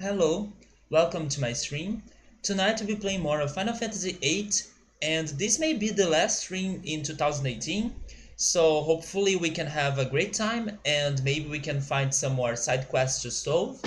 Hello, welcome to my stream. Tonight we'll be playing more of Final Fantasy VIII, and this may be the last stream in 2018, so hopefully we can have a great time and maybe we can find some more side quests to solve.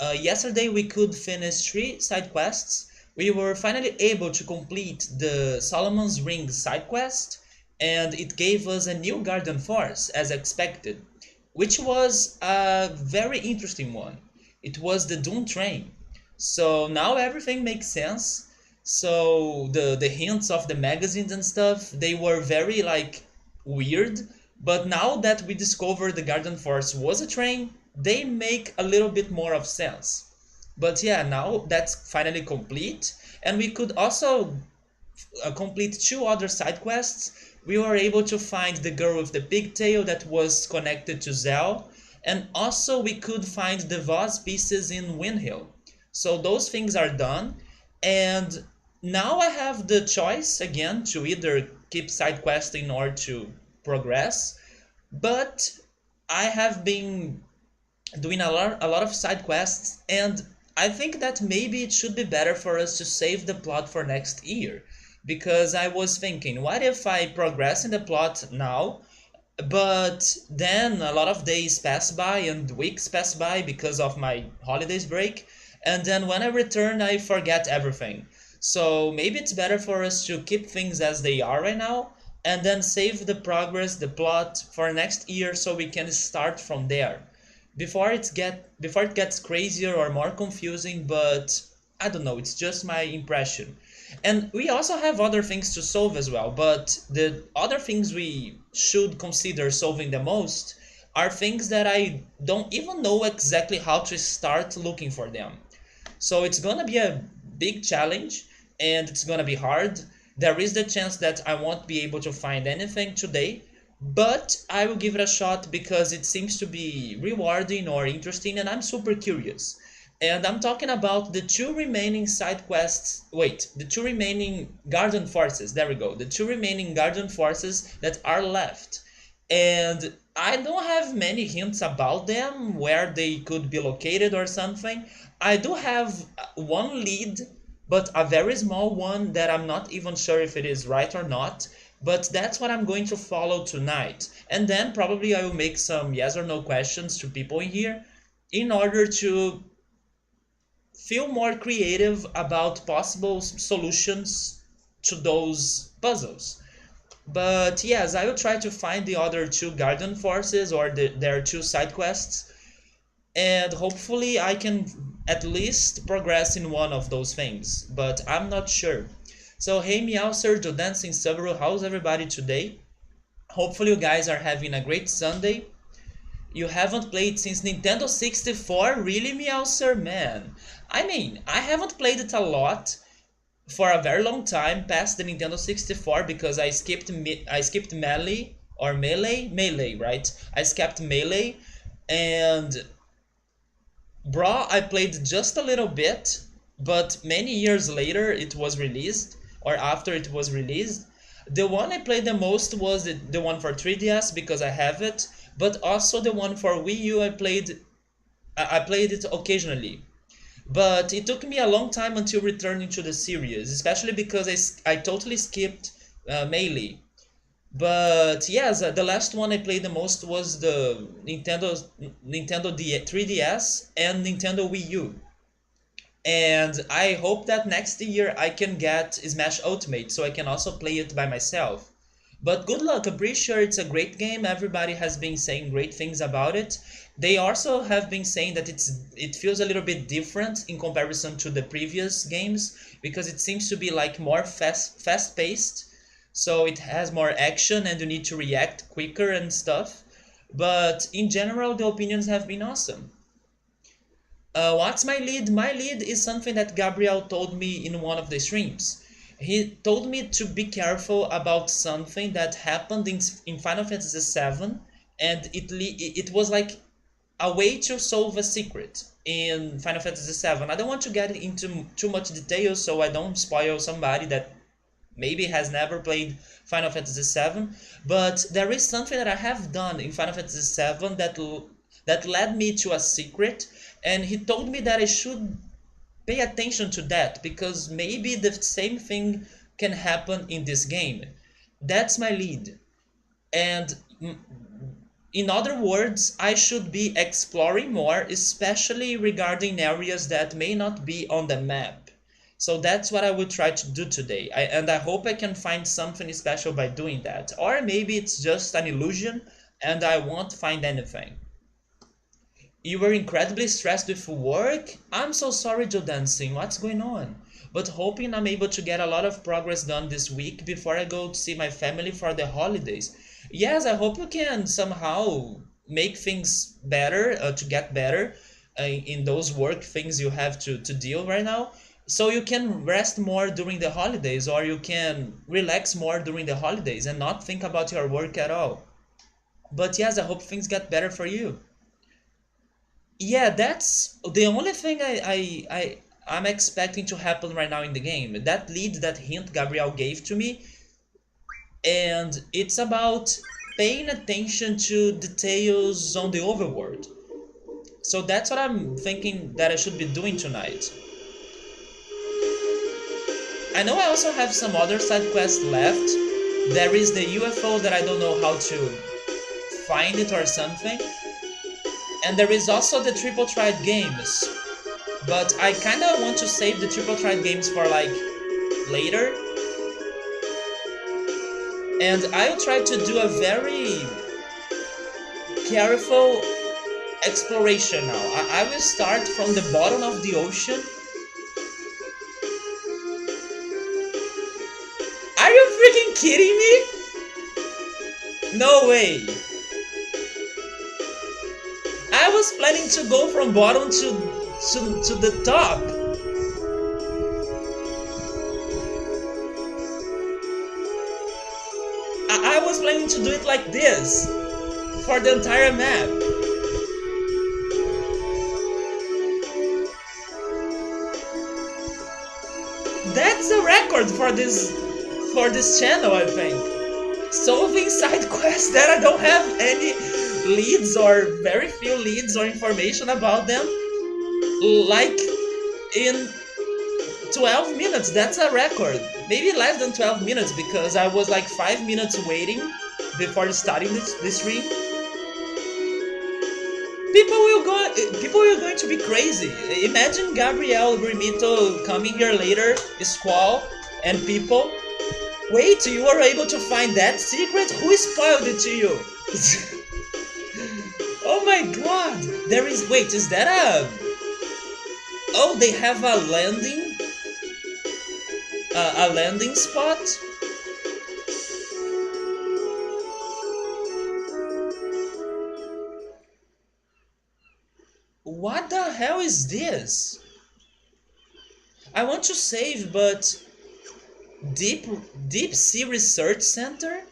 Yesterday we could finish 3 side quests. We were finally able to complete the Solomon's Ring side quest, and it gave us a new Garden Force as expected, which was a very interesting one. It was the Doom Train. So now everything makes sense. So the hints of the magazines and stuff, they were very like weird, but now that we discovered the Garden Force was a train, they make a little bit more of sense. But yeah, now that's finally complete, and we could also complete 2 other side quests. We were able to find the girl with the pigtail that was connected to Zell, and also we could find the vase pieces in Windhill. So those things are done, and now I have the choice again to either keep side questing or to progress. But I have been doing a lot of side quests, and I think that maybe it should be better for us to save the plot for next year, because I was thinking, what if I progress in the plot now, but then a lot of days pass by and weeks pass by because of my holidays break, and then when I return I forget everything. So maybe it's better for us to keep things as they are right now, and then save the progress, the plot for next year so we can start from there before it gets crazier or more confusing. But I don't know, it's just my impression. And we also have other things to solve as well, but the other things we should consider solving the most are things that I don't even know exactly how to start looking for them. So it's gonna be a big challenge, and it's gonna be hard. There is the chance that I won't be able to find anything today, but I will give it a shot because it seems to be rewarding or interesting, and I'm super curious. And I'm talking about the 2 remaining side quests. Wait, the 2 remaining Garden Forces. There we go. The 2 remaining Garden Forces that are left. And I don't have many hints about them, where they could be located or something. I do have one lead, but a very small one that I'm not even sure if it is right or not. But that's what I'm going to follow tonight. And then probably I will make some yes or no questions to people in here in order to feel more creative about possible solutions to those puzzles. But yes, I will try to find the other 2 Garden Forces or their 2 side quests, and hopefully I can at least progress in one of those things, but I'm not sure. So hey Meow Sergio Dancing Subaru, how's everybody today? Hopefully you guys are having a great Sunday. You haven't played since Nintendo 64? Really, Meowser? Man. I mean, I haven't played it a lot for a very long time past the Nintendo 64 because I skipped Melee, right? I skipped Melee, and Brawl I played just a little bit, but many years later it was released, or after it was released. The one I played the most was the one for 3DS because I have it, but also the one for Wii U I played it occasionally. But it took me a long time until returning to the series, especially because I totally skipped Melee. But yes, the last one I played the most was the Nintendo 3DS and Nintendo Wii U. And I hope that next year I can get Smash Ultimate so I can also play it by myself. But good luck, I'm pretty sure it's a great game. Everybody has been saying great things about it. They also have been saying that it feels a little bit different in comparison to the previous games because it seems to be like more fast paced. So it has more action and you need to react quicker and stuff. But in general, the opinions have been awesome. What's my lead? My lead is something that Gabriel told me in one of the streams. He told me to be careful about something that happened in Final Fantasy VII, and it was like a way to solve a secret in Final Fantasy VII. I don't want to get into too much detail so I don't spoil somebody that maybe has never played Final Fantasy VII, but there is something that I have done in Final Fantasy VII that that led me to a secret, and he told me that I should pay attention to that because maybe the same thing can happen in this game. That's my lead. And in other words, I should be exploring more, especially regarding areas that may not be on the map. So that's what I will try to do today. And I hope I can find something special by doing that. Or maybe it's just an illusion and I won't find anything. You were incredibly stressed with work? I'm so sorry, Joe Dancing. What's going on? But hoping I'm able to get a lot of progress done this week before I go to see my family for the holidays. Yes, I hope you can somehow make things better, to get better in those work things you have to deal right now. So you can rest more during the holidays, or you can relax more during the holidays and not think about your work at all. But yes, I hope things get better for you. Yeah, that's the only thing I'm expecting to happen right now in the game. That lead, that hint Gabriel gave to me, and it's about paying attention to details on the overworld. So that's what I'm thinking that I should be doing tonight. I know I also have some other side quests left. There is the UFO that I don't know how to find it or something. And there is also the triple tried games. But I kinda want to save the triple tried games for like later. And I'll try to do a very careful exploration now. I will start from the bottom of the ocean. Are you freaking kidding me? No way. I was planning to go from bottom to the top. I was planning to do it like this for the entire map. That's a record for this channel, I think. Solving side quests that I don't have any leads or very few leads or information about them, like in 12 minutes. That's a record. Maybe less than 12 minutes because I was like 5 minutes waiting before starting this stream. People will going to be crazy. Imagine Gabriel Grimito coming here later, Squall, and people. Wait, you were able to find that secret? Who spoiled it to you? Oh my god! There is. Wait, is that a. Oh, they have a landing? A landing spot? What the hell is this? I want to save, but deep sea research center?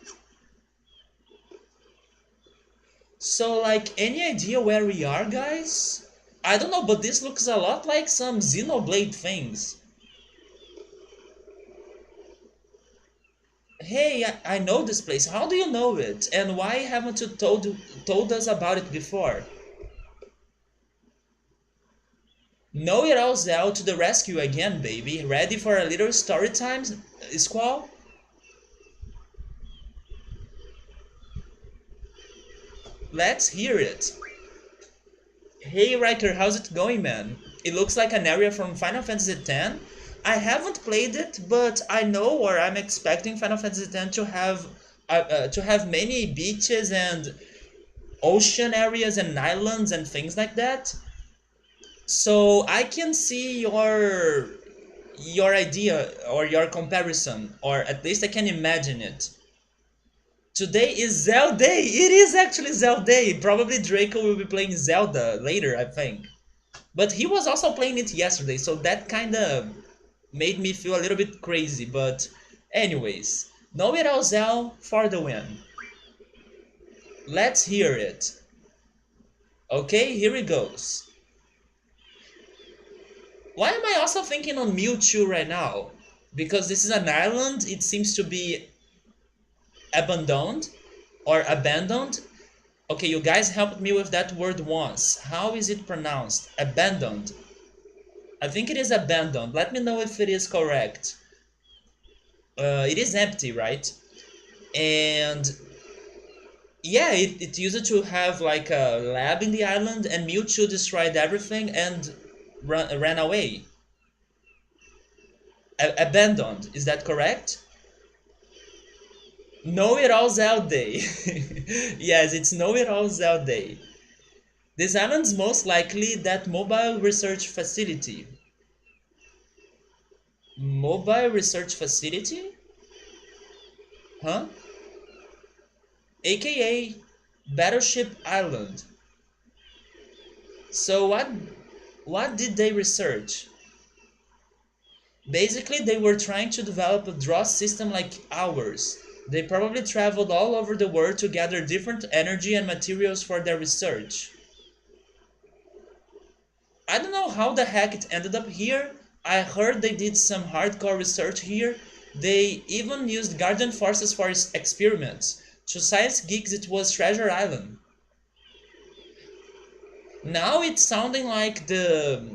So like, any idea where we are, guys? I don't know, but this looks a lot like some Xenoblade things. Hey, I know this place. How do you know it? And why haven't you told us about it before? Know it all, Zell, to the rescue again, baby. Ready for a little story time, Squall? Let's hear it. Hey Riker, how's it going, man? It looks like an area from Final Fantasy X. I haven't played it, but I know, or I'm expecting Final Fantasy X to have many beaches and ocean areas and islands and things like that. So I can see your idea or your comparison, or at least I can imagine it. Today is Zelda Day! It is actually Zelda Day! Probably Draco will be playing Zelda later, I think. But he was also playing it yesterday, so that kinda made me feel a little bit crazy, but anyways. Know it all, Zell, for the win. Let's hear it. Okay, here it goes. Why am I also thinking on Mewtwo right now? Because this is an island, it seems to be abandoned or abandoned, Okay, you guys helped me with that word once. How is it pronounced? Abandoned. I think it is abandoned. Let me know if it is correct. It is empty, right? And yeah, it used to have like a lab in the island, and Mewtwo destroyed everything and ran away. Abandoned, is that correct? Know It All Out Day. Yes, it's Know It All Out Day. This island's most likely that mobile research facility. Mobile research facility? Huh? AKA Battleship Island. So what did they research? Basically, they were trying to develop a draw system like ours. They probably traveled all over the world to gather different energy and materials for their research. I don't know how the heck it ended up here. I heard they did some hardcore research here. They even used guardian forces for experiments. To science geeks, it was Treasure Island. Now it's sounding like the...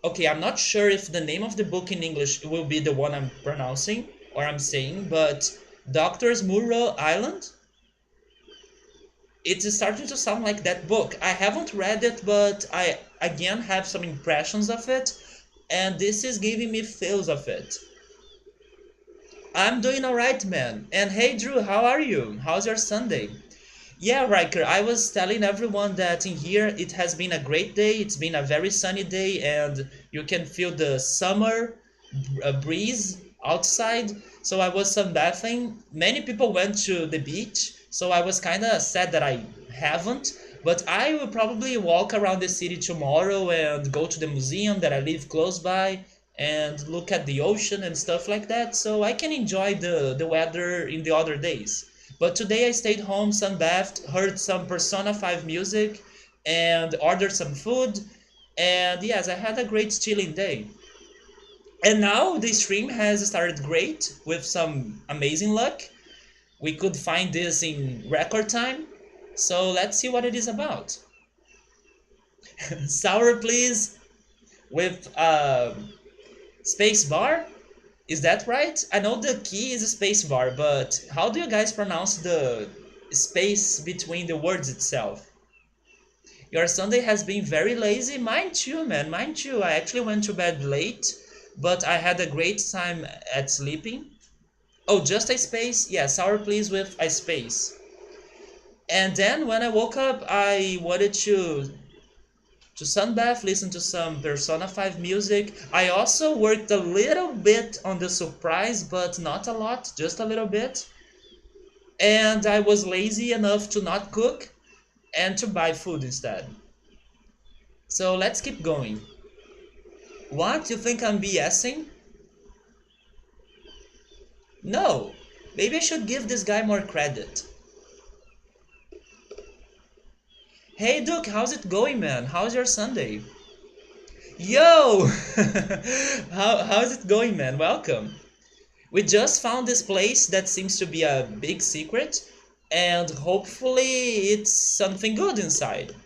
Okay, I'm not sure if the name of the book in English will be the one I'm pronouncing or I'm saying, but Doctor's Murrow Island? It's starting to sound like that book. I haven't read it, but I again have some impressions of it, and this is giving me feels of it. I'm doing alright, man. And hey, Drew, how are you? How's your Sunday? Yeah, Riker, I was telling everyone that in here it has been a great day. It's been a very sunny day, and you can feel the summer breeze outside. So I was sunbathing. Many people went to the beach, so I was kind of sad that I haven't. But I will probably walk around the city tomorrow and go to the museum that I live close by and look at the ocean and stuff like that. So I can enjoy the weather in the other days. But today I stayed home, sunbathed, heard some Persona 5 music, and ordered some food. And yes, I had a great chilling day. And now the stream has started great with some amazing luck. We could find this in record time. So let's see what it is about. Sour, please, with space bar. Is that right? I know the key is a space bar, but how do you guys pronounce the space between the words itself? Your Sunday has been very lazy. Mine too, man. Mine too. I actually went to bed late, but I had a great time at sleeping. Oh, just a space? Yeah, sour please with a space. And then when I woke up, I wanted to sunbath, listen to some Persona 5 music. I also worked a little bit on the surprise, but not a lot, just a little bit. And I was lazy enough to not cook and to buy food instead. So let's keep going. What? You think I'm BSing? No. Maybe I should give this guy more credit. Hey Duke, how's it going, man? How's your Sunday? Yo! How's it going, man? Welcome. We just found this place that seems to be a big secret, and hopefully it's something good inside.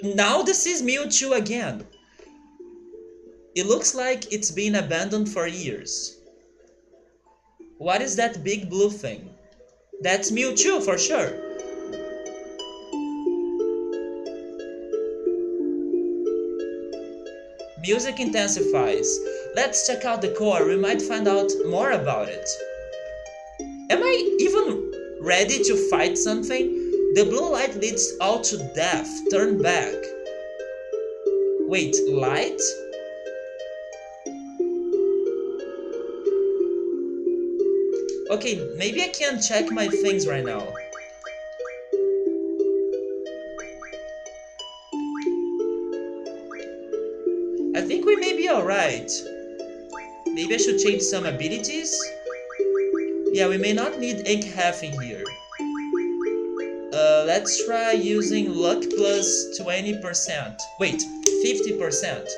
Now this is Mewtwo again. It looks like it's been abandoned for years. What is that big blue thing? That's Mewtwo for sure. Music intensifies. Let's check out the core, we might find out more about it. Am I even ready to fight something? The blue light leads all to death. Turn back. Wait, light? Okay, maybe I can check my things right now. I think we may be alright. Maybe I should change some abilities? Yeah, we may not need ink half in here. Let's try using luck plus 20%. Wait, 50%.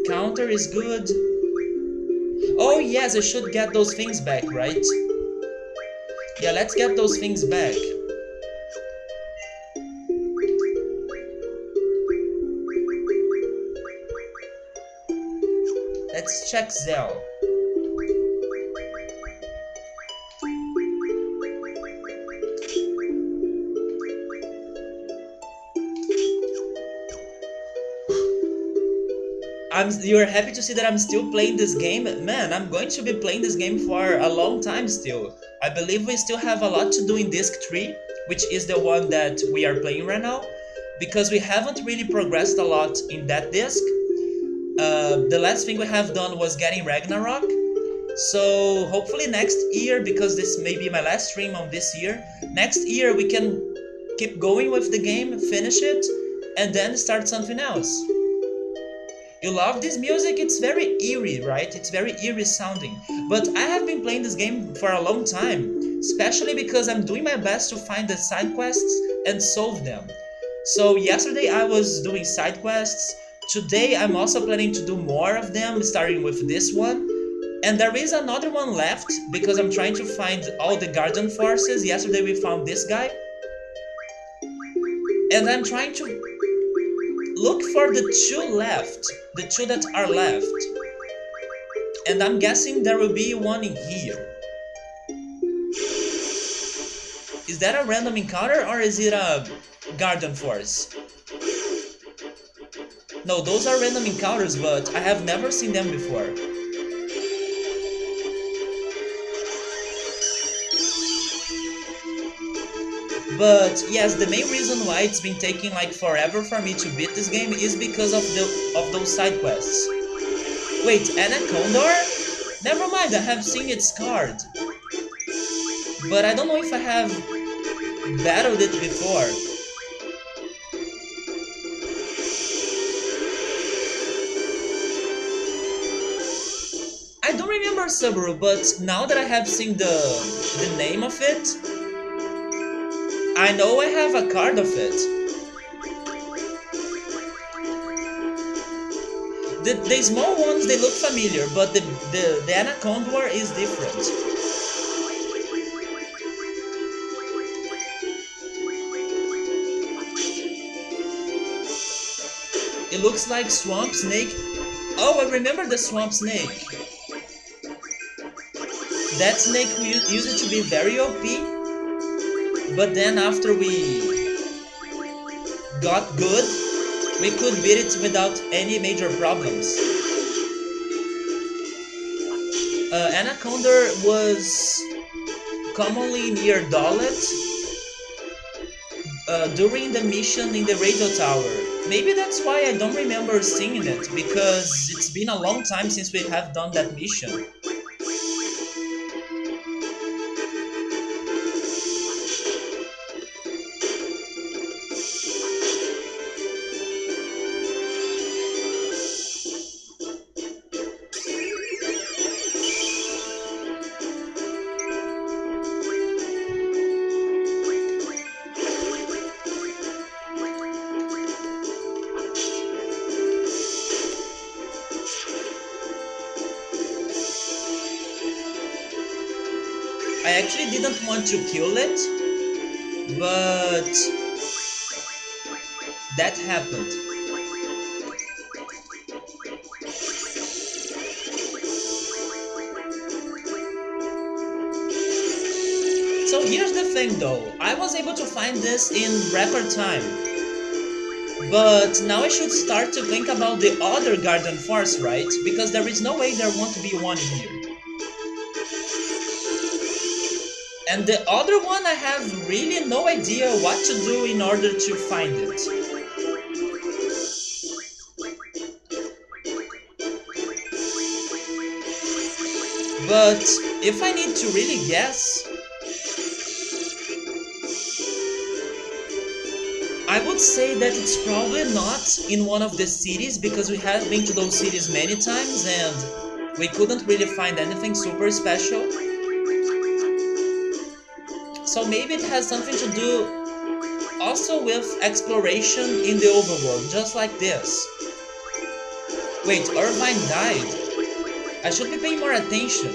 Counter is good. Oh yes, I should get those things back, right? Yeah, let's get those things back. Let's check Zell. You're happy to see that I'm still playing this game? Man, I'm going to be playing this game for a long time still. I believe we still have a lot to do in disc 3, which is the one that we are playing right now, because we haven't really progressed a lot in that disc. The last thing we have done was getting Ragnarok, so hopefully next year, because this may be my last stream on this year, next year we can keep going with the game, finish it, and then start something else. You love this music? It's very eerie, right? It's very eerie sounding. But I have been playing this game for a long time, especially because I'm doing my best to find the side quests and solve them. So yesterday I was doing side quests. Today I'm also planning to do more of them, starting with this one. And there is another one left because I'm trying to find all the Guardian Forces. Yesterday we found this guy. And I'm trying to look for the two left, the two that are left. And I'm guessing there will be one in here. Is that a random encounter or is it a Guardian Force? No, those are random encounters, but I have never seen them before. But yes, the main reason why it's been taking like forever for me to beat this game is because of those side quests. Wait, Anaconda? Never mind, I have seen its card. But I don't know if I have battled it before. I don't remember Subaru, but now that I have seen the name of it, I know I have a card of it. The small ones, they look familiar, but the Anaconda is different. It looks like Swamp Snake. Oh, I remember the Swamp Snake. That snake used to be very OP. But then after we got good, we could beat it without any major problems. Anaconda was commonly near Dolet during the mission in the radio tower. Maybe that's why I don't remember seeing it, because it's been a long time since we have done that mission. I actually didn't want to kill it, but that happened. So here's the thing though, I was able to find this in record time. But now I should start to think about the other Guardian Force, right? Because there is no way there won't be one here. And the other one, I have really no idea what to do in order to find it. But if I need to really guess, I would say that it's probably not in one of the cities, because we have been to those cities many times and we couldn't really find anything super special. So maybe it has something to do also with exploration in the overworld, just like this. Wait, Irvine died. I should be paying more attention.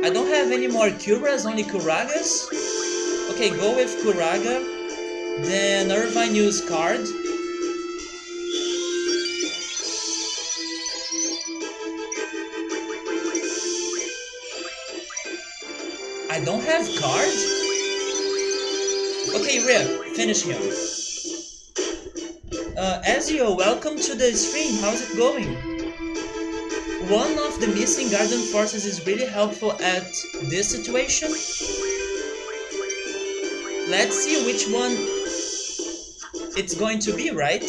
I don't have any more Kuras, only Kuragas. Okay, go with Kuraga. Then Irvine use card. I don't have card? Okay, Rip, finish him. Ezio, welcome to the stream. How's it going? One of the missing garden forces is really helpful at this situation. Let's see which one it's going to be, right?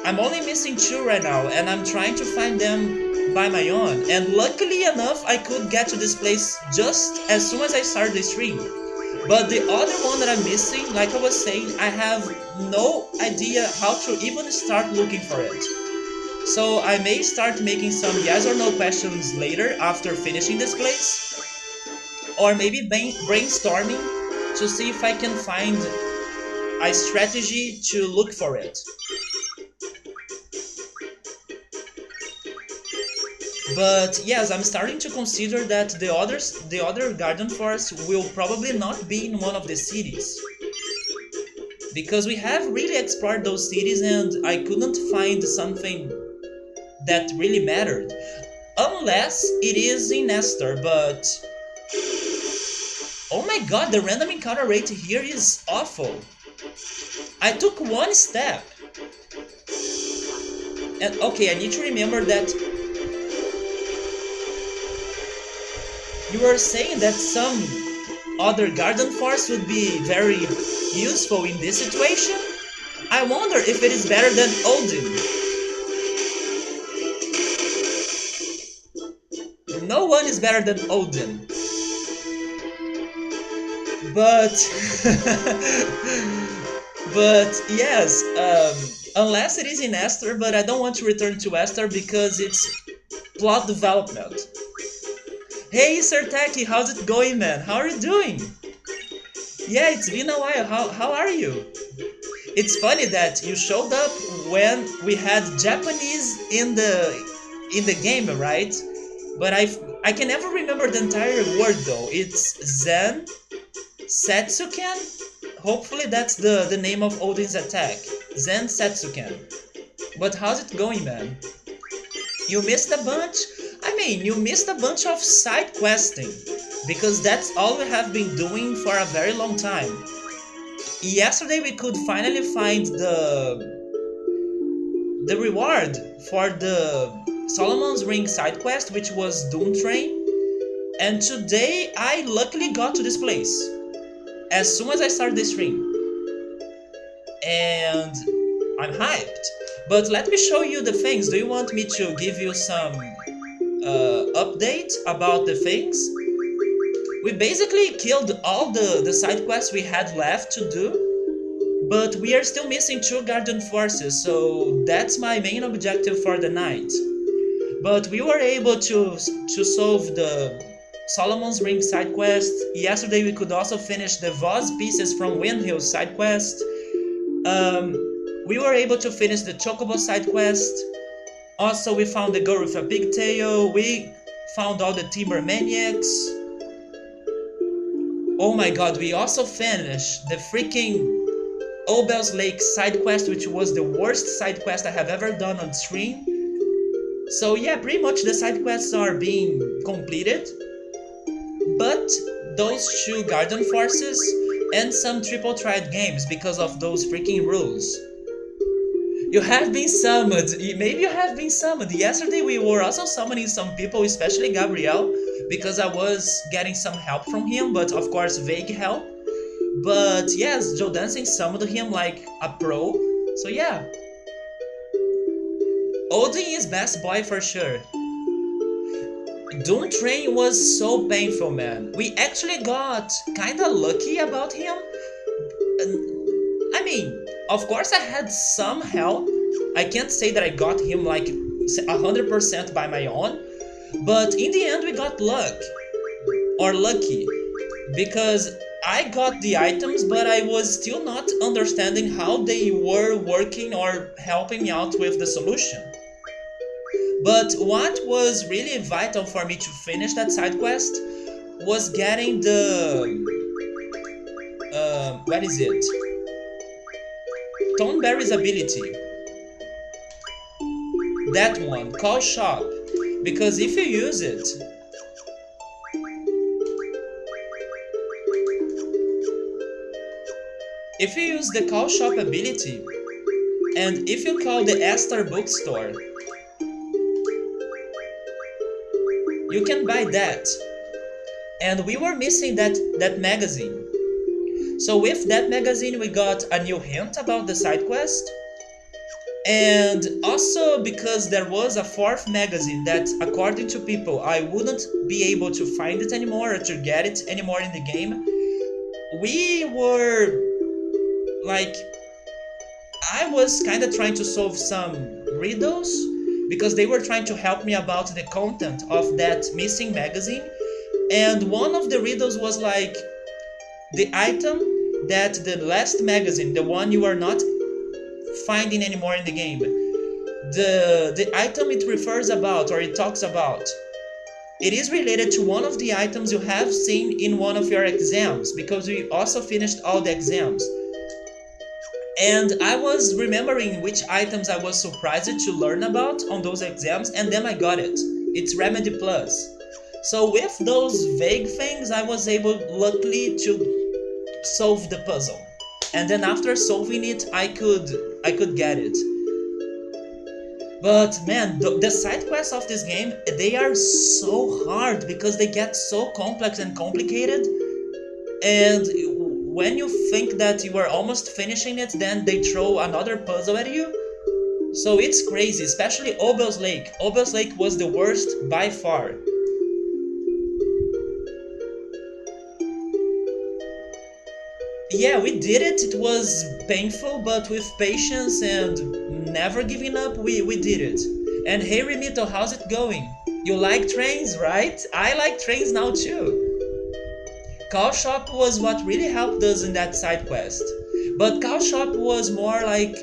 I'm only missing 2 right now, and I'm trying to find them by my own. And luckily enough, I could get to this place just as soon as I started the stream. But the other one that I'm missing, like I was saying, I have no idea how to even start looking for it. So I may start making some yes or no questions later after finishing this place. Or maybe brainstorming to see if I can find a strategy to look for it. But yes, I'm starting to consider that the other garden forest will probably not be in one of the cities. Because we have really explored those cities and I couldn't find something that really mattered. Unless it is in Nestor, but... Oh my god, the random encounter rate here is awful. I took 1 step. And okay, I need to remember that you were saying that some other garden force would be very useful in this situation. I wonder if it is better than Odin. No one is better than Odin. But but yes, unless it is in Esther, but I don't want to return to Esther because it's plot development. Hey Sir Taki, how's it going, man? How are you doing? Yeah, it's been a while. How are you? It's funny that you showed up when we had Japanese in the game, right? But I can never remember the entire word though. It's Zen Setsuken? Hopefully that's the name of Odin's attack. Zen Setsuken. But how's it going, man? You missed a bunch? I mean, you missed a bunch of side questing. Because that's all we have been doing for a very long time. Yesterday we could finally find the reward for the Solomon's Ring side quest, which was Doom Train. And today I luckily got to this place as soon as I started the stream. And I'm hyped. But let me show you the things. Do you want me to give you some update about the things? We basically killed all the side quests we had left to do. But we are still missing 2 garden forces, so that's my main objective for the night. But we were able to solve the Solomon's Ring side quest. Yesterday we could also finish the Voz pieces from Windhill side quest. We were able to finish the Chocobo side quest. Also we found the girl with a pigtail. We found all the Timber Maniacs. Oh my god, we also finished the freaking Obel's Lake side quest, which was the worst side quest I have ever done on stream. So yeah, pretty much the side quests are being completed. But those 2 garden forces and some triple triad games because of those freaking rules. You have been summoned. Maybe you have been summoned. Yesterday we were also summoning some people, especially Gabriel, because I was getting some help from him, but of course vague help. But yes, Joe Dancing summoned him like a pro. So yeah. Odin is best boy for sure. Doom Train was so painful, man. We actually got kinda lucky about him. I mean, of course I had some help. I can't say that I got him like 100% by my own. But in the end, we got lucky, because I got the items, but I was still not understanding how they were working or helping me out with the solution. But what was really vital for me to finish that side quest was getting what is it? Toneberry's ability. That one, call shop. Because if you use it, if you use the call shop ability, and if you call the Esther bookstore, you can buy that. And we were missing that magazine. So with that magazine, we got a new hint about the side quest. And also because there was a fourth magazine that, according to people, I wouldn't be able to find it anymore or to get it anymore in the game. We were like, I was kind of trying to solve some riddles because they were trying to help me about the content of that missing magazine. And one of the riddles was like, the item that the last magazine, the one you are not finding anymore in the game, the item it refers about or it talks about, it is related to one of the items you have seen in one of your exams, because we also finished all the exams. And I was remembering which items I was surprised to learn about on those exams, and then I got it. It's Remedy Plus. So with those vague things, I was able, luckily, to solve the puzzle. And then after solving it, I could get it. But man, the side quests of this game, they are so hard because they get so complex and complicated. And when you think that you are almost finishing it, then they throw another puzzle at you. So it's crazy, especially Obel's Lake. Obel's Lake was the worst by far. Yeah, we did it. It was painful, but with patience and never giving up, we did it. And hey Remito, how's it going? You like trains, right? I like trains now too. Call Shop was what really helped us in that side quest. But Call Shop was more like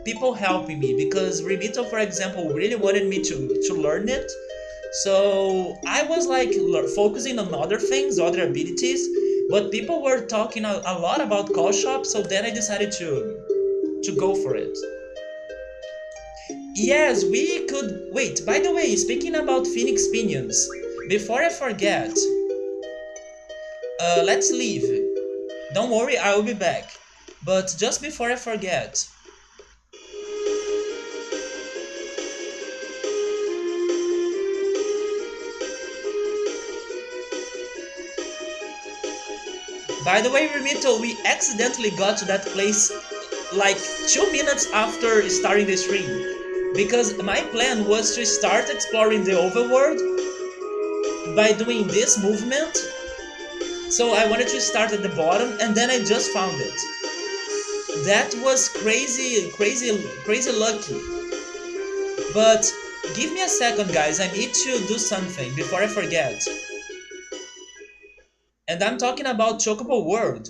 people helping me, because Remito, for example, really wanted me to learn it. So I was like focusing on other things, other abilities, but people were talking a lot about Call Shop, so then I decided to go for it. Yes, we could... Wait, by the way, speaking about Phoenix Pinions, before I forget, let's leave. Don't worry, I will be back. But just before I forget, by the way, Remito, we accidentally got to that place like 2 minutes after starting the stream. Because my plan was to start exploring the overworld by doing this movement. So I wanted to start at the bottom, and then I just found it. That was crazy lucky. But give me a second, guys. I need to do something before I forget. And I'm talking about Chocobo World.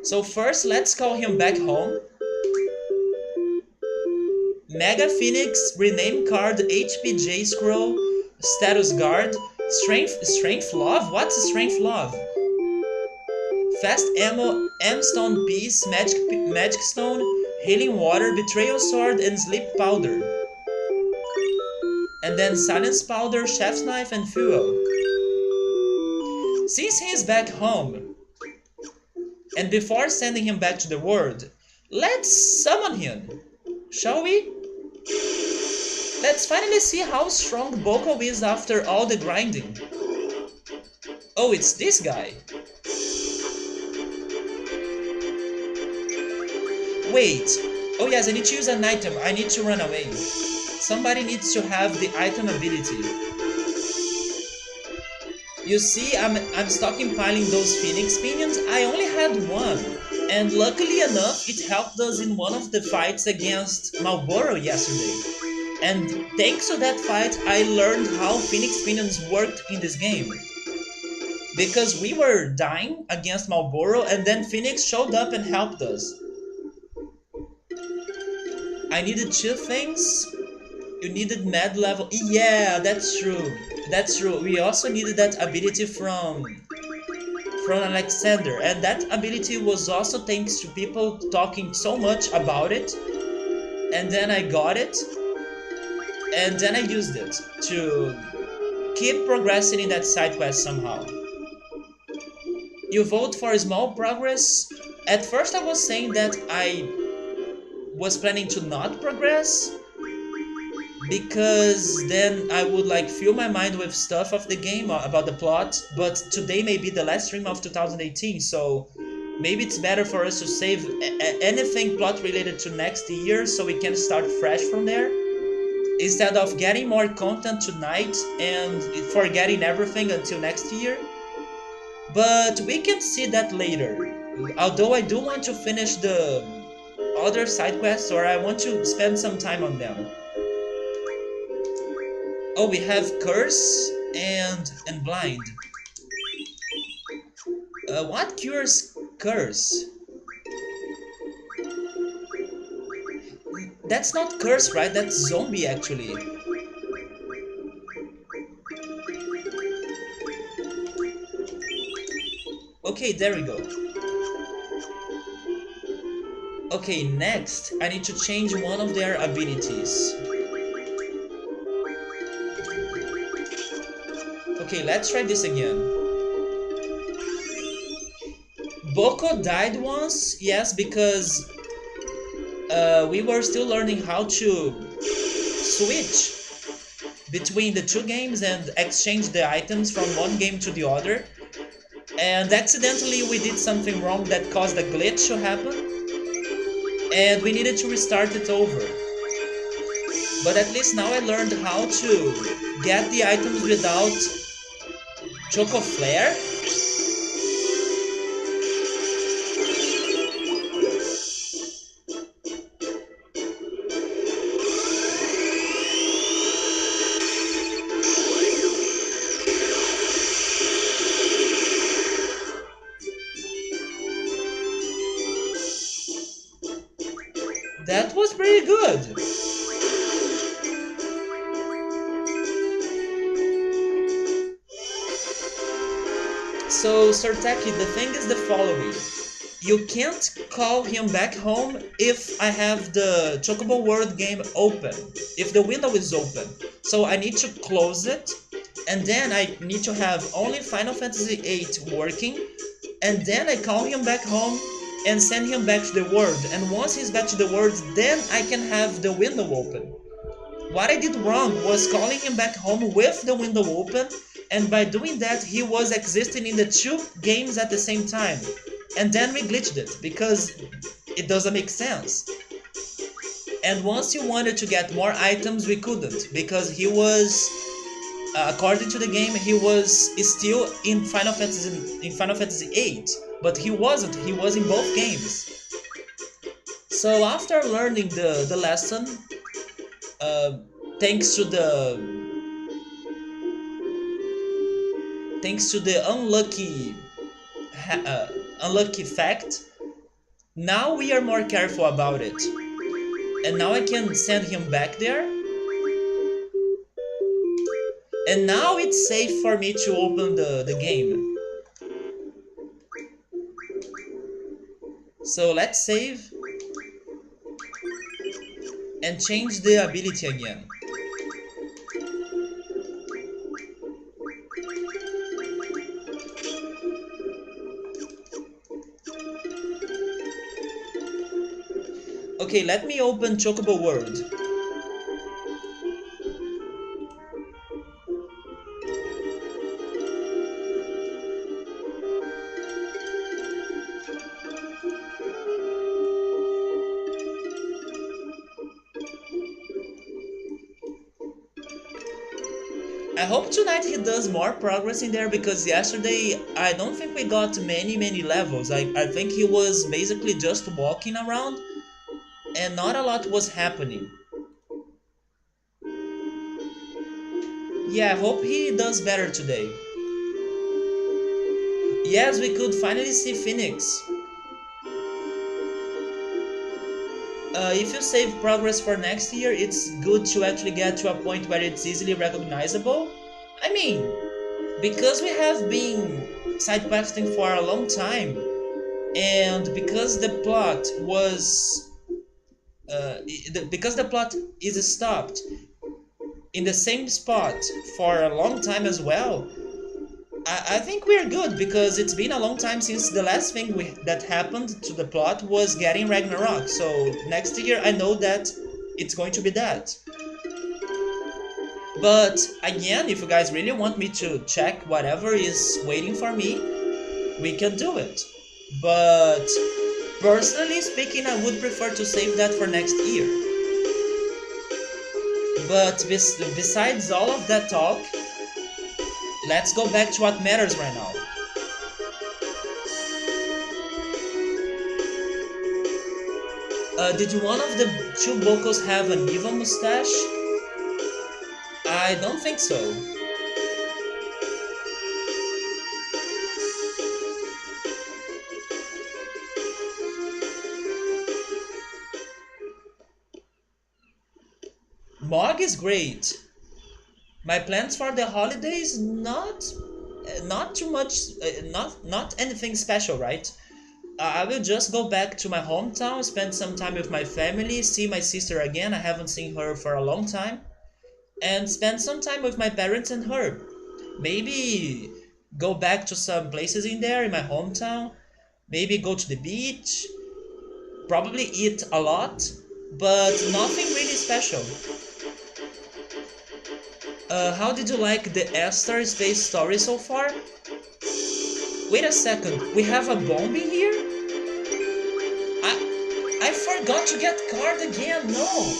So first, let's call him back home. Mega Phoenix, rename card, HPJ scroll, status guard, strength love? What's strength love? Fast ammo, M-stone piece, magic stone, healing water, betrayal sword, and sleep powder. And then silence powder, chef's knife, and fuel. Since he is back home, and before sending him back to the world, let's summon him, shall we? Let's finally see how strong Boko is after all the grinding. Oh, it's this guy. Wait. Oh yes, I need to use an item. I need to run away. Somebody needs to have the item ability. You see, I'm stockpiling those Phoenix Pinions. I only had one. And luckily enough, it helped us in one of the fights against Marlboro yesterday. And thanks to that fight, I learned how Phoenix Minions worked in this game. Because we were dying against Marlboro, and then Phoenix showed up and helped us. I needed two things. You needed med level. Yeah, that's true. That's true. We also needed that ability from Alexander, and that ability was also thanks to people talking so much about it. And then I got it, and then I used it to keep progressing in that side quest somehow. You vote for small progress. At first I was saying that I was planning to not progress because then I would like fill my mind with stuff of the game or about the plot, but today may be the last stream of 2018, so maybe it's better for us to save anything plot related to next year so we can start fresh from there instead of getting more content tonight and forgetting everything until next year. But we can see that later. Although I do want to finish the other side quests, or I want to spend some time on them. Oh, we have curse and blind. What cures curse? That's not curse, right? That's zombie actually. Okay, there we go. Okay, next I need to change one of their abilities. Okay, let's try this again. Boko died once, yes, because we were still learning how to switch between the two games and exchange the items from one game to the other. And accidentally we did something wrong that caused a glitch to happen, and we needed to restart it over. But at least now I learned how to get the items without Choco Flare. That was pretty good. So, Sartaki, the thing is the following. You can't call him back home if I have the Chocobo World game open, if the window is open. So I need to close it, and then I need to have only Final Fantasy VIII working, and then I call him back home and send him back to the world. And once he's back to the world, then I can have the window open. What I did wrong was calling him back home with the window open, and by doing that he was existing in the two games at the same time. And then we glitched it, because it doesn't make sense. And once you wanted to get more items, we couldn't, because he was, according to the game, he was still in Final Fantasy VIII, but he wasn't. He was in both games. So after learning the lesson, uh, thanks to the unlucky fact, now we are more careful about it, and now I can send him back there, and now it's safe for me to open the game. So let's save and change the ability again. Okay, let me open Chocobo World. I hope tonight he does more progress in there because yesterday I don't think we got many levels. I think he was basically just walking around and not a lot was happening. Yeah, I hope he does better today. Yes, we could finally see Phoenix. If you save progress for next year, it's good to actually get to a point where it's easily recognizable. I mean, because we have been side questing for a long time, and because the plot was because the plot is stopped in the same spot for a long time as well, I think we're good because it's been a long time since the last thing that happened to the plot was getting Ragnarok. So next year I know that it's going to be that. But again, if you guys really want me to check whatever is waiting for me, we can do it. But personally speaking, I would prefer to save that for next year. But besides all of that talk, let's go back to what matters right now. Did one of the two vocals have an evil mustache? I don't think so. Mog is great. My plans for the holidays not too much, not anything special, right? I will just go back to my hometown, spend some time with my family, see my sister again. I haven't seen her for a long time, and spend some time with my parents and her. Maybe go back to some places in there in my hometown. Maybe go to the beach. Probably eat a lot, but nothing really special. How did you like the Esther space story so far? Wait a second, we have a bomb in here? I forgot to get card again, no!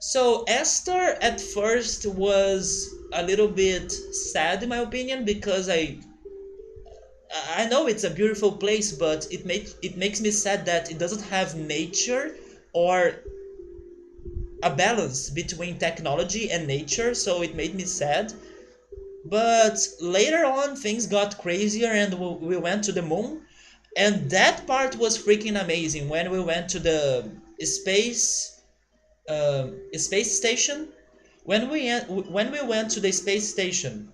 So Esther at first was a little bit sad in my opinion because I know it's a beautiful place, but it makes me sad that it doesn't have nature or a balance between technology and nature, so it made me sad. But later on, things got crazier and we went to the moon, and that part was freaking amazing when we went to the space station. When we went to the space station,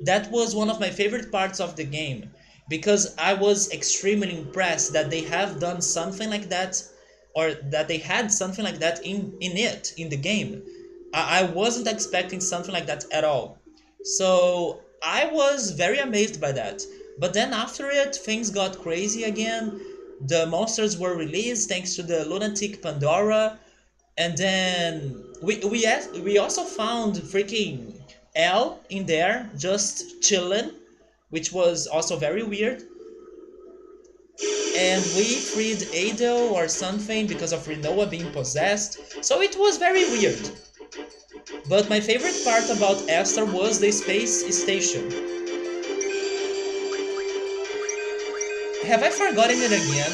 that was one of my favorite parts of the game because I was extremely impressed that they have done something like that or that they had something like that in the game. I wasn't expecting something like that at all. So I was very amazed by that. But then after it, things got crazy again. The monsters were released thanks to the lunatic Pandora, and then we also found freaking L in there just chilling, which was also very weird. And we freed Adel or something because of Rinoa being possessed. So it was very weird. But my favorite part about Esther was the space station. Have I forgotten it again?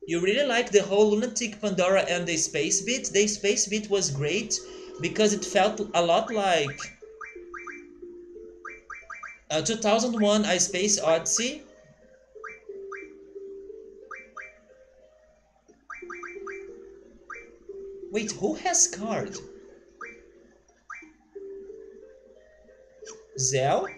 You really like the whole lunatic Pandora and the space bit? The space bit was great because it felt a lot like 2001 A Space Odyssey. Wait, who has card? Zell?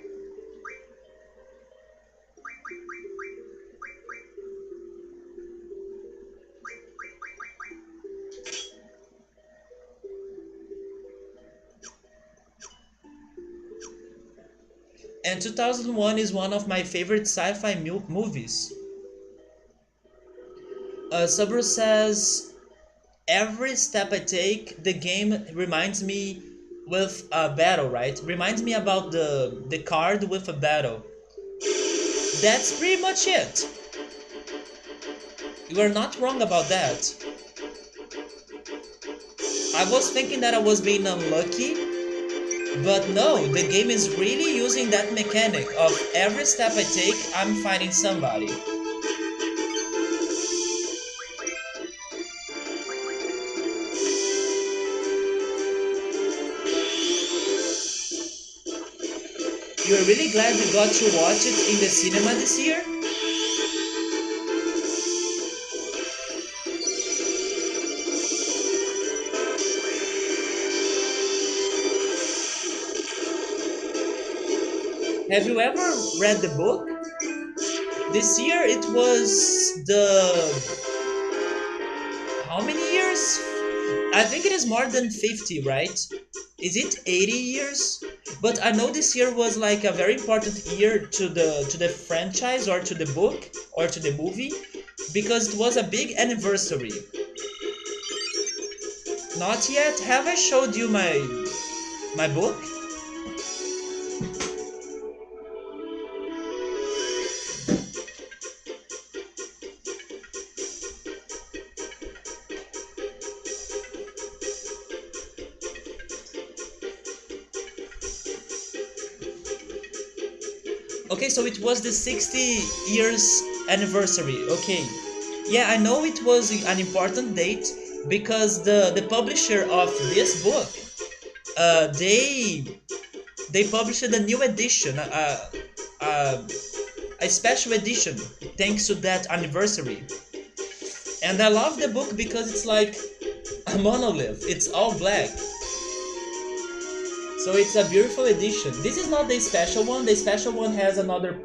And 2001 is one of my favorite sci-fi movies. Subaru says, every step I take, the game reminds me with a battle, right? Reminds me about the card with a battle. That's pretty much it. You are not wrong about that. I was thinking that I was being unlucky, but no, the game is really using that mechanic of every step I take, I'm fighting somebody. You're really glad you got to watch it in the cinema this year? Have you ever read the book? This year it was the... How many years? I think it is more than 50, right? Is it 80 years? But I know this year was like a very important year to the franchise or to the book or to the movie because it was a big anniversary. Not yet. Have I showed you my book? Okay, so it was the 60 years anniversary. Okay. Yeah, I know it was an important date because the publisher of this book, they published a new edition, uh, a special edition thanks to that anniversary. And I love the book because it's like a monolith. It's all black. So it's a beautiful edition. This is not the special one. The special one has another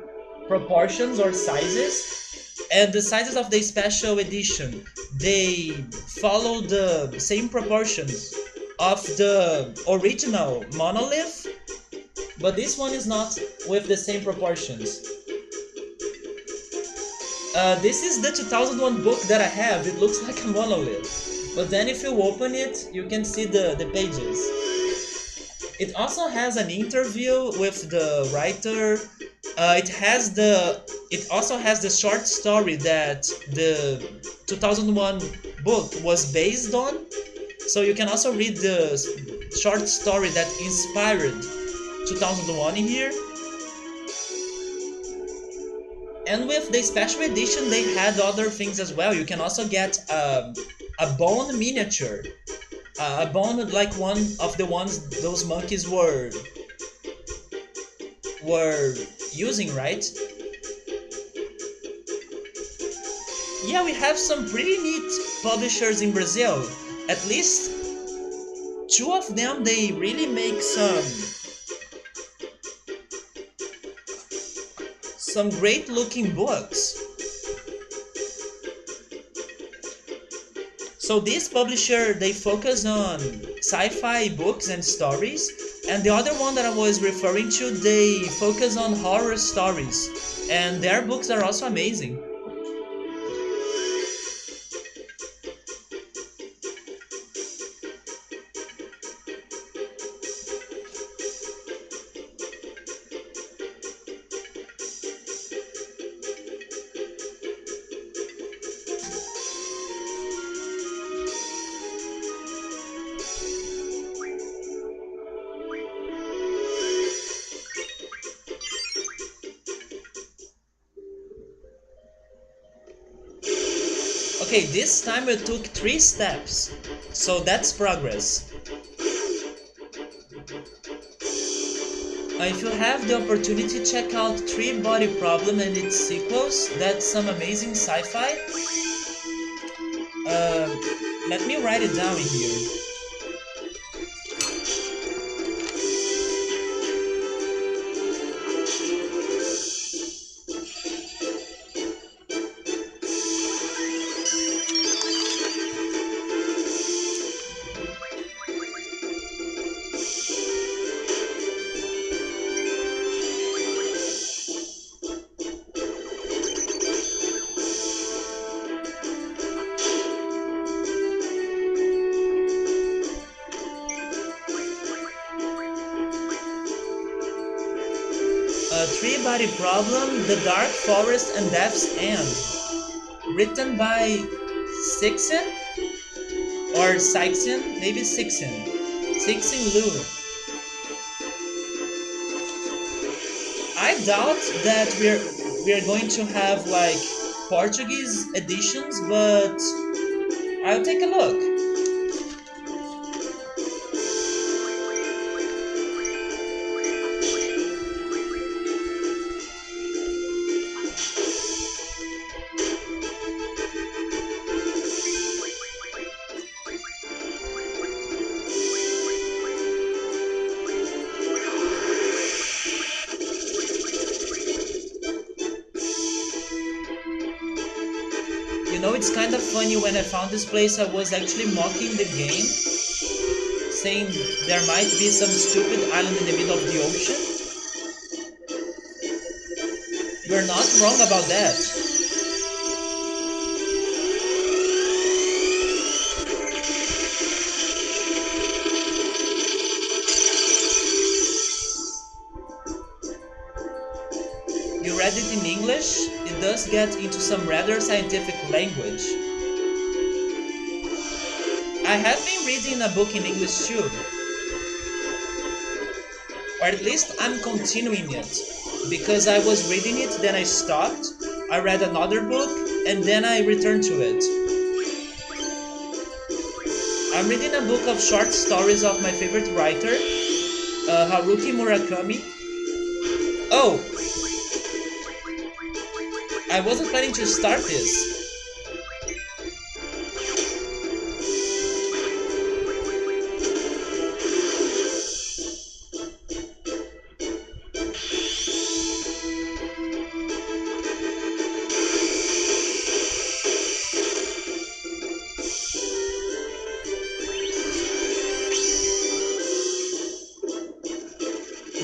proportions or sizes. And the sizes of the special edition, they follow the same proportions of the original monolith, but this one is not with the same proportions. This is the 2001 book that I have. It looks like a monolith. But then if you open it, you can see the pages. It also has an interview with the writer. It also has the short story that the 2001 book was based on. So you can also read the short story that inspired 2001 in here. And with the special edition, they had other things as well. You can also get a bone miniature. A bone like one of the ones those monkeys were using, right? Yeah, we have some pretty neat publishers in Brazil. At least two of them, they really make some great looking books. So this publisher, they focus on sci-fi books and stories, and the other one that I was referring to, they focus on horror stories, and their books are also amazing. Okay, this time we took 3 steps, so that's progress. If you have the opportunity, check out Three Body Problem and its sequels. That's some amazing sci-fi. Let me write it down here. Three-Body Problem, The Dark Forest and Death's End. Written by Sixen or Sixen, maybe Sixen Liu. I doubt that we're going to have like Portuguese editions, but I'll take a look. You know, it's kind of funny, when I found this place I was actually mocking the game, saying there might be some stupid island in the middle of the ocean. You're not wrong about that. You read it in English, it does get into some rather scientific language. I have been reading a book in English too. Or at least I'm continuing it. Because I was reading it, then I stopped, I read another book, and then I returned to it. I'm reading a book of short stories of my favorite writer, Haruki Murakami. Oh! I wasn't planning to start this.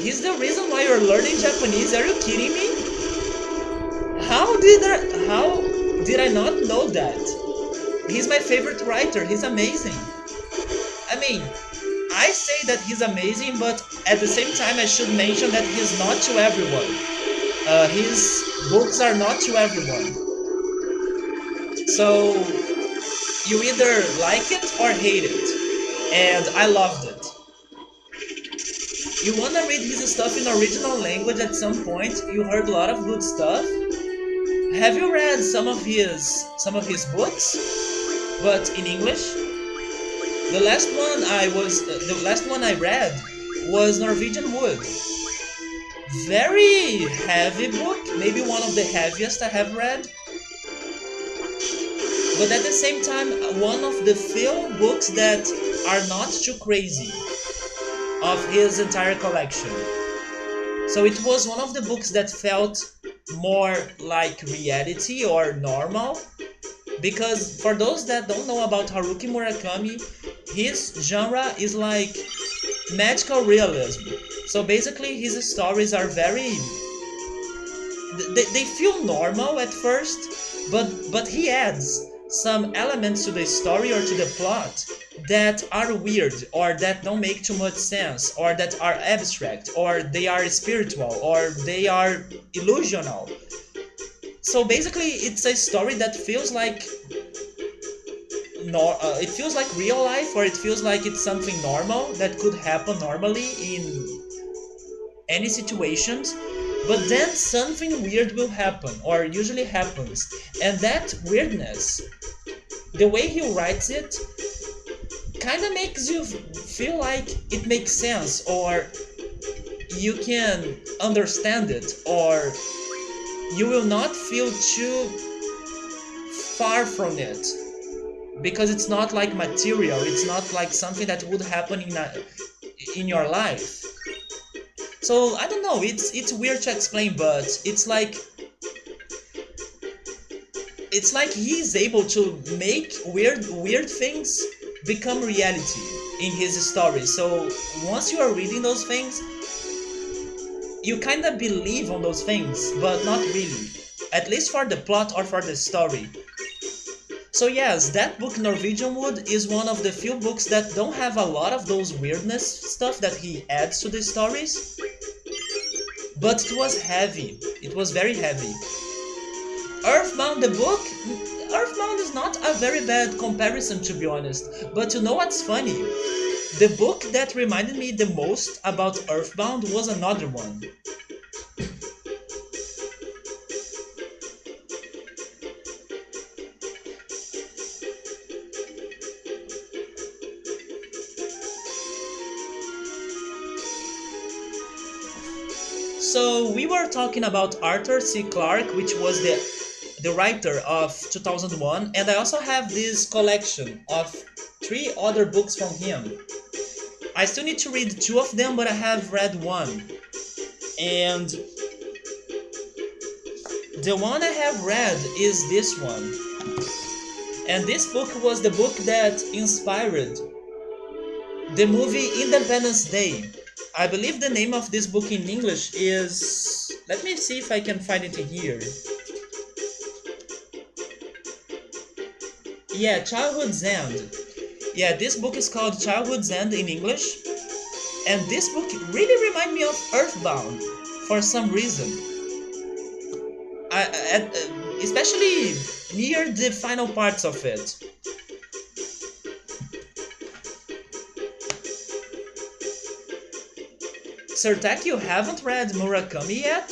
He's the reason why you're learning Japanese? Are you kidding me? How did I not know that? He's my favorite writer. He's amazing. I mean, I say that he's amazing, but at the same time I should mention that he's not to everyone. His books are not to everyone. So you either like it or hate it. And I loved it. You wanna read his stuff in original language at some point? You heard a lot of good stuff. Have you read some of his books, but in English? The last one I read was Norwegian Wood. Very heavy book, maybe one of the heaviest I have read. But at the same time, one of the few books that are not too crazy of his entire collection. So it was one of the books that felt more like reality or normal, because for those that don't know about Haruki Murakami, his genre is like magical realism. So basically his stories are very, they feel normal at first, but he adds some elements to the story or to the plot that are weird, or that don't make too much sense, or that are abstract, or they are spiritual, or they are illusional. So basically it's a story that feels like it feels like real life, or it feels like it's something normal that could happen normally in any situations, but then something weird will happen, or usually happens, and that weirdness, the way he writes it, kind of makes you feel like it makes sense, or you can understand it, or you will not feel too far from it, because it's not like material, it's not like something that would happen in your life. So I don't know, it's weird to explain, but it's like he's able to make weird things become reality in his stories. So once you are reading those things, you kind of believe on those things, but not really, at least for the plot or for the story. So yes, that book Norwegian Wood is one of the few books that don't have a lot of those weirdness stuff that he adds to the stories, but it was heavy. It was very heavy. Earthbound, the book, Earthbound is not a very bad comparison, to be honest. But you know what's funny? The book that reminded me the most about Earthbound was another one. So we were talking about Arthur C. Clarke, which was the writer of 2001, and I also have this collection of three other books from him. I still need to read two of them, but I have read one. And the one I have read is this one. And this book was the book that inspired the movie Independence Day. I believe the name of this book in English is... Let me see if I can find it here. Yeah, Childhood's End. Yeah, this book is called Childhood's End in English. And this book really reminds me of Earthbound for some reason. Especially near the final parts of it. Sertak, you haven't read Murakami yet?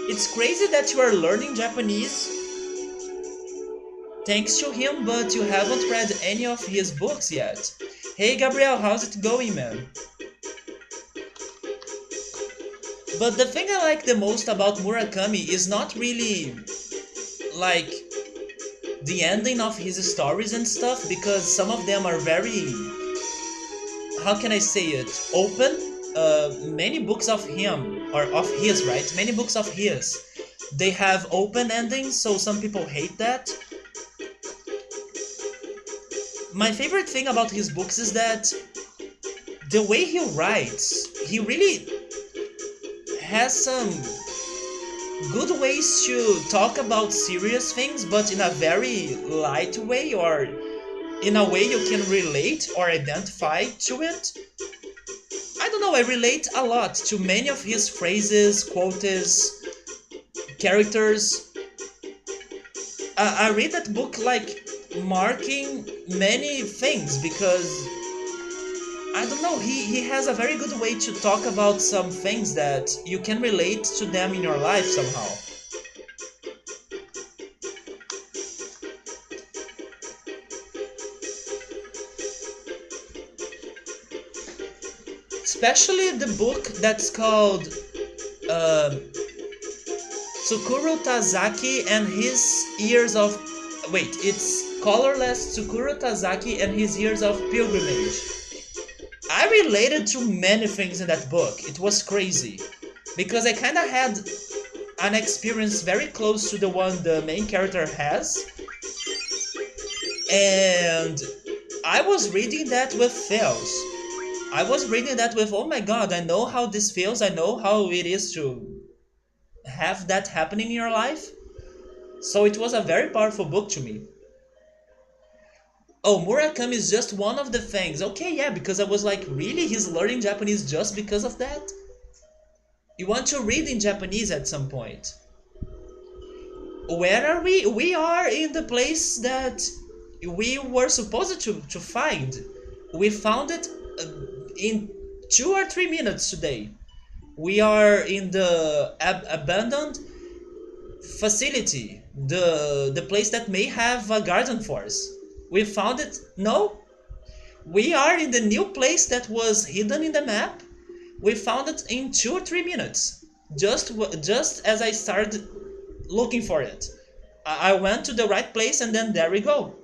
It's crazy that you are learning Japanese thanks to him, but you haven't read any of his books yet. Hey Gabriel, how's it going, man? But the thing I like the most about Murakami is not really like the ending of his stories and stuff, because some of them are very, how can I say it, open. Many books of him, or of his, right? Many books of his, they have open endings, so some people hate that. My favorite thing about his books is that the way he writes, he really has some good ways to talk about serious things, but in a very light way, or in a way you can relate or identify to it. I don't know, I relate a lot to many of his phrases, quotes, characters. I read that book like marking many things, because I don't know, he has a very good way to talk about some things that you can relate to them in your life somehow. Especially the book that's called Tsukuro Tazaki and His Years of... Wait, it's Colorless Tsukuro Tazaki and His Years of Pilgrimage. I related to many things in that book. It was crazy. Because I kind of had an experience very close to the one the main character has. And I was reading that with feels. I was reading that with, oh my god, I know how this feels, I know how it is to have that happen in your life. So it was a very powerful book to me. Oh, Murakami is just one of the things. Okay, yeah, because I was like, really? He's learning Japanese just because of that? You want to read in Japanese at some point. Where are we? We are in the place that we were supposed to find. We found it in 2 or 3 minutes today. We are in the abandoned facility, the place that may have a garden force. We found it. No, we are in the new place that was hidden in the map. We found it in 2 or 3 minutes, just as I started looking for it. I went to the right place, and then there we go.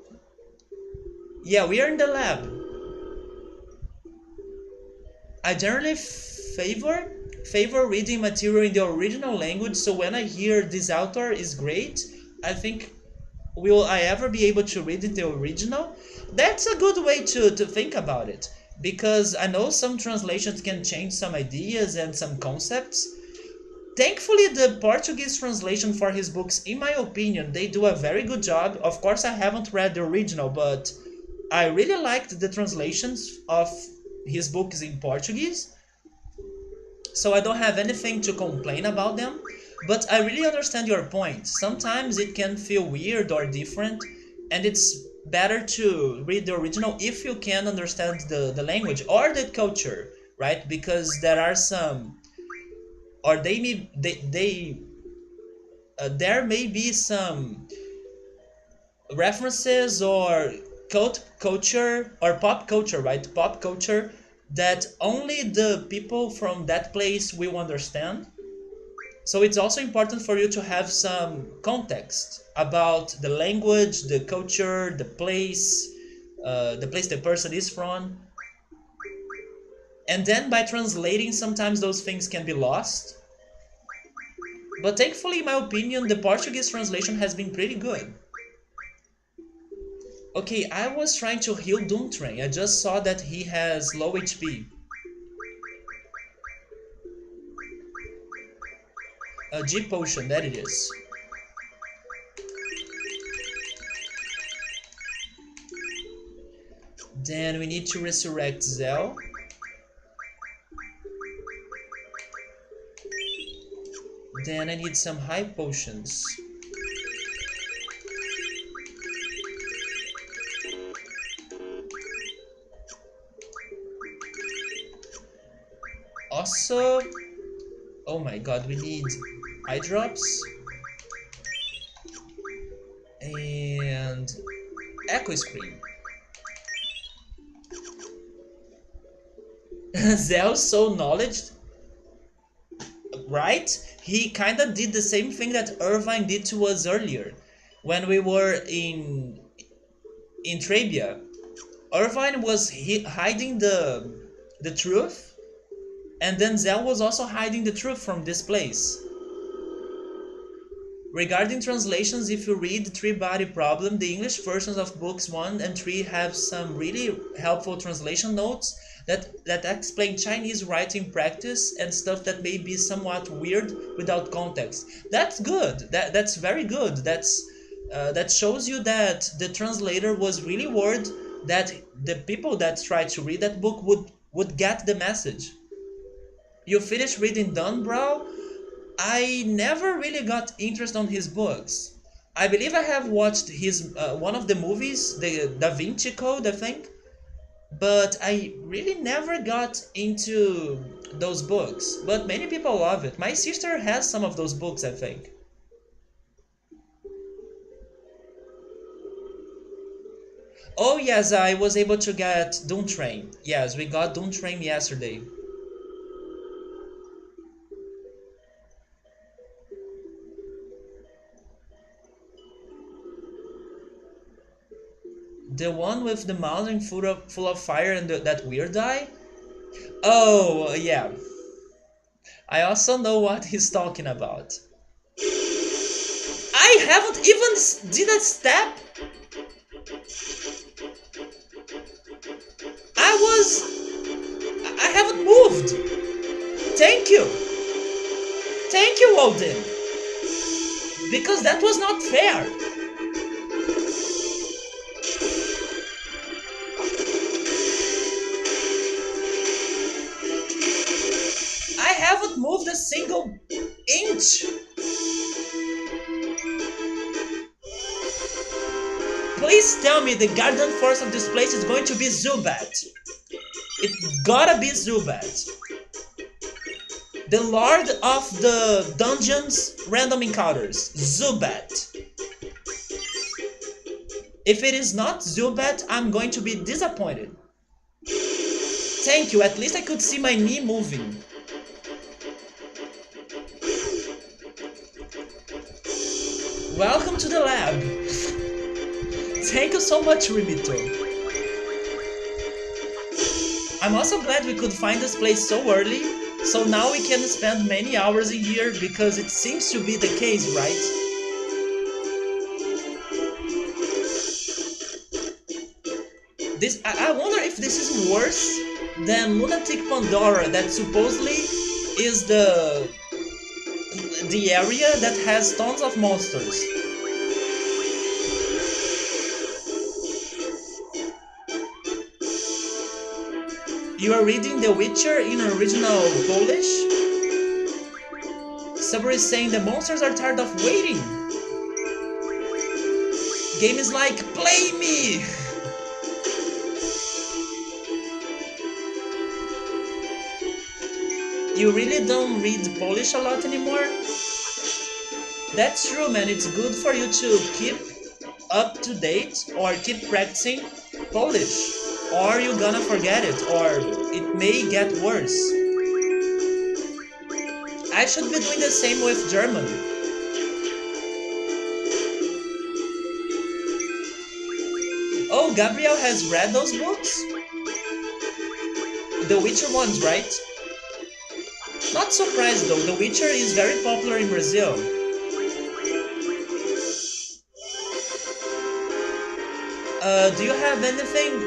Yeah, we are in the lab. I generally favor reading material in the original language, so when I hear this author is great, I think, will I ever be able to read in the original? That's a good way to think about it, because I know some translations can change some ideas and some concepts. Thankfully, the Portuguese translation for his books, in my opinion, they do a very good job. Of course, I haven't read the original, but I really liked the translations of his books in Portuguese, so I don't have anything to complain about them. But I really understand your point. Sometimes it can feel weird or different, and it's better to read the original if you can understand the language or the culture, right? Because there are some, or there may be some references or cult culture or pop culture, right? Pop culture that only the people from that place will understand. So it's also important for you to have some context about the language, the culture, the place the person is from. And then by translating, sometimes those things can be lost. But thankfully, in my opinion, the Portuguese translation has been pretty good. Okay, I was trying to heal Doomtrain. I just saw that he has low HP. A G potion, that it is. Then we need to resurrect Zell. Then I need some high potions. Also, oh my god, we need eye drops and echo scream. Zell's so knowledge, right? He kind of did the same thing that Irvine did to us earlier when we were in Trabia. Irvine was hiding the truth, and then Zell was also hiding the truth from this place. Regarding translations, if you read Three Body Problem, the English versions of books 1 and 3 have some really helpful translation notes that explain Chinese writing practice and stuff that may be somewhat weird without context. That's good. That's very good. That shows you that the translator was really worried that the people that tried to read that book would get the message. You finished reading Dunbrow? I never really got interest on his books. I believe I have watched his one of the movies, the Da Vinci Code, I think, but I really never got into those books. But many people love it. My sister has some of those books, I think. Oh yes, I was able to get Doom Train. Yes, we got Doom Train yesterday. The one with the mountain full of fire and that weird eye? Oh, yeah. I also know what he's talking about. I haven't even did a step. I haven't moved. Thank you. Thank you, Odin. Because that was not fair. I haven't moved a single inch. Please tell me the guardian force of this place is going to be Zubat. It gotta be Zubat. The Lord of the Dungeons Random Encounters, Zubat. If it is not Zubat, I'm going to be disappointed. Thank you, at least I could see my knee moving. Welcome to the lab. Thank you so much, Rimito. I'm also glad we could find this place so early, so now we can spend many hours in here because it seems to be the case, right? I wonder if this is worse than Lunatic Pandora, that supposedly is the area that has tons of monsters. You are reading The Witcher in original Polish? Somebody is saying the monsters are tired of waiting. Game is like, play me! You really don't read Polish a lot anymore? That's true, man. It's good for you to keep up to date or keep practicing Polish, or you're gonna forget it, or it may get worse. I should be doing the same with German. Oh, Gabriel has read those books? The Witcher ones, right? Not surprised though, The Witcher is very popular in Brazil. Do you have anything?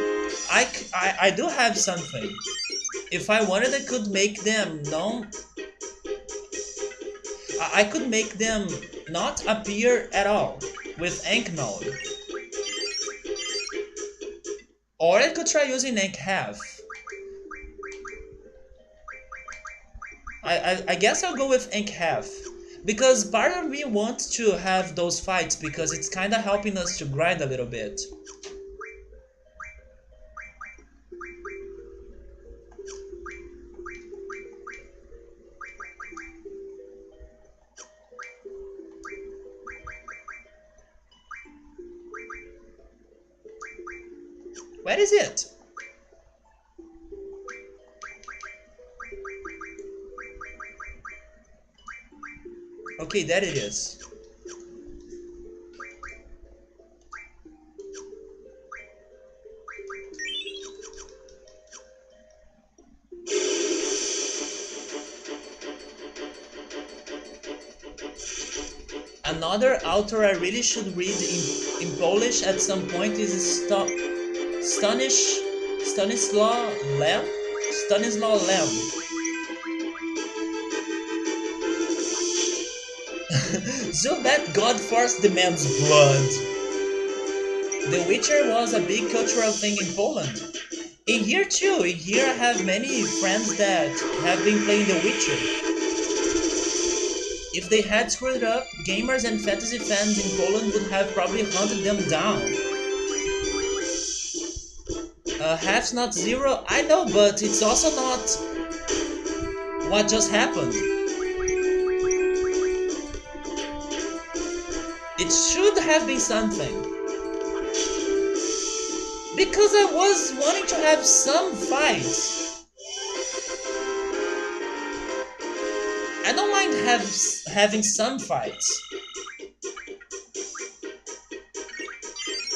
I do have something. If I wanted, I could make them I could make them not appear at all with ink node. Or I could try using ink half. I guess I'll go with ink half. Because part of me wants to have those fights because it's kinda helping us to grind a little bit. Where is it? Okay, there it is. Another author I really should read in Polish at some point is Stanislaw Lem. Stanislaw Lem. Zubat God Force demands blood. The Witcher was a big cultural thing in Poland. In here too, in here I have many friends that have been playing The Witcher. If they had screwed up, gamers and fantasy fans in Poland would have probably hunted them down. Half's not zero, I know, but it's also not what just happened. It should have been something. Because I was wanting to have some fights. I don't mind having some fights.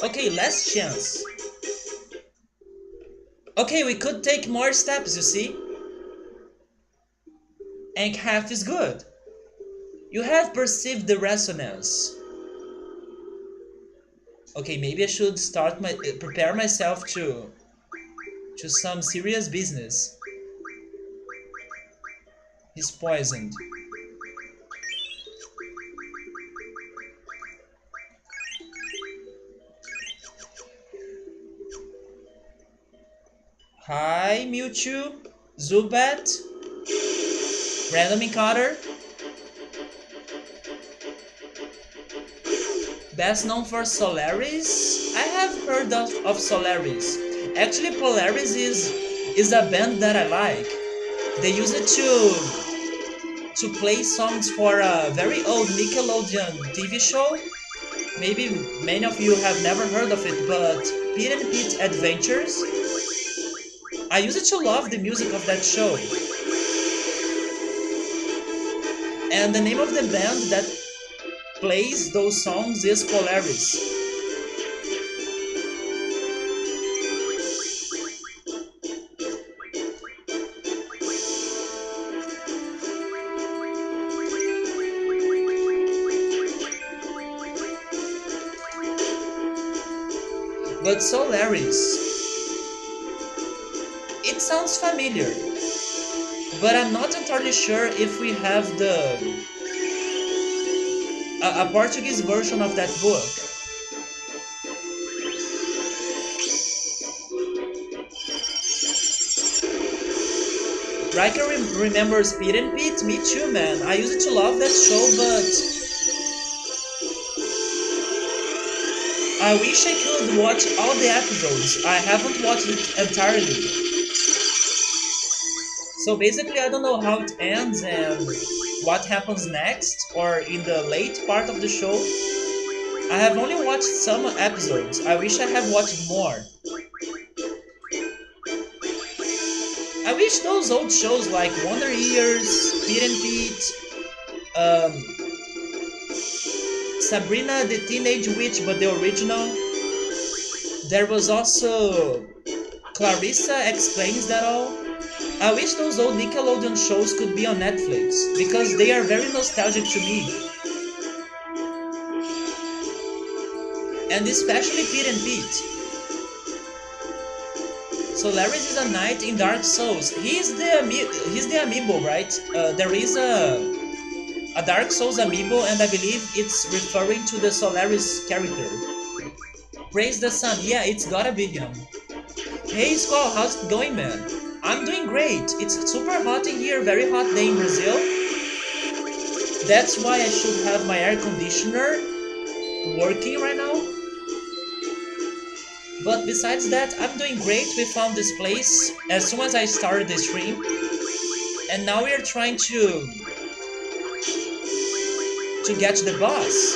Okay, last chance. Okay, we could take more steps, you see? And half is good. You have perceived the resonance. Okay, maybe I should prepare myself to some serious business. He's poisoned. Hi, Mewtwo, Zubat, Random Encounter. Best known for Solaris? I have heard of Solaris. Actually, Polaris is a band that I like. They use it to play songs for a very old Nickelodeon TV show. Maybe many of you have never heard of it, but Pete and Pete Adventures. I used to love the music of that show. And the name of the band that plays those songs is Polaris. But Solaris, it sounds familiar, but I'm not entirely sure if we have a Portuguese version of that book. Riker remembers Pete and Pete? Me too, man. I used to love that show, but I wish I could watch all the episodes. I haven't watched it entirely. So basically, I don't know how it ends and what happens next, or in the late part of the show. I have only watched some episodes. I wish I had watched more. I wish those old shows like Wonder Years, Pete and Pete, um, Sabrina the Teenage Witch, but the original. There was also Clarissa Explains That All. I wish those old Nickelodeon shows could be on Netflix, because they are very nostalgic to me. And especially Pete and Pete. Solaris is a knight in Dark Souls. He's the amiibo, right? There is a Dark Souls amiibo, and I believe it's referring to the Solaris character. Praise the sun. Yeah, it's gotta be him. Hey Skull, how's it going, man? I'm doing great. It's super hot in here, very hot day in Brazil. That's why I should have my air conditioner working right now. But besides that, I'm doing great. We found this place as soon as I started the stream. And now we are trying to get the boss.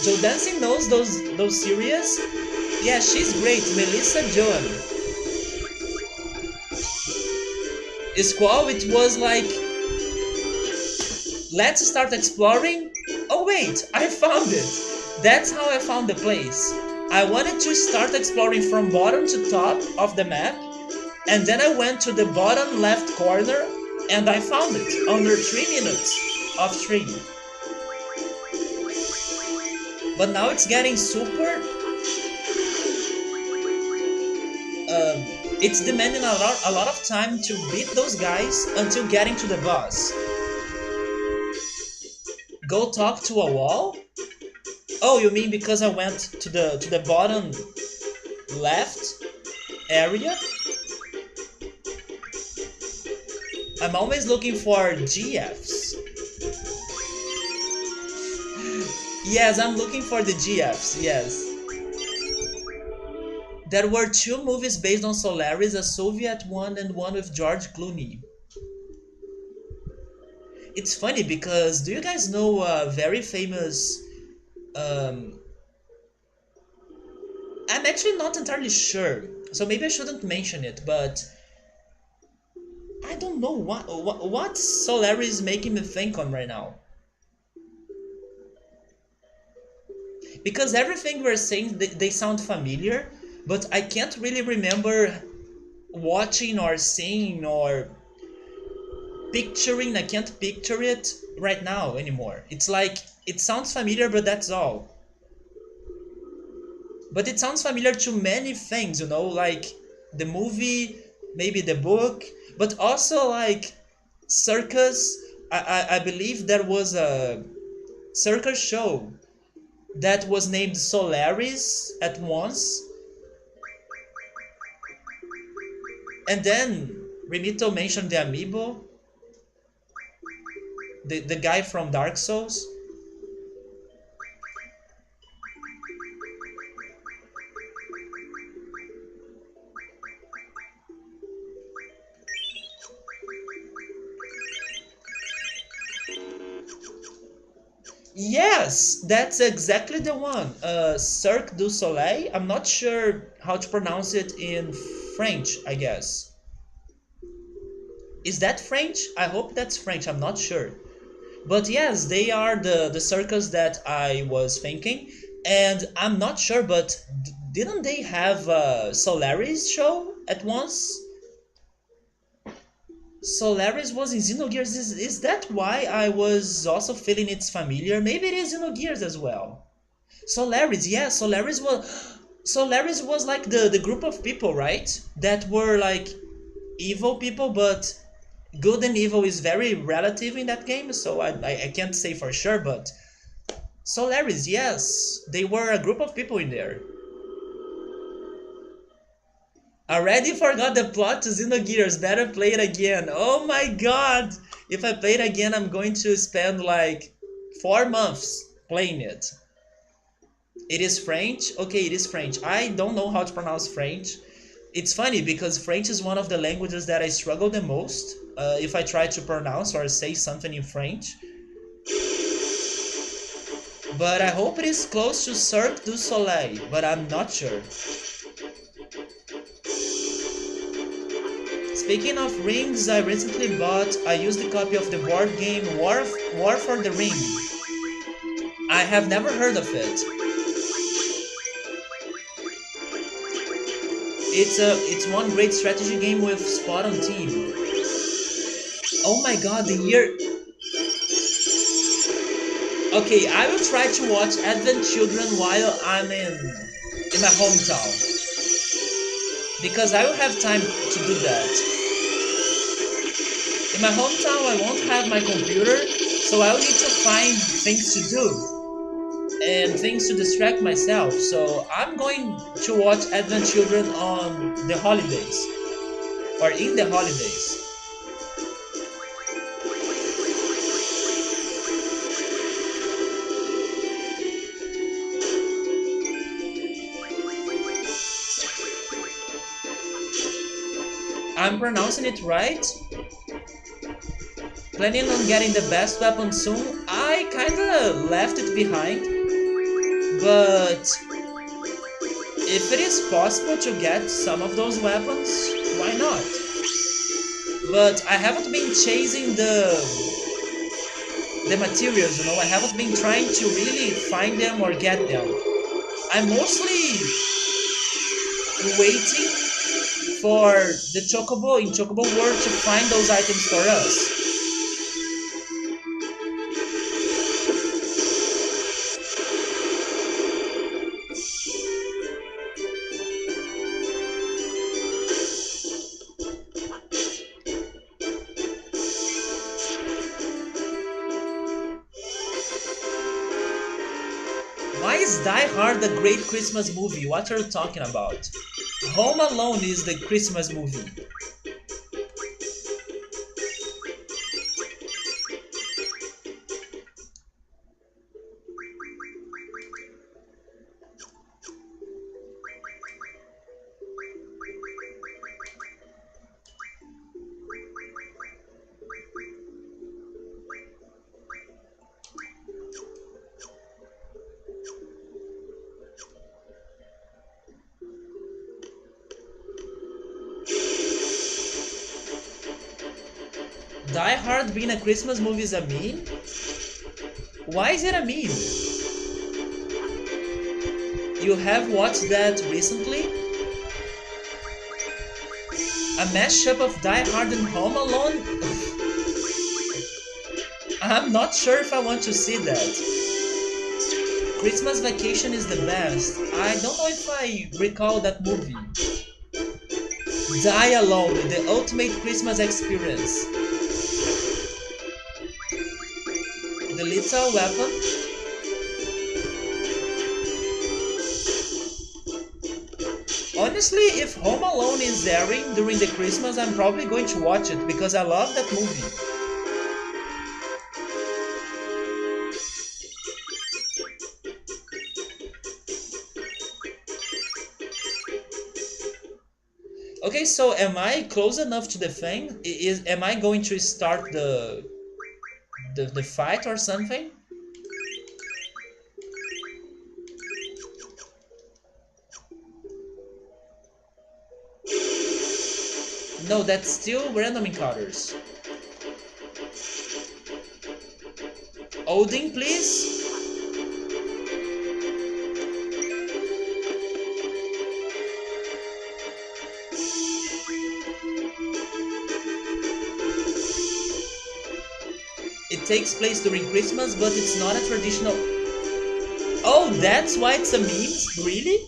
Joe Dancing knows those series? Yeah, she's great. Melissa Joan. Squall, it was like, let's start exploring. Oh wait, I found it. That's how I found the place. I wanted to start exploring from bottom to top of the map, and then I went to the bottom left corner and I found it under 3 minutes of stream. But now it's getting super. It's demanding a lot of time to beat those guys until getting to the boss. Go talk to a wall? Oh, you mean because I went to the bottom left area? I'm always looking for GFs. Yes, I'm looking for the GFs, yes. There were 2 movies based on Solaris, a Soviet one and one with George Clooney. It's funny because do you guys know a very famous I'm actually not entirely sure, so maybe I shouldn't mention it, but I don't know what Solaris is making me think on right now. Because everything we're saying, they sound familiar, but I can't really remember watching or seeing or picturing. I can't picture it right now anymore. It's like, it sounds familiar, but that's all. But it sounds familiar to many things, you know, like the movie, maybe the book, but also like circus. I believe there was a circus show that was named Solaris at once. And then Remito mentioned the amiibo, the guy from Dark Souls. Yes, that's exactly the one. Cirque du Soleil. I'm not sure how to pronounce it in French, I guess. Is that French? I hope that's French. I'm not sure. But yes, they are the circus that I was thinking. And I'm not sure, but didn't they have a Solaris show at once? Solaris was in Xenogears. Is that why I was also feeling it's familiar? Maybe it is Xenogears as well. Solaris, yeah, Solaris was like the group of people, right? That were like evil people, but good and evil is very relative in that game, so I can't say for sure, but Solaris, yes, they were a group of people in there. I already forgot the plot to Xenogears. Better play it again. Oh my god! If I play it again, I'm going to spend like 4 months playing it. It is French? Okay, it is French. I don't know how to pronounce French. It's funny because French is one of the languages that I struggle the most if I try to pronounce or say something in French. But I hope it is close to Cirque du Soleil, but I'm not sure. Speaking of rings, I recently bought a used copy of the board game War for the Ring. I have never heard of it. It's one great strategy game with spot on team. Oh my god, the year. Okay, I will try to watch Advent Children while I'm in my hometown because I will have time to do that. In my hometown, I won't have my computer, so I'll need to find things to do and things to distract myself. So I'm going to watch Advent Children on the holidays or in the holidays. I'm pronouncing it right. Planning on getting the best weapon soon. I kinda left it behind, but if it is possible to get some of those weapons, why not? But I haven't been chasing the materials, you know. I haven't been trying to really find them or get them. I'm mostly waiting for the Chocobo in Chocobo World to find those items for us. Why is Die Hard a great Christmas movie? What are you talking about? Home Alone is the Christmas movie. Die Hard being a Christmas movie is a meme? Why is it a meme? You have watched that recently? A mashup of Die Hard and Home Alone? I'm not sure if I want to see that. Christmas Vacation is the best. I don't know if I recall that movie. Die Alone, the ultimate Christmas experience. The Lethal Weapon. Honestly, if Home Alone is airing during the Christmas, I'm probably going to watch it because I love that movie. Okay, so am I close enough to the thing? Am I going to start the fight or something? No, that's still random encounters. Odin, please? It takes place during Christmas, but it's not a traditional... Oh, that's why it's a meme? Really?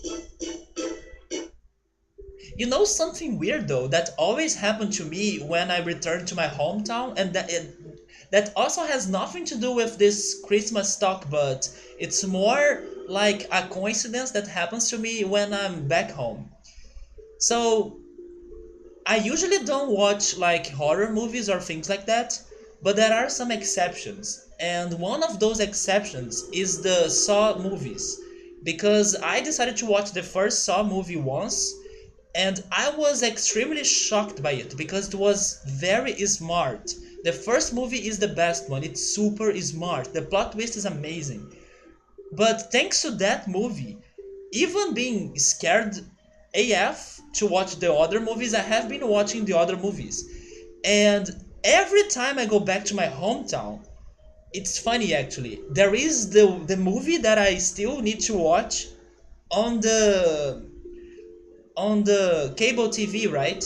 You know something weird though, that always happened to me when I returned to my hometown, and that also has nothing to do with this Christmas talk, but it's more like a coincidence that happens to me when I'm back home. So I usually don't watch like horror movies or things like that, but there are some exceptions. And one of those exceptions is the Saw movies. Because I decided to watch the first Saw movie once, and I was extremely shocked by it because it was very smart. The first movie is the best one, it's super smart. The plot twist is amazing. But thanks to that movie, even being scared AF to watch the other movies, I have been watching the other movies. And every time I go back to my hometown, it's funny actually. There is the movie that I still need to watch on the cable TV, right?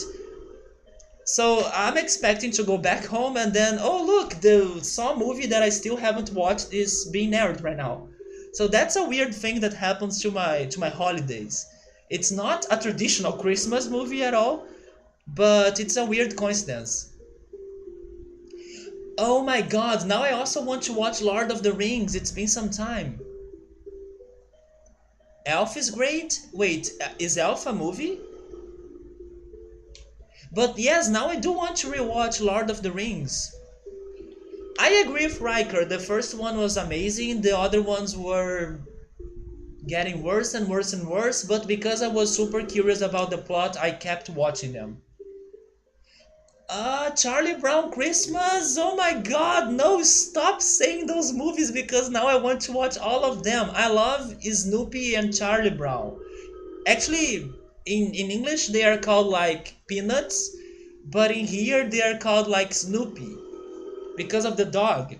So I'm expecting to go back home and then, oh look, the Saw movie that I still haven't watched is being aired right now. So that's a weird thing that happens to my holidays. It's not a traditional Christmas movie at all, but it's a weird coincidence. Oh my god, now I also want to watch Lord of the Rings. It's been some time. Elf is great? Wait, is Elf a movie? But yes, now I do want to rewatch Lord of the Rings. I agree with Riker. The first one was amazing. The other ones were getting worse and worse and worse. But because I was super curious about the plot, I kept watching them. Charlie Brown Christmas? Oh my god, no, stop saying those movies because now I want to watch all of them. I love Snoopy and Charlie Brown. Actually, in English they are called like Peanuts, but in here they are called like Snoopy because of the dog.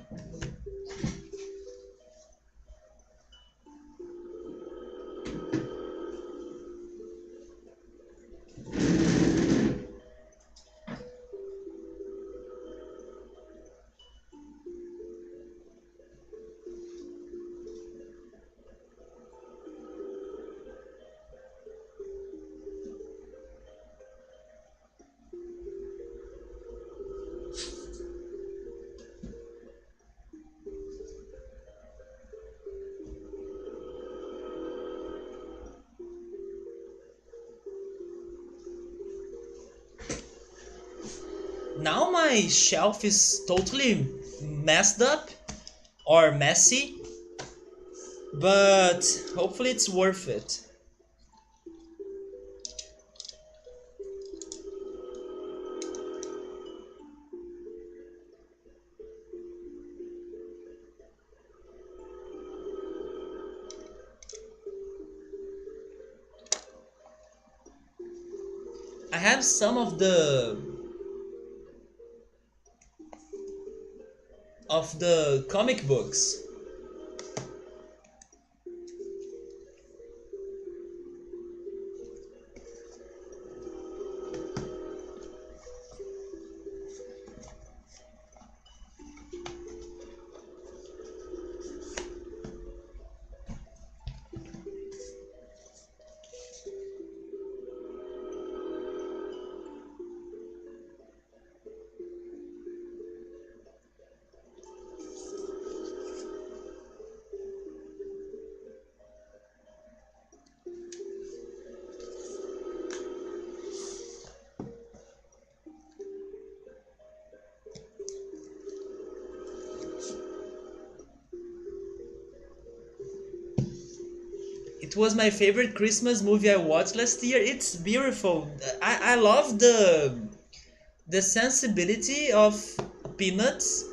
Now my shelf is totally messed up or messy, but hopefully it's worth it. I have some of the comic books. It was my favorite Christmas movie I watched last year. It's beautiful. I love the sensibility of Peanuts.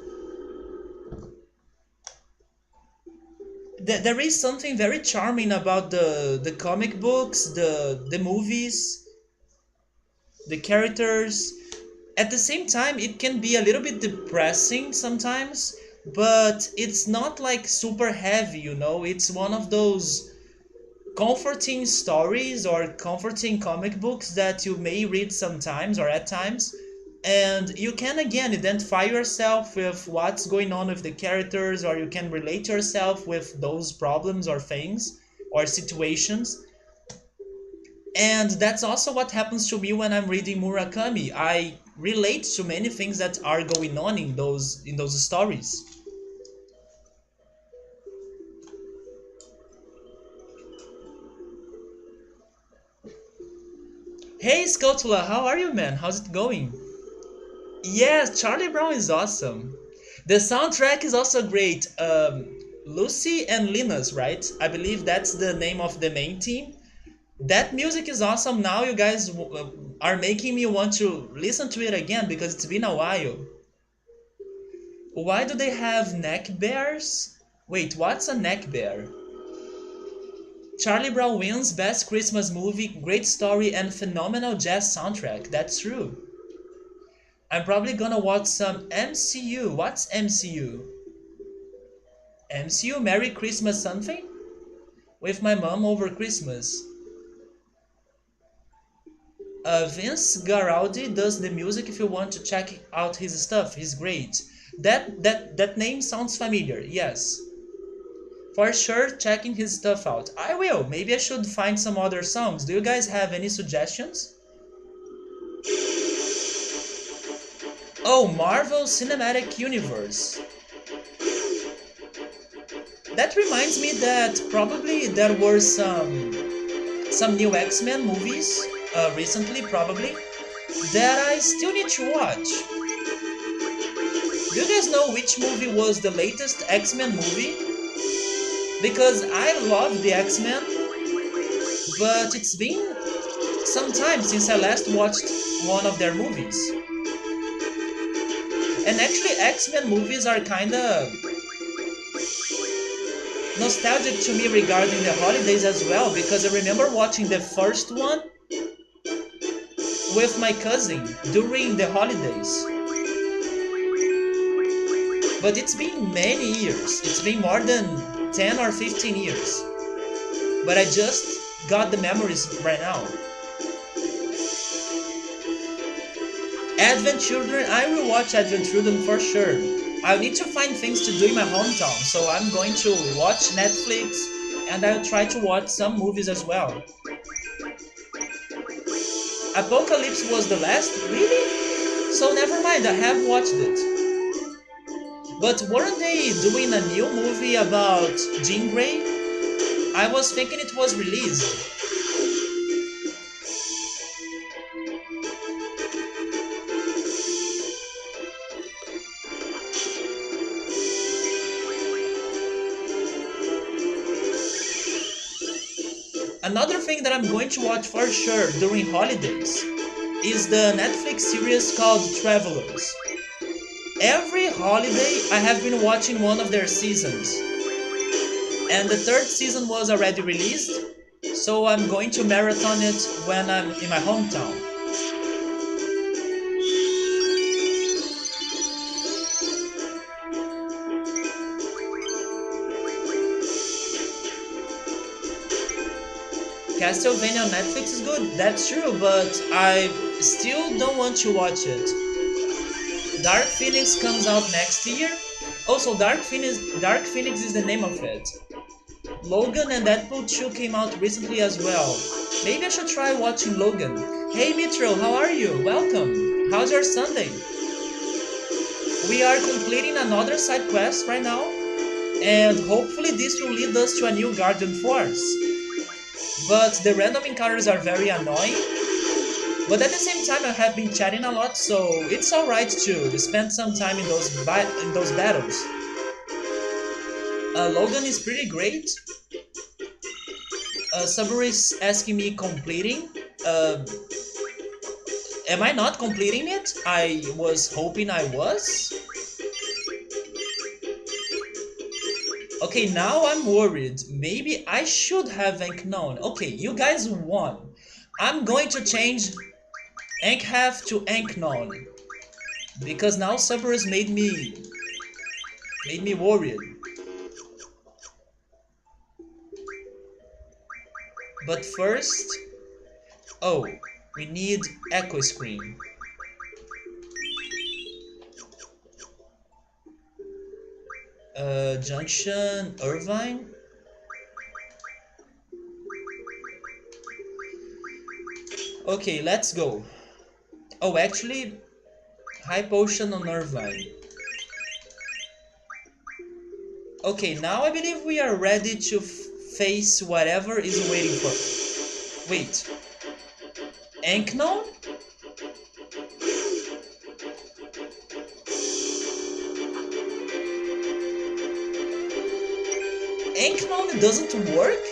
There is something very charming about the comic books, the movies, the characters. At the same time, it can be a little bit depressing sometimes, but it's not like super heavy, you know? It's one of those comforting stories or comforting comic books that you may read sometimes or at times, and you can again identify yourself with what's going on with the characters, or you can relate yourself with those problems or things or situations. And that's also what happens to me when I'm reading Murakami. I relate to many things that are going on in those stories. Hey Scotula, how are you, man? How's it going? Yes, Charlie Brown is awesome. The soundtrack is also great. Lucy and Linus, right? I believe that's the name of the main team. That music is awesome. Now you guys are making me want to listen to it again because it's been a while. Why do they have neck bears? Wait, what's a neck bear? Charlie Brown wins Best Christmas Movie, Great Story, and Phenomenal Jazz Soundtrack. That's true. I'm probably gonna watch some MCU. What's MCU? MCU Merry Christmas something? With my mom over Christmas. Vince Guaraldi does the music if you want to check out his stuff. He's great. That name sounds familiar. Yes. For sure, checking his stuff out. I will. Maybe I should find some other songs. Do you guys have any suggestions? Oh, Marvel Cinematic Universe. That reminds me that probably there were some new X-Men movies recently, probably, that I still need to watch. Do you guys know which movie was the latest X-Men movie? Because I love the X-Men, but it's been some time since I last watched one of their movies. And actually, X-Men movies are kinda nostalgic to me regarding the holidays as well, because I remember watching the first one with my cousin during the holidays. But it's been many years. It's been more than 10 or 15 years. But I just got the memories right now. Advent Children, I will watch Advent Children for sure. I need to find things to do in my hometown, so I'm going to watch Netflix and I'll try to watch some movies as well. Apocalypse was the last? Really? So never mind, I have watched it. But weren't they doing a new movie about Jean Grey? I was thinking it was released. Another thing that I'm going to watch for sure during holidays is the Netflix series called Travelers. Every holiday I have been watching one of their seasons. And the third season was already released, so I'm going to marathon it when I'm in my hometown. Castlevania on Netflix is good, that's true, but I still don't want to watch it. Dark Phoenix comes out next year. Also, Dark Phoenix is the name of it. Logan and Deadpool 2 came out recently as well. Maybe I should try watching Logan. Hey Mitro, how are you? Welcome. How's your Sunday? We are completing another side quest right now, and hopefully this will lead us to a new Guardian Force. But the random encounters are very annoying. But at the same time, I have been chatting a lot, so it's alright to spend some time in those battles. Logan is pretty great. Subway is asking me completing. Am I not completing it? I was hoping I was. Okay, now I'm worried. Maybe I should have Anknown. Okay, you guys won. I'm going to change Ankhaf to Anknown. Because now Cerberus made me worried. But first, oh, we need Echo Scream. Junction Irvine. Okay, let's go. Oh, actually, High Potion on Irvine. Okay, now I believe we are ready to face whatever is waiting for. Wait. Anknon? Anknon doesn't work?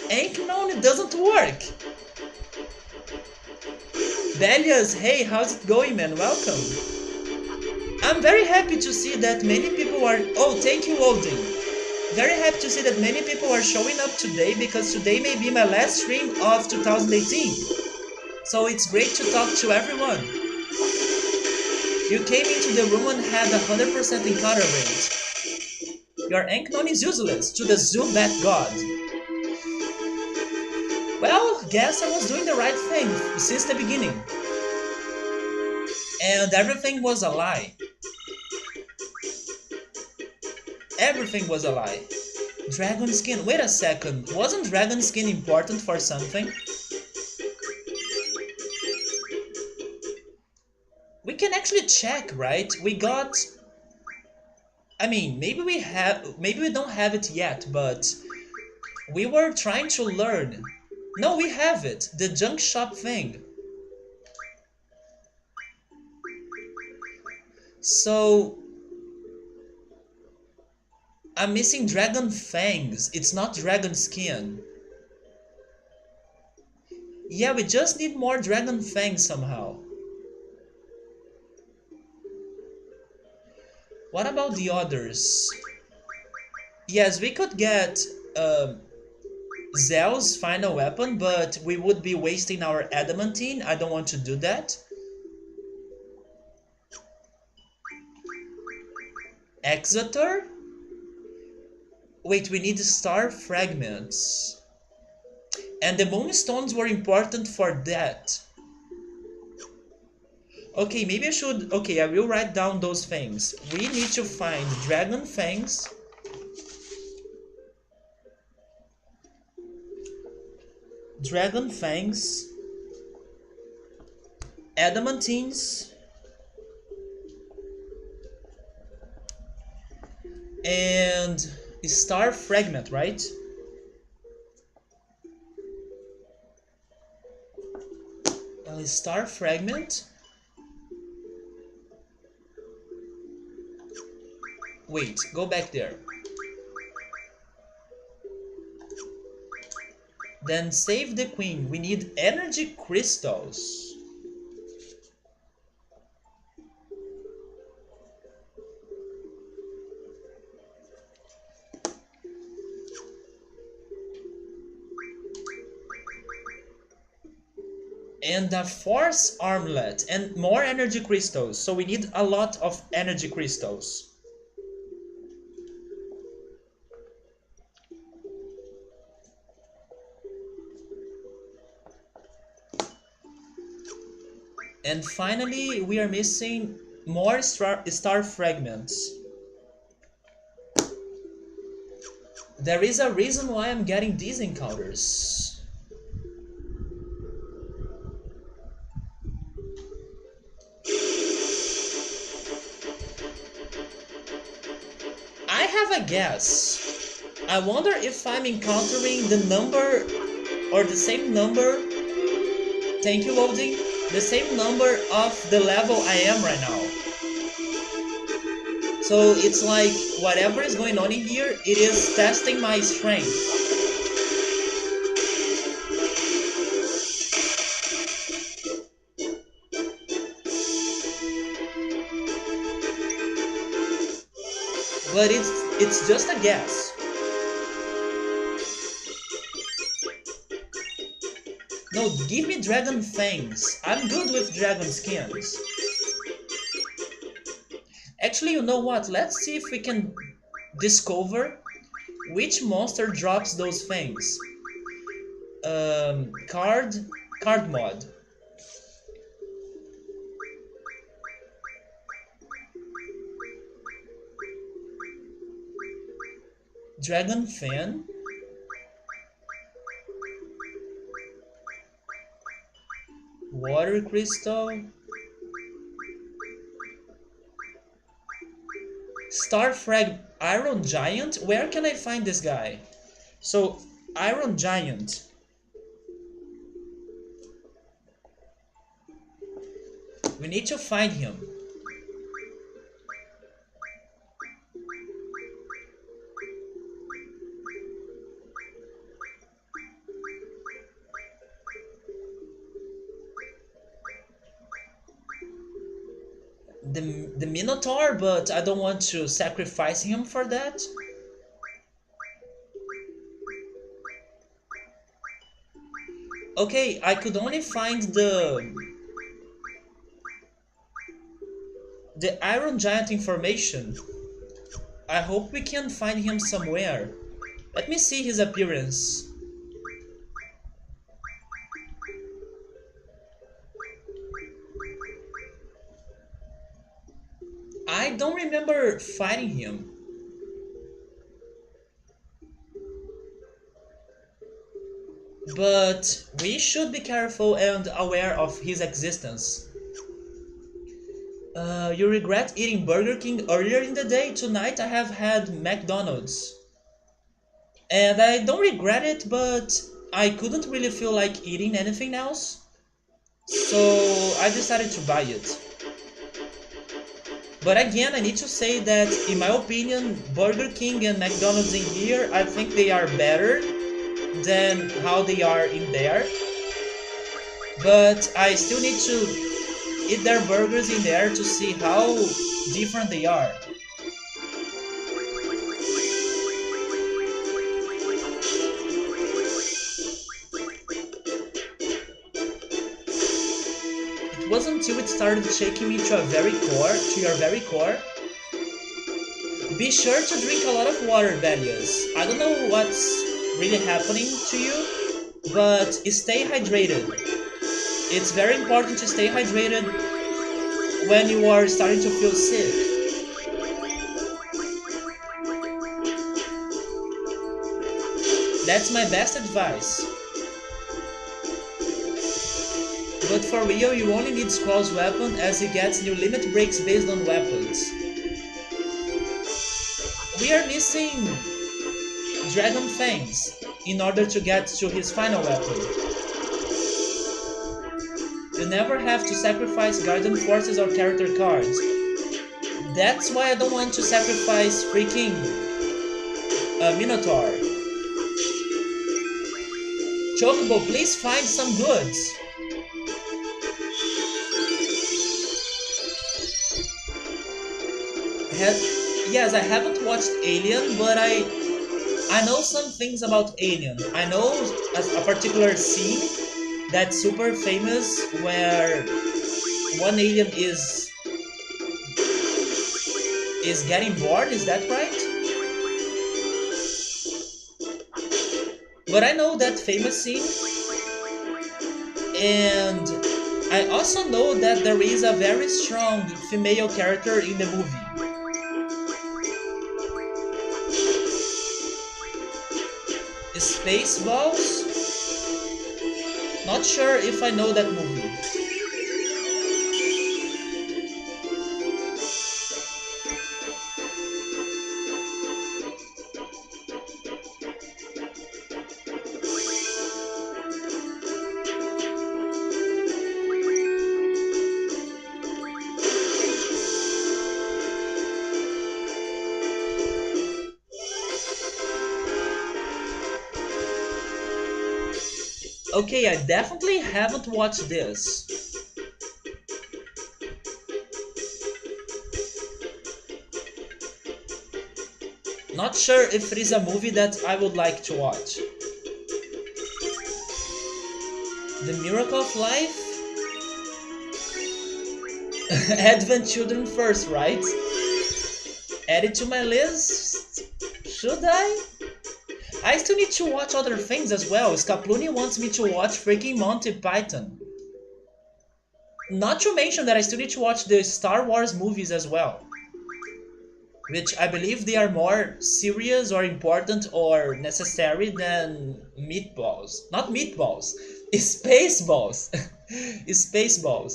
Anknon doesn't work! Delias, hey, how's it going, man? Welcome! I'm very happy to see that many people are... Oh, thank you, Odin! Very happy to see that many people are showing up today because today may be my last stream of 2018. So it's great to talk to everyone. You came into the room and had 100% encounter rate. Your Anknon is useless to the Zubat god. Well, guess I was doing the right thing since the beginning. And everything was a lie. Everything was a lie. Dragon skin, wait a second, wasn't dragon skin important for something? We can actually check, right? We got... I mean, maybe we don't have it yet, but we were trying to learn. No, we have it, the junk shop thing. So I'm missing dragon fangs. It's not dragon skin. Yeah, we just need more dragon fangs somehow. What about the others? Yes, we could get Zell's final weapon, but we would be wasting our adamantine. I don't want to do that. Exeter? Wait, we need star fragments. And the moonstones were important for that. Okay, maybe I should... Okay, I will write down those things. We need to find dragon fangs. Dragon fangs. Adamantines. And star fragment, right? Star fragment. Wait, go back there. Then save the queen. We need energy crystals. And a force armlet and more energy crystals. So we need a lot of energy crystals. And finally, we are missing more star fragments. There is a reason why I'm getting these encounters. I have a guess. I wonder if I'm encountering the number or the same number. Thank you, Odin. The same number of the level I am right now. So it's like whatever is going on in here, it is testing my strength. But it's just a guess. No, give me dragon fangs. I'm good with dragon skins. Actually, you know what? Let's see if we can discover which monster drops those fangs. Card mod. Dragon fan. Water crystal. Star frag. Iron Giant? Where can I find this guy? So, Iron Giant. We need to find him. The Minotaur, but I don't want to sacrifice him for that. Okay, I could only find the Iron Giant information. I hope we can find him somewhere. Let me see his appearance. I don't remember fighting him. But we should be careful and aware of his existence. You regret eating Burger King earlier in the day? Tonight I have had McDonald's. And I don't regret it, but I couldn't really feel like eating anything else. So I decided to buy it. But again, I need to say that, in my opinion, Burger King and McDonald's in here, I think they are better than how they are in there. But I still need to eat their burgers in there to see how different they are. It wasn't until it started shaking me to your very core. Be sure to drink a lot of water, Velius. I don't know what's really happening to you, but stay hydrated. It's very important to stay hydrated when you are starting to feel sick. That's my best advice. But for real, you only need Squall's weapon, as he gets new limit breaks based on weapons. We are missing Dragon Fangs in order to get to his final weapon. You never have to sacrifice Guardian Forces or character cards. That's why I don't want to sacrifice freaking Minotaur. Chocobo, please find some goods. Yes, I haven't watched Alien, but I know some things about Alien. I know a particular scene that's super famous where one alien is getting born. Is that right? But I know that famous scene, and I also know that there is a very strong female character in the movie. Spaceballs? Not sure if I know that movie. Okay, I definitely haven't watched this. Not sure if it is a movie that I would like to watch. The Miracle of Life? Advent Children first, right? Add it to my list? Should I? I still need to watch other things as well. Scapluni wants me to watch freaking Monty Python. Not to mention that I still need to watch the Star Wars movies as well. Which I believe they are more serious or important or necessary than meatballs. Not meatballs. Spaceballs. Spaceballs.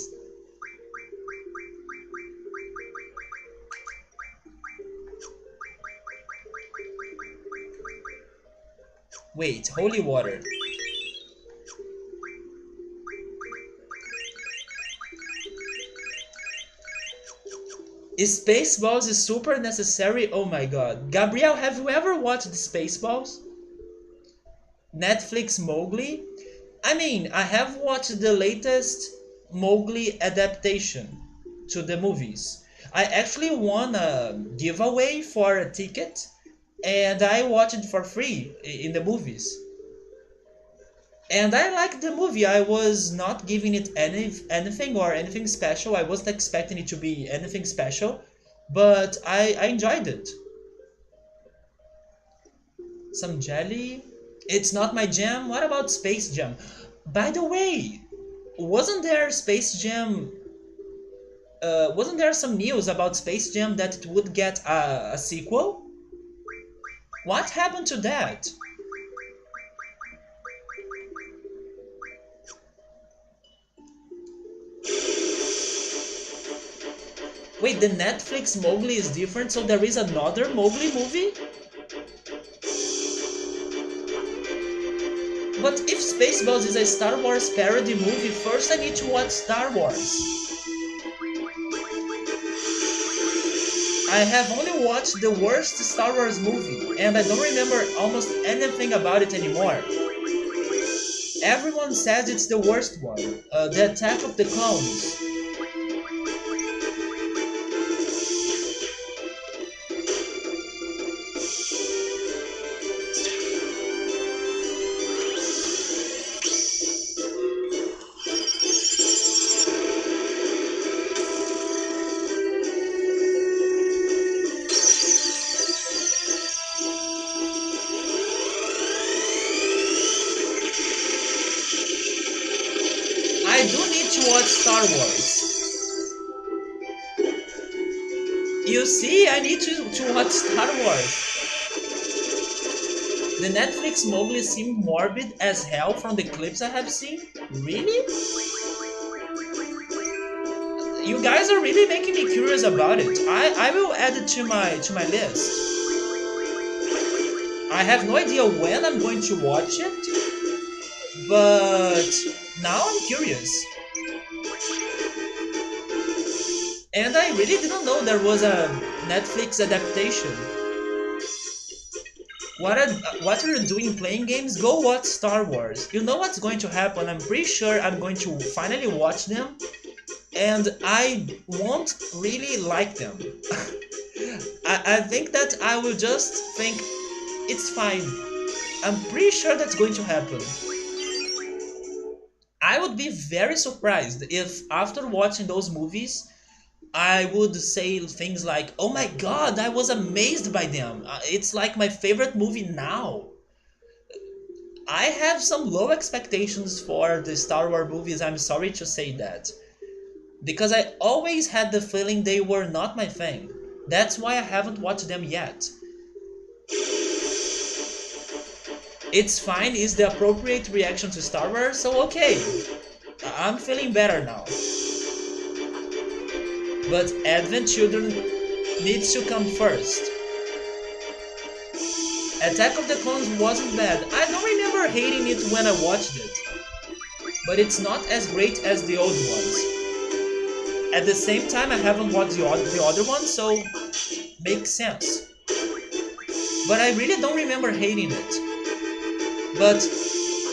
Wait, holy water. Spaceballs is super necessary. Oh my god. Gabriel, have you ever watched Spaceballs? Netflix Mowgli? I mean, I have watched the latest Mowgli adaptation to the movies. I actually won a giveaway for a ticket and I watched it for free in the movies. And I liked the movie. I was not giving it anything or anything special. I wasn't expecting it to be anything special, but I enjoyed it. Some jelly? It's not my jam. What about Space Jam? By the way, wasn't there Space Jam? Wasn't there some news about Space Jam that it would get a sequel? What happened to that? Wait, the Netflix Mowgli is different, so there is another Mowgli movie? But if Spaceballs is a Star Wars parody movie, first I need to watch Star Wars. I have only watched the worst Star Wars movie, and I don't remember almost anything about it anymore. Everyone says it's the worst one, The Attack of the Clones. I do need to watch Star Wars. You see, I need to watch Star Wars. The Netflix Mowgli seemed morbid as hell from the clips I have seen. Really? You guys are really making me curious about it. I will add it to my list. I have no idea when I'm going to watch it, but now I'm curious. And I really didn't know there was a Netflix adaptation. What are you doing playing games? Go watch Star Wars. You know what's going to happen. I'm pretty sure I'm going to finally watch them and I won't really like them. I think that I will just think it's fine. I'm pretty sure that's going to happen. I would be very surprised if after watching those movies I would say things like, oh my god, I was amazed by them. It's like my favorite movie now. I have some low expectations for the Star Wars movies, I'm sorry to say that. Because I always had the feeling they were not my thing. That's why I haven't watched them yet. It's fine is the appropriate reaction to Star Wars, so okay. I'm feeling better now. But Advent Children needs to come first. Attack of the Clones wasn't bad. I don't remember hating it when I watched it. But it's not as great as the old ones. At the same time, I haven't watched the other ones, so makes sense. But I really don't remember hating it. But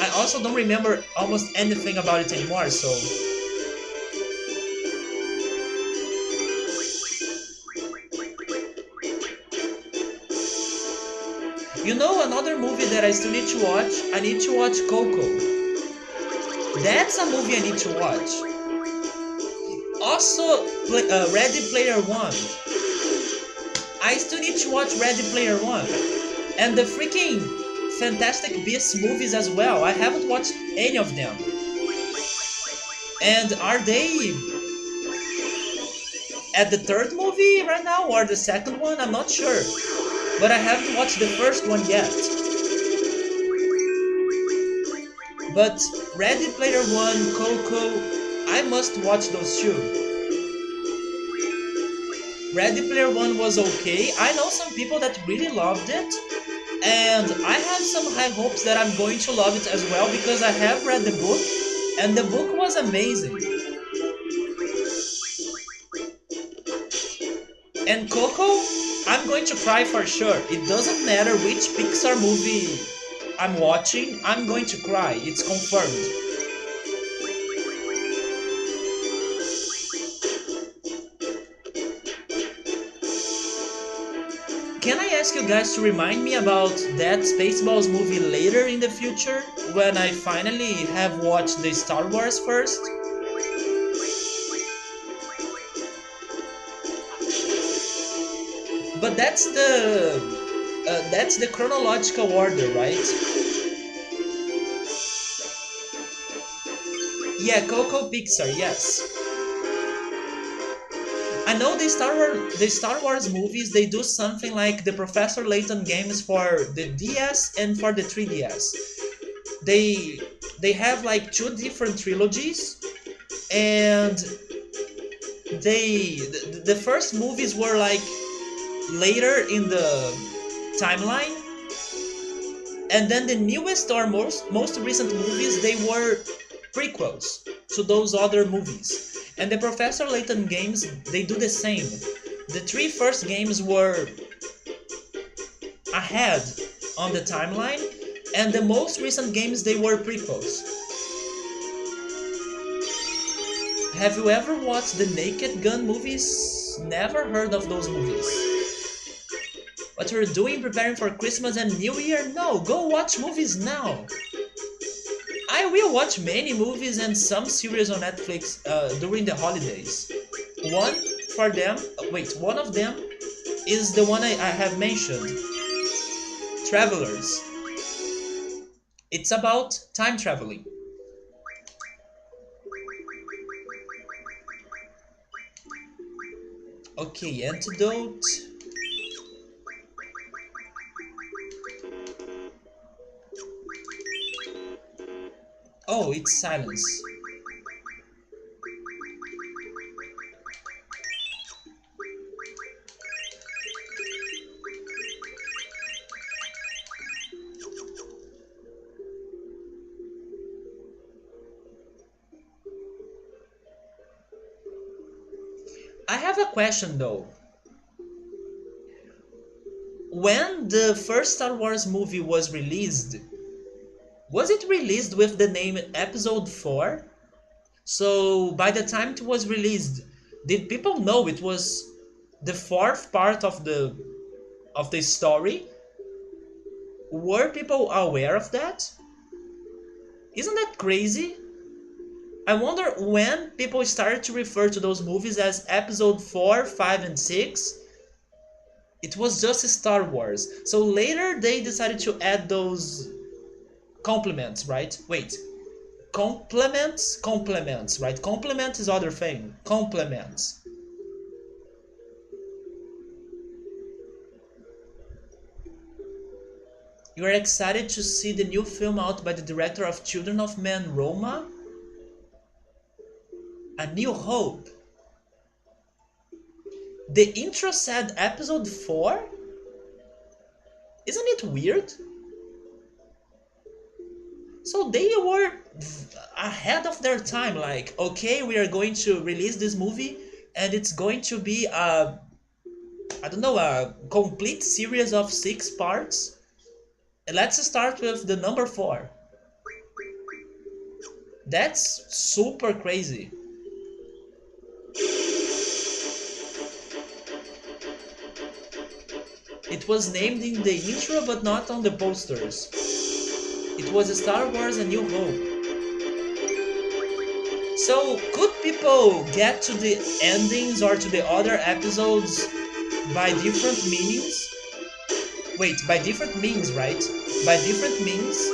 I also don't remember almost anything about it anymore, so... You know another movie that I still need to watch? I need to watch Coco. That's a movie I need to watch. Also, Ready Player One. I still need to watch Ready Player One. And the freaking Fantastic Beasts movies as well. I haven't watched any of them. And are they at the third movie right now or the second one? I'm not sure. But I haven't watched the first one yet. But Ready Player One, Coco, I must watch those two. Ready Player One was okay. I know some people that really loved it. And I have some high hopes that I'm going to love it as well because I have read the book and the book was amazing. And Coco, I'm going to cry for sure. It doesn't matter which Pixar movie I'm watching, I'm going to cry. It's confirmed. Can I ask you guys to remind me about that Spaceballs movie later in the future when I finally have watched the Star Wars first? But that's the chronological order, right? Yeah, Coco Pixar, yes. I know the Star Wars movies they do something like the Professor Layton games for the DS and for the 3DS. They they have like two different trilogies and the first movies were like later in the timeline and then the newest or most recent movies they were prequels to those other movies. And the Professor Layton games they do the same. The three first games were ahead on the timeline and the most recent games they were prequels. Have you ever watched the Naked Gun movies? Never heard of those movies. What you're doing preparing for Christmas and New Year? No, go watch movies now. I will watch many movies and some series on Netflix during the holidays. One for them, one of them is the one I have mentioned, Travelers. It's about time traveling. Okay, antidote. Oh, it's silence. I have a question though. When the first Star Wars movie was it released with the name Episode 4? So by the time it was released, did people know it was the fourth part of the story? Were people aware of that? Isn't that crazy? I wonder when people started to refer to those movies as Episode 4, 5, and 6. It was just Star Wars. So later they decided to add those complements, right? Wait. Complements, right? Complement is other thing. Complements. You are excited to see the new film out by the director of Children of Men, Roma? A New Hope. The intro said Episode 4? Isn't it weird? So they were ahead of their time, like, okay, we are going to release this movie and it's going to be I don't know, a complete series of 6 parts. And let's start with the number 4. That's super crazy. It was named in the intro but not on the posters. It was Star Wars A New Hope. So, could people get to the endings or to the other episodes by different meanings? Wait, by different means, right? By different means?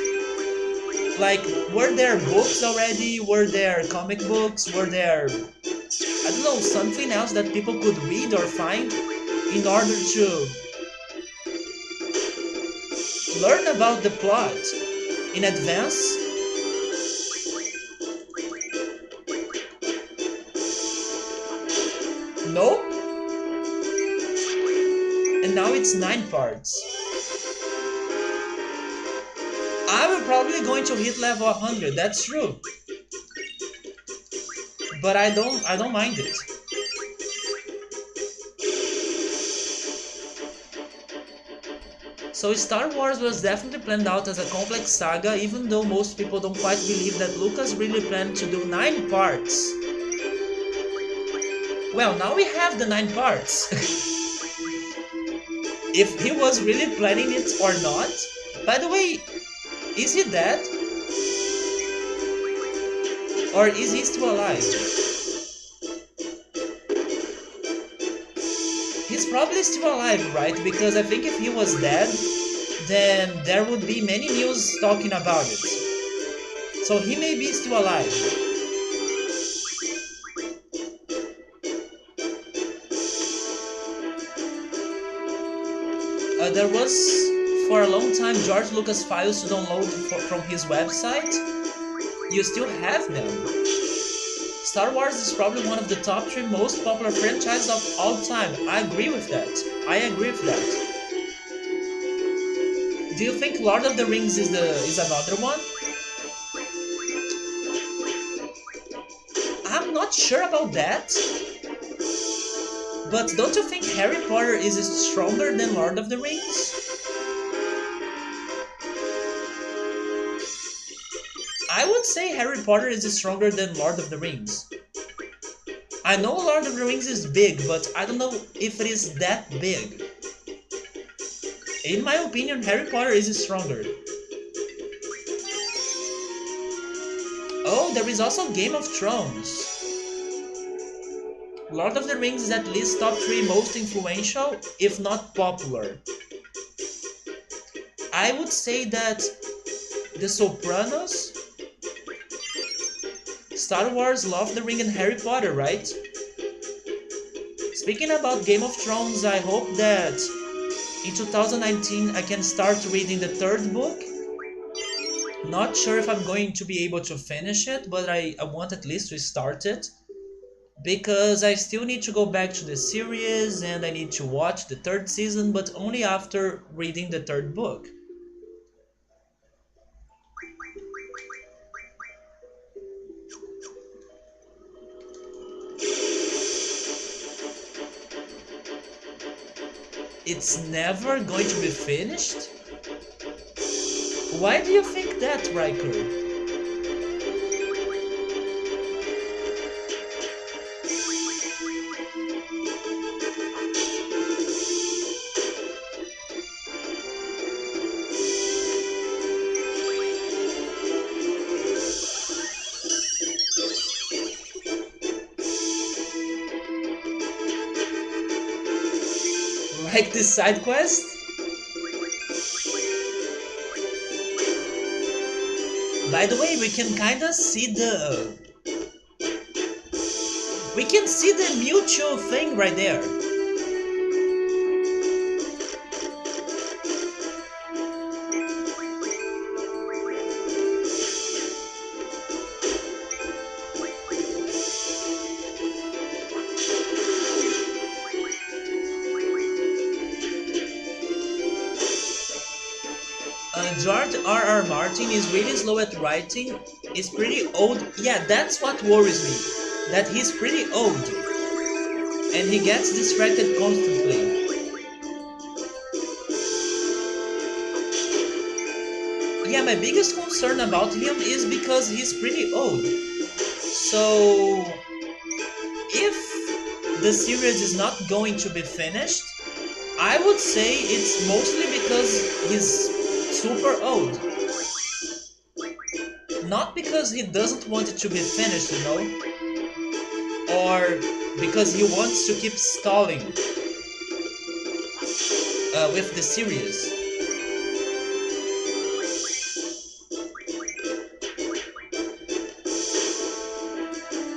Like, were there books already? Were there comic books? Were there, I don't know, something else that people could read or find in order to learn about the plot in advance? No? And now it's 9 parts. I will probably going to hit level 100. That's true. But I don't mind it. So Star Wars was definitely planned out as a complex saga, even though most people don't quite believe that Lucas really planned to do 9 parts. Well, now we have the 9 parts. If he was really planning it or not. By the way, is he dead? Or is he still alive? He's probably still alive, right? Because I think if he was dead, then there would be many news talking about it. So he may be still alive. There was, for a long time, George Lucas files to download from his website. You still have them. Star Wars is probably one of the top 3 most popular franchises of all time. I agree with that. Do you think Lord of the Rings is another one? I'm not sure about that. But don't you think Harry Potter is stronger than Lord of the Rings? I would say Harry Potter is stronger than Lord of the Rings. I know Lord of the Rings is big, but I don't know if it is that big. In my opinion, Harry Potter is stronger. Oh, there is also Game of Thrones. Lord of the Rings is at least top 3 most influential, if not popular. I would say that The Sopranos, Star Wars, Lord of the Ring, and Harry Potter, right? Speaking about Game of Thrones, I hope that in 2019 I can start reading the 3rd book. Not sure if I'm going to be able to finish it, but I want at least to start it. Because I still need to go back to the series and I need to watch the 3rd season, but only after reading the 3rd book. It's never going to be finished? Why do you think that, Riker? Like this side quest? By the way, we can kinda see the... We can see the mutual thing right there. George R.R. Martin is really slow at writing, is pretty old. Yeah, that's what worries me, that he's pretty old, and he gets distracted constantly. Yeah, my biggest concern about him is because he's pretty old. So, if the series is not going to be finished, I would say it's mostly because he's super old. Not because he doesn't want it to be finished, you know? Or because he wants to keep stalling with the series.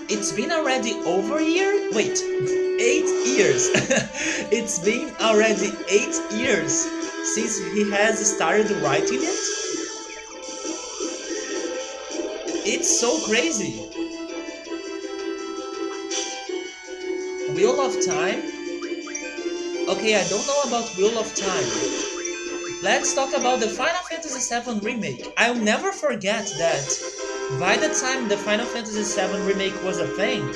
It's been already over a year? Wait, 8 years. It's been already 8 years since he has started writing it? It's so crazy. Wheel of Time? Okay, I don't know about Wheel of Time. Let's talk about the Final Fantasy VII Remake. I'll never forget that by the time the Final Fantasy VII Remake was a thing,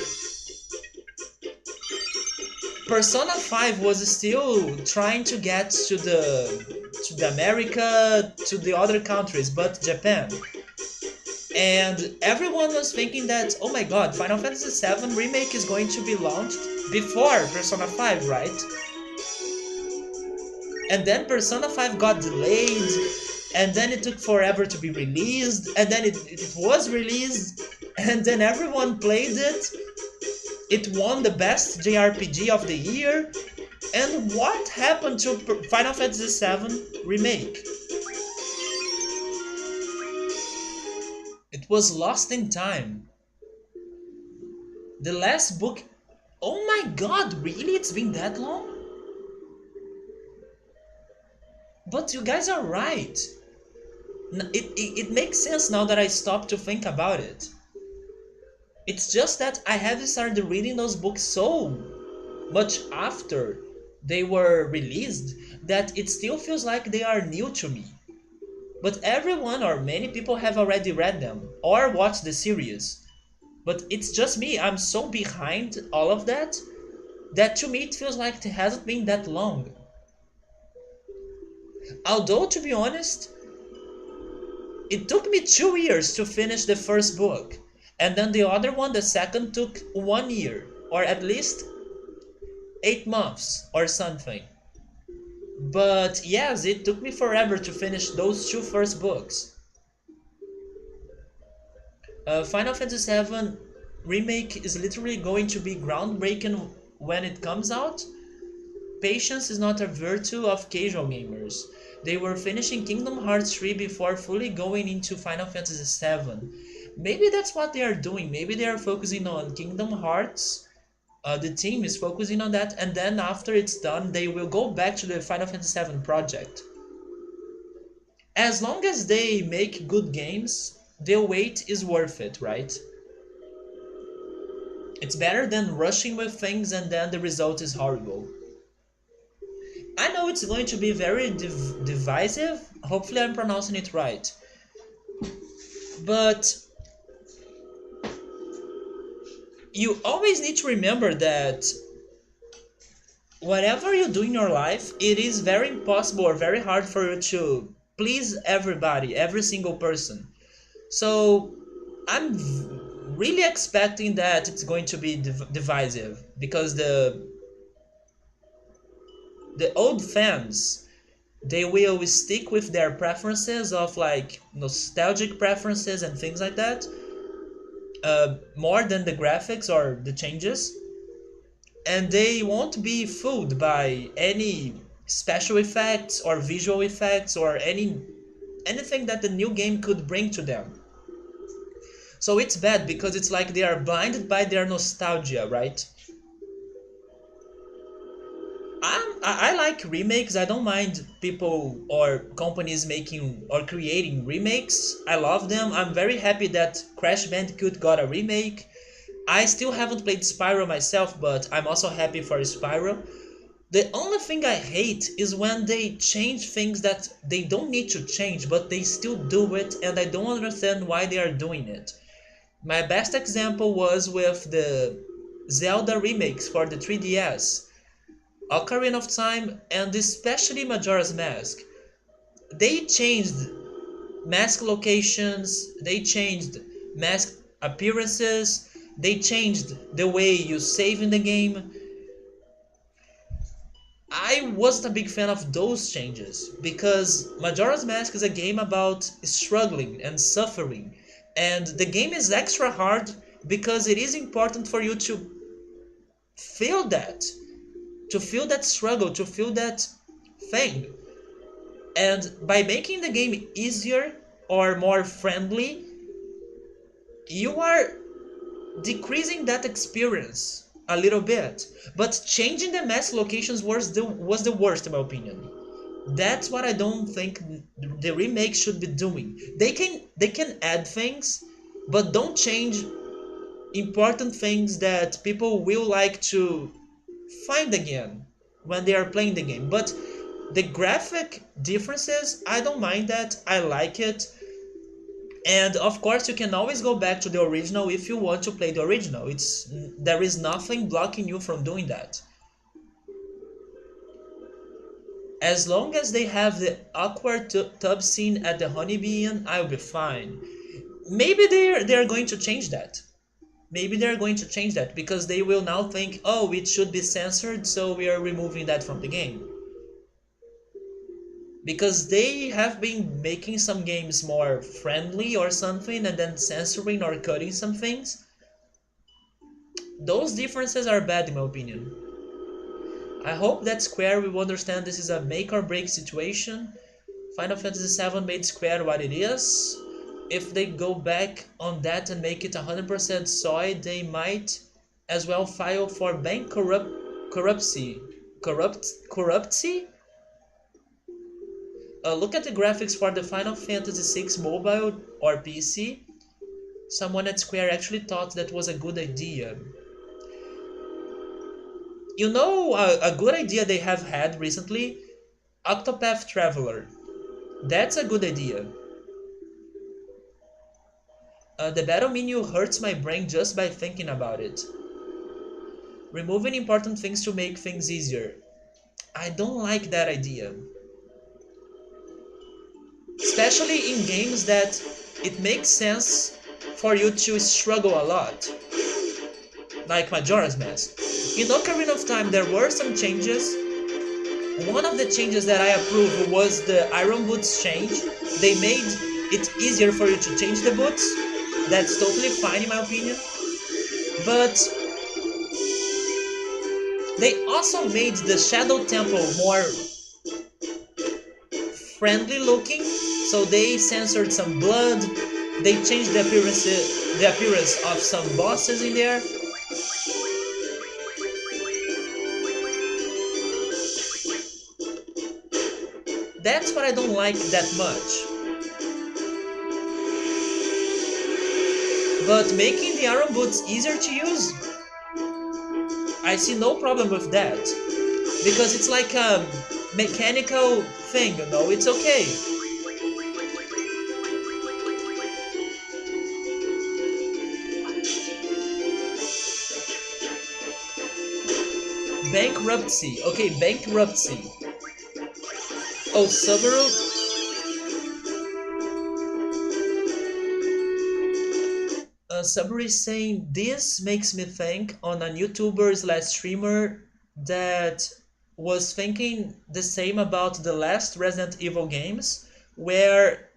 Persona 5 was still trying to get to the America, to the other countries, but Japan. And everyone was thinking that, oh my god, Final Fantasy VII Remake is going to be launched before Persona 5, right? And then Persona 5 got delayed, and then it took forever to be released, and then it was released, and then everyone played it. It won the best JRPG of the year. And what happened to Final Fantasy VII Remake? It was lost in time. The last book... Oh my god, really? It's been that long? But you guys are right. It makes sense now that I stopped to think about it. It's just that I haven't started reading those books so much after they were released that it still feels like they are new to me. But everyone or many people have already read them or watched the series. But it's just me, I'm so behind all of that that to me it feels like it hasn't been that long. Although, to be honest, it took me 2 years to finish the first book. And then the other one, the second, took 1 year. Or at least 8 months or something. But yes, it took me forever to finish those two first books. Final Fantasy VII Remake is literally going to be groundbreaking when it comes out. Patience is not a virtue of casual gamers. They were finishing Kingdom Hearts 3 before fully going into Final Fantasy VII. Maybe that's what they are doing. Maybe they are focusing on Kingdom Hearts. The team is focusing on that, and then after it's done, they will go back to the Final Fantasy VII project. As long as they make good games, the wait is worth it, right? It's better than rushing with things and then the result is horrible. I know it's going to be very divisive. Hopefully I'm pronouncing it right. But you always need to remember that whatever you do in your life, it is very impossible or very hard for you to please everybody, every single person. So I'm really expecting that it's going to be divisive because the old fans, they will stick with their preferences of like nostalgic preferences and things like that, more than the graphics or the changes, and they won't be fooled by any special effects or visual effects or anything that the new game could bring to them. So it's bad because it's like they are blinded by their nostalgia, right? I like remakes. I don't mind people or companies making or creating remakes. I love them. I'm very happy that Crash Bandicoot got a remake. I still haven't played Spyro myself, but I'm also happy for Spyro. The only thing I hate is when they change things that they don't need to change, but they still do it, and I don't understand why they are doing it. My best example was with the Zelda remakes for the 3DS. Ocarina of Time, and especially Majora's Mask. They changed mask locations, they changed mask appearances, they changed the way you save in the game. I wasn't a big fan of those changes because Majora's Mask is a game about struggling and suffering, and the game is extra hard because it is important for you to feel that struggle, to feel that thing. And by making the game easier or more friendly, you are decreasing that experience a little bit. But changing the mask locations was the worst in my opinion. That's what I don't think the remake should be doing. They can add things, but don't change important things that people will like to find again when they are playing the game. But The graphic differences, I don't mind that. I like it. And of course, you can always go back to the original if you want to play the original. There is nothing blocking you from doing that. As long as they have the awkward tub scene at the Honeybee Inn, I'll be fine. Maybe they're going to change that. Maybe they're going to change that because they will now think, oh, it should be censored, so we are removing that from the game. Because they have been making some games more friendly or something and then censoring or cutting some things. Those differences are bad in my opinion. I hope that Square will understand this is a make or break situation. Final Fantasy VII made Square what it is. If they go back on that and make it 100% soy, they might as well file for bankruptcy. Corruptcy? Look at the graphics for the Final Fantasy VI mobile or PC. Someone at Square actually thought that was a good idea. You know a good idea they have had recently? Octopath Traveler. That's a good idea. The battle menu hurts my brain just by thinking about it. Removing important things to make things easier. I don't like that idea. Especially in games that it makes sense for you to struggle a lot. Like Majora's Mask. In Ocarina of Time there were some changes. One of the changes that I approved was the Iron Boots change. They made it easier for you to change the boots. That's totally fine in my opinion. But they also made the Shadow Temple more friendly looking. So they censored some blood. They changed the appearance of some bosses in there. That's what I don't like that much. But making the Iron Boots easier to use, I see no problem with that. Because it's like a mechanical thing, you know, it's okay. Bankruptcy. Okay, bankruptcy. Oh, Subaru. Subaru is saying this makes me think on a YouTuber slash streamer that was thinking the same about the last Resident Evil games, where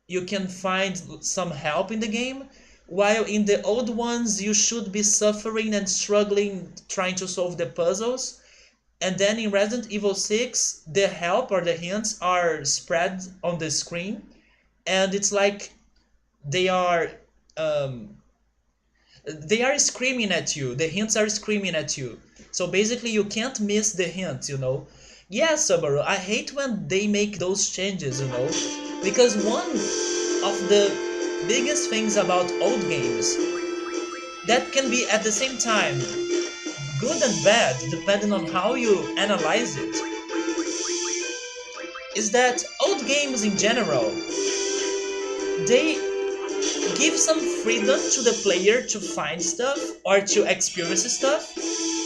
you can find some help in the game, while in the old ones you should be suffering and struggling trying to solve the puzzles. And then in Resident Evil 6, the help or the hints are spread on the screen, and it's like they are screaming at you. The hints are screaming at you. So basically you can't miss the hint, you know. Yeah, Subaru, I hate when they make those changes, you know. Because one of the biggest things about old games that can be at the same time good and bad, depending on how you analyze it, is that old games in general, they give some freedom to the player to find stuff or to experience stuff,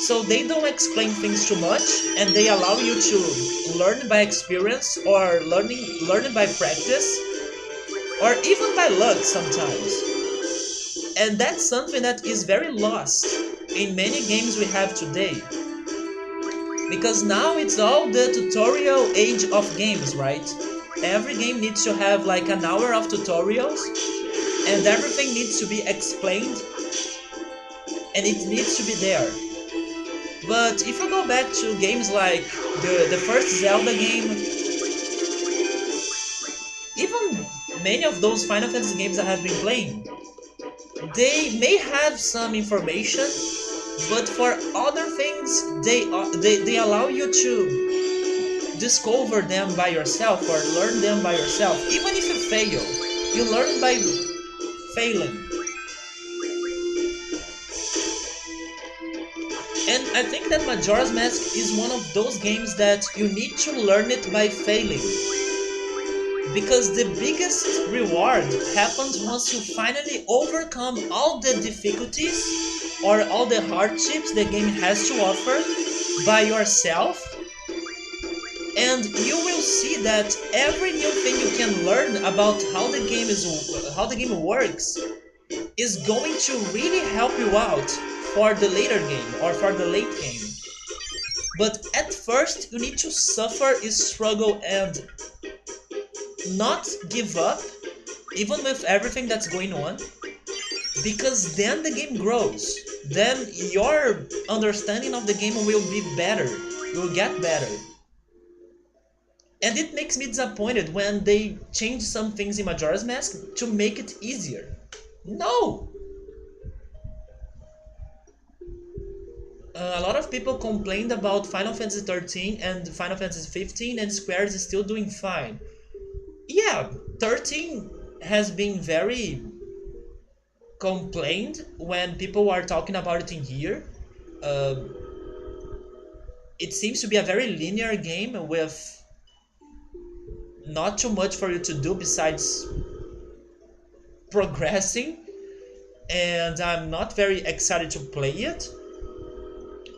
so they don't explain things too much and they allow you to learn by experience or learning by practice or even by luck sometimes. And that's something that is very lost in many games we have today, because now it's all the tutorial age of games, right? Every game needs to have like an hour of tutorials and everything needs to be explained and it needs to be there. But if you go back to games like the first Zelda game, even many of those Final Fantasy games I have been playing, they may have some information, but for other things they allow you to discover them by yourself or learn them by yourself. Even if you fail, you learn by failing. And I think that Majora's Mask is one of those games that you need to learn it by failing. Because the biggest reward happens once you finally overcome all the difficulties or all the hardships the game has to offer by yourself, and you will see that every new thing you can learn about how the game works is going to really help you out for the later game or for the late game. But at first you need to suffer, struggle, and not give up even with everything that's going on, because then the game grows, then your understanding of the game will be better, will get better. And it makes me disappointed when they change some things in Majora's Mask to make it easier. No! A lot of people complained about Final Fantasy 13 and Final Fantasy 15, and Square is still doing fine. Yeah, 13 has been very complained when people are talking about it in here. Uh, it seems to be a very linear game with not too much for you to do besides progressing, and I'm not very excited to play it.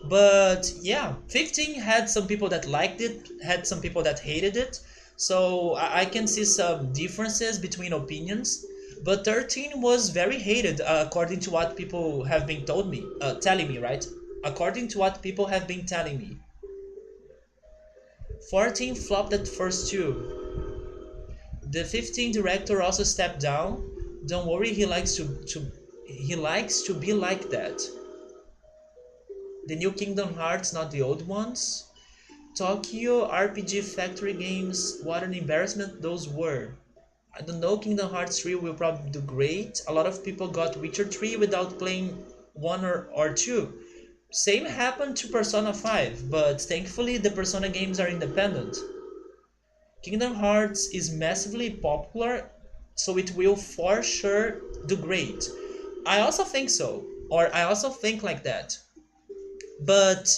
But yeah, 15 had some people that liked it, had some people that hated it, so I can see some differences between opinions. But 13 was very hated, according to what people have been telling me, right? According to what people have been telling me. 14 flopped at first too. The 15 director also stepped down. Don't worry, he likes to be like that. The new Kingdom Hearts, not the old ones. Tokyo RPG Factory games, what an embarrassment those were. I don't know, Kingdom Hearts 3 will probably do great. A lot of people got Witcher 3 without playing 1 or 2. Same happened to Persona 5, but thankfully the Persona games are independent. Kingdom Hearts is massively popular, so it will for sure do great. I also think so, or I also think like that. But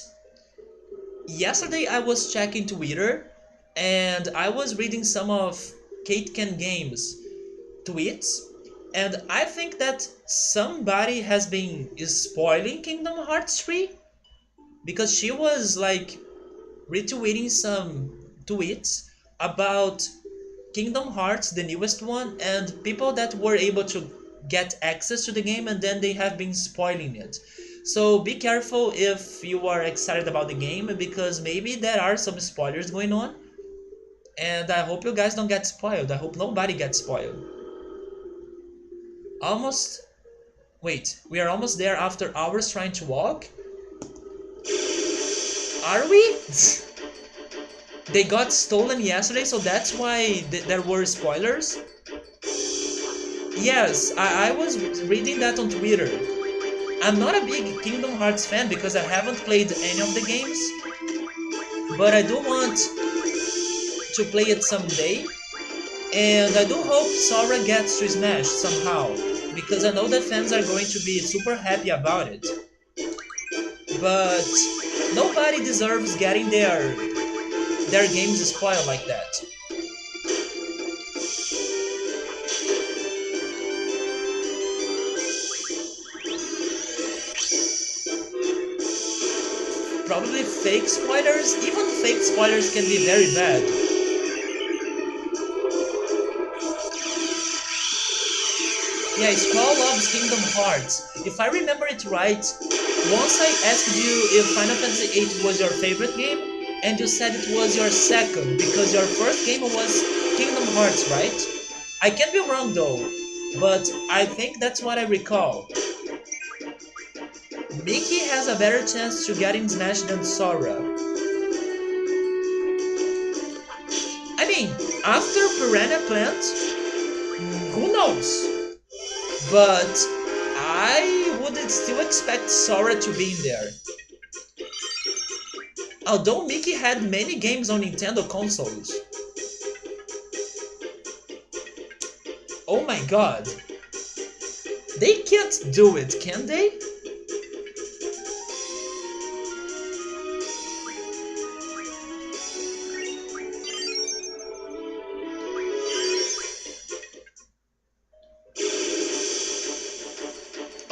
yesterday I was checking Twitter and I was reading some of Kate Can Games tweets, and I think that somebody has been spoiling Kingdom Hearts 3, because she was like retweeting some tweets about Kingdom Hearts, the newest one, and people that were able to get access to the game, and then they have been spoiling it. So be careful if you are excited about the game, because maybe there are some spoilers going on, and I hope you guys don't get spoiled. I hope nobody gets spoiled. We are almost there after hours trying to walk? Are we? They got stolen yesterday, so that's why there were spoilers? Yes, I was reading that on Twitter. I'm not a big Kingdom Hearts fan because I haven't played any of the games, but I do want to play it someday, and I do hope Sora gets to Smash somehow, because I know the fans are going to be super happy about it. But nobody deserves getting their games spoiled like that. Probably fake spoilers. Even fake spoilers can be very bad. Yeah, Squall loves Kingdom Hearts. If I remember it right, once I asked you if Final Fantasy VIII was your favorite game, and you said it was your second, because your first game was Kingdom Hearts, right? I can be wrong though, but I think that's what I recall. Mickey has a better chance to get in Smash than Sora. I mean, after Piranha Plant, who knows? But I would still expect Sora to be in there. Although Mickey had many games on Nintendo consoles. Oh my god. They can't do it, can they?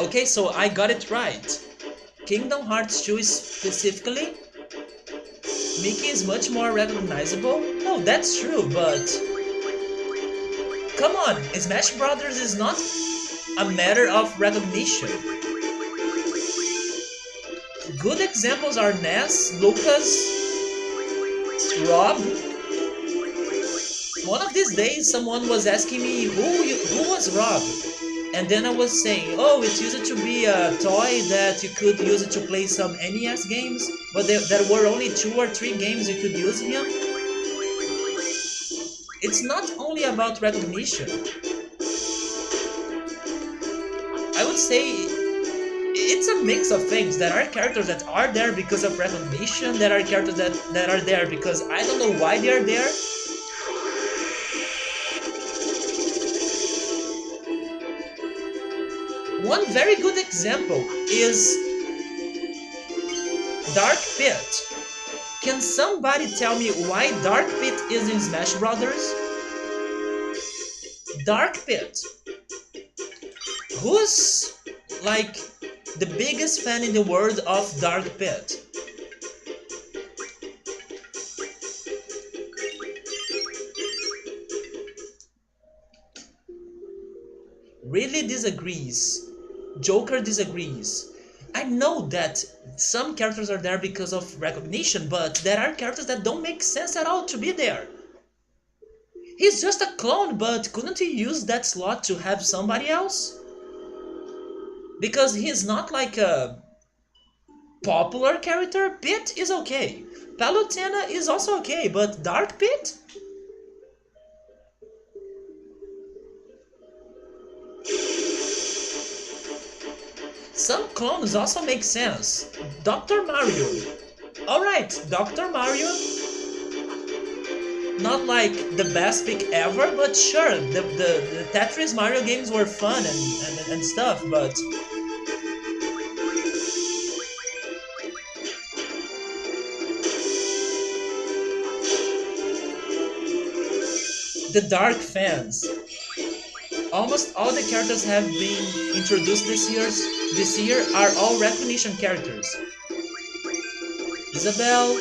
Okay, so I got it right. Kingdom Hearts 2 specifically, Mickey is much more recognizable. No, that's true, but come on, Smash Brothers is not a matter of recognition. Good examples are Ness, Lucas, Rob. One of these days, someone was asking me who was Rob, and then I was saying, oh, it used to be a toy that you could use it to play some NES games, but there were only 2 or 3 games you could use him. It's not only about recognition. I would say it's a mix of things. There are characters that are there because of recognition. There are characters that are there because I don't know why they are there. One very good example is Dark Pit. Can somebody tell me why Dark Pit is in Smash Brothers? Dark Pit. Who's like the biggest fan in the world of Dark Pit? Really disagrees. Joker disagrees. I know that some characters are there because of recognition, but there are characters that don't make sense at all to be there. He's just a clone, but couldn't he use that slot to have somebody else? Because he's not like a popular character. Pit is okay. Palutena is also okay, but Dark Pit? Some clones also make sense. Dr. Mario. Alright, Dr. Mario. Not like the best pick ever, but sure, the Tetris Mario games were fun and stuff, but the Dark fans. Almost all the characters have been introduced this year are all recognition characters. Isabelle,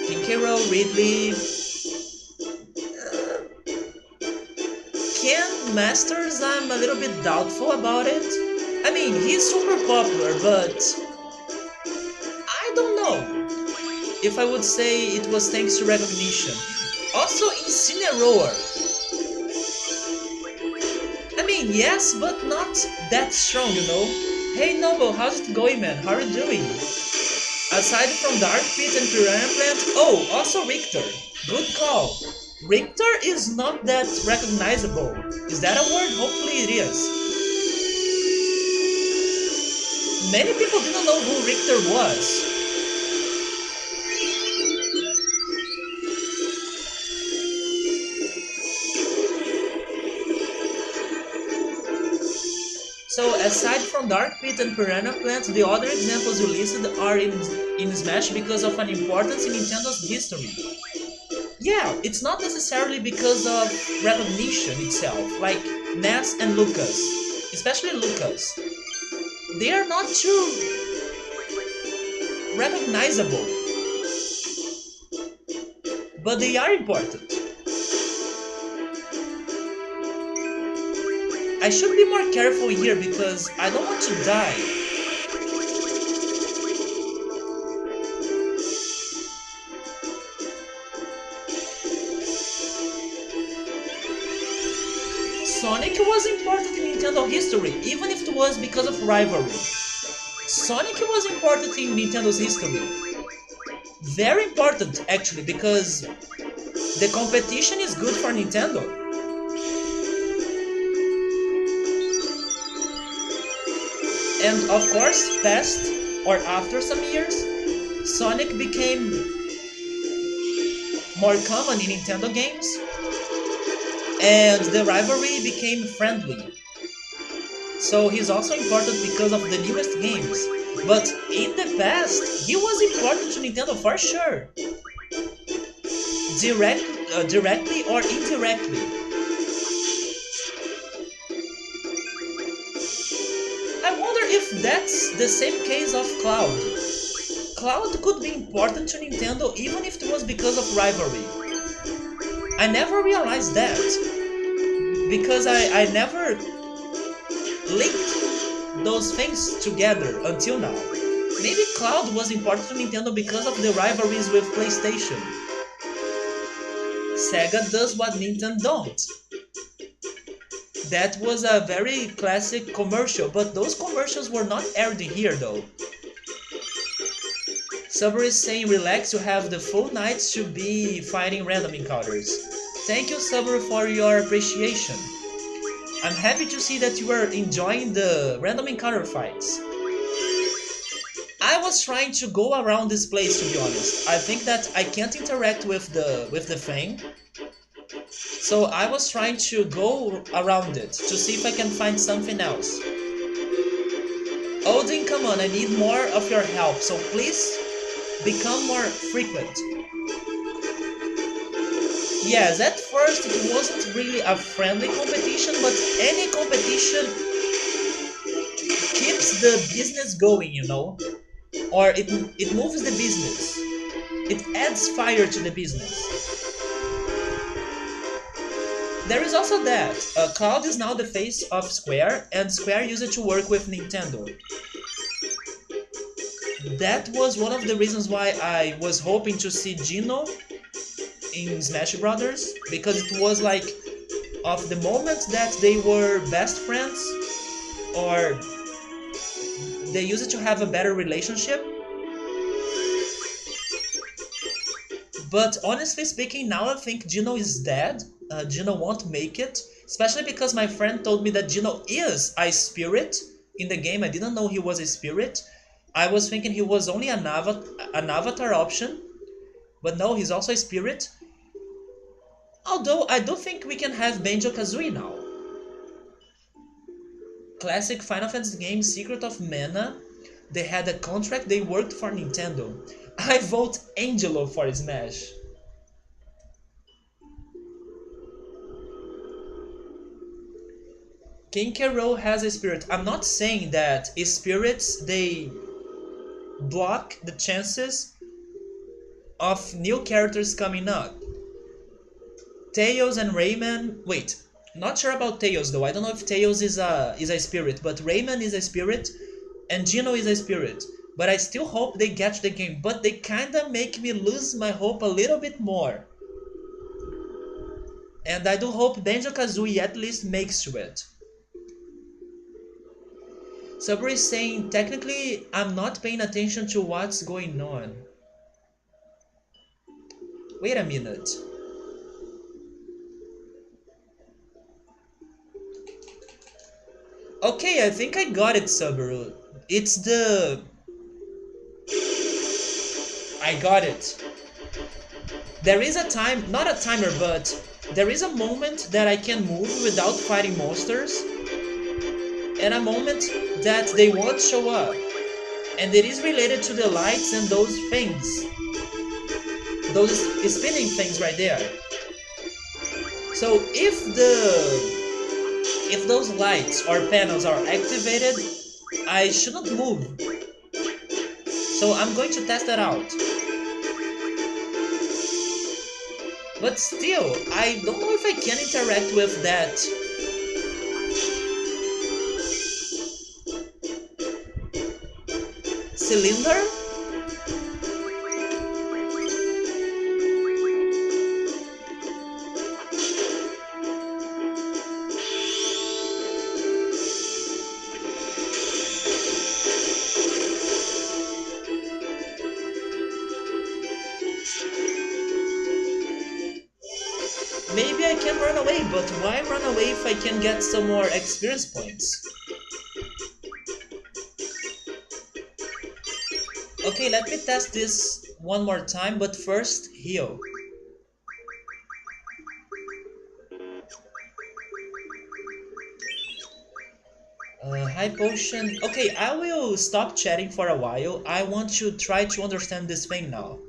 Kinkero, Ridley, Ken Masters, I'm a little bit doubtful about it. I mean, he's super popular, but I don't know if I would say it was thanks to recognition. Also, Incineroar. I mean, yes, but not that strong, you know? Hey Noble, how's it going, man? How are you doing? Aside from Dark Pit and Piranha Plant, oh, also Richter. Good call. Richter is not that recognizable. Is that a word? Hopefully it is. Many people didn't know who Richter was. So aside from Dark Pit and Piranha Plant, the other examples you listed are in Smash because of an importance in Nintendo's history. Yeah, it's not necessarily because of recognition itself, like Ness and Lucas, especially Lucas. They are not too recognizable, but they are important. I should be more careful here because I don't want to die. Sonic was important in Nintendo history, even if it was because of rivalry. Sonic was important in Nintendo's history. Very important, actually, because the competition is good for Nintendo. And of course, past or after some years, Sonic became more common in Nintendo games, and the rivalry became friendly. So he's also important because of the newest games. But in the past, he was important to Nintendo for sure. Directly or indirectly. that's the same case of Cloud. Cloud could be important to Nintendo even if it was because of rivalry. I never realized that because I never linked those things together until now. Maybe Cloud was important to Nintendo because of the rivalries with PlayStation. Sega does what Nintendo don't. That was a very classic commercial, but those commercials were not aired here though. Saber is saying relax, you have the full night to be fighting random encounters. Thank you Saber for your appreciation. I'm happy to see that you are enjoying the random encounter fights. I was trying to go around this place to be honest. I think that I can't interact with the thing. So I was trying to go around it to see if I can find something else. Odin, come on, I need more of your help, so please become more frequent. Yes, at first it wasn't really a friendly competition, but any competition keeps the business going, you know? Or it moves the business. It adds fire to the business. There is also that. Cloud is now the face of Square, and Square used it to work with Nintendo. That was one of the reasons why I was hoping to see Gino in Smash Brothers, because it was like of the moment that they were best friends, or they used to have a better relationship. But honestly speaking, now I think Gino is dead. Gino won't make it, especially because my friend told me that Gino is a spirit in the game. I didn't know he was a spirit. I was thinking he was only an avatar option, but no, he's also a spirit. Although I do think we can have Banjo-Kazooie now. Classic Final Fantasy game, Secret of Mana. They had a contract, they worked for Nintendo. I vote Angelo for Smash. King K. Rool has a spirit. I'm not saying that spirits, they block the chances of new characters coming up. Tails and Rayman... Wait, not sure about Tails though. I don't know if Tails is a spirit, but Rayman is a spirit and Gino is a spirit. But I still hope they get the game, but they kinda make me lose my hope a little bit more. And I do hope Banjo-Kazooie at least makes to it. Saber is saying, technically, I'm not paying attention to what's going on. Wait a minute. Okay, I think I got it, Subaru. It's the... I got it. There is a time, not a timer, but there is a moment that I can move without fighting monsters, and a moment that they won't show up. And it is related to the lights and those things. Those spinning things right there. So if those lights or panels are activated, I shouldn't move. So I'm going to test that out. But still, I don't know if I can interact with that. Cylinder? Maybe I can run away, but why run away if I can get some more experience points? Okay, let me test this one more time, but first, heal. High potion. Okay, I will stop chatting for a while. I want to try to understand this thing now.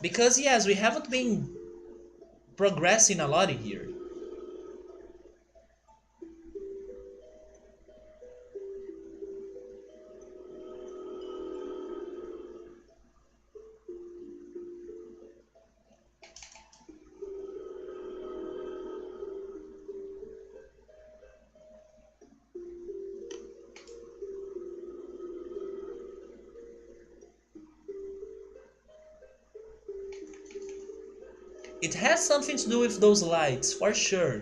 Because yes, we haven't been progressing a lot here. It has something to do with those lights, for sure.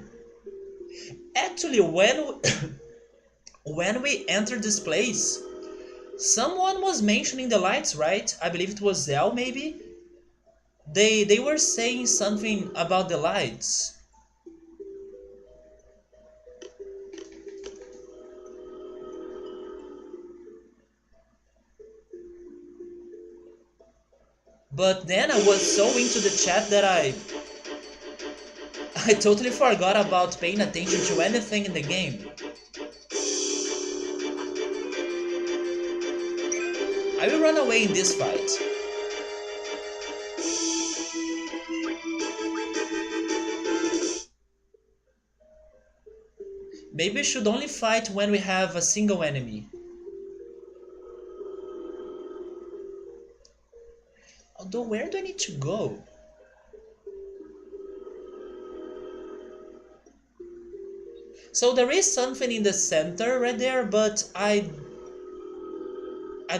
Actually, when we entered this place, someone was mentioning the lights, right? I believe it was Zell, maybe. They were saying something about the lights. But then I was so into the chat that I totally forgot about paying attention to anything in the game. I will run away in this fight. Maybe we should only fight when we have a single enemy. Although, where do I need to go? So there is something in the center right there, but I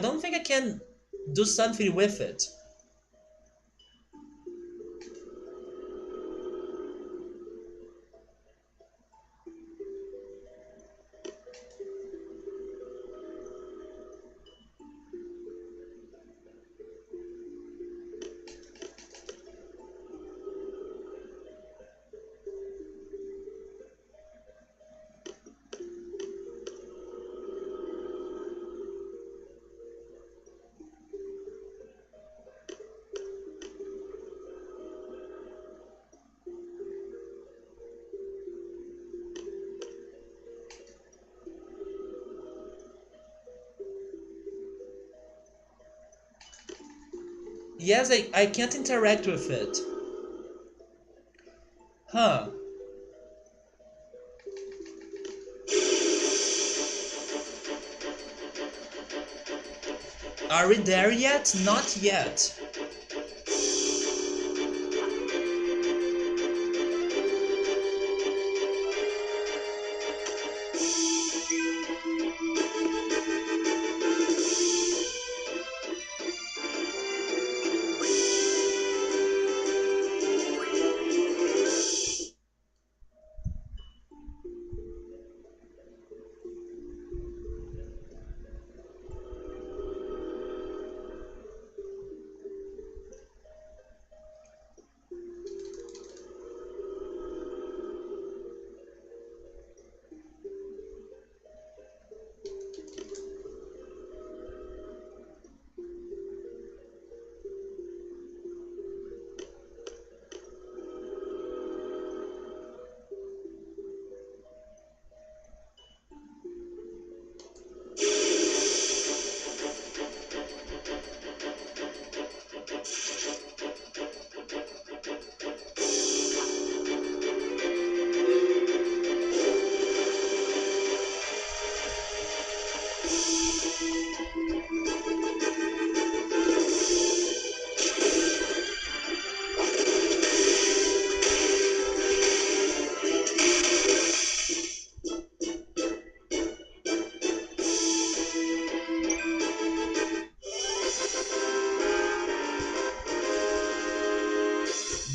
don't think I can do something with it. Yes, I can't interact with it. Huh. Are we there yet? Not yet.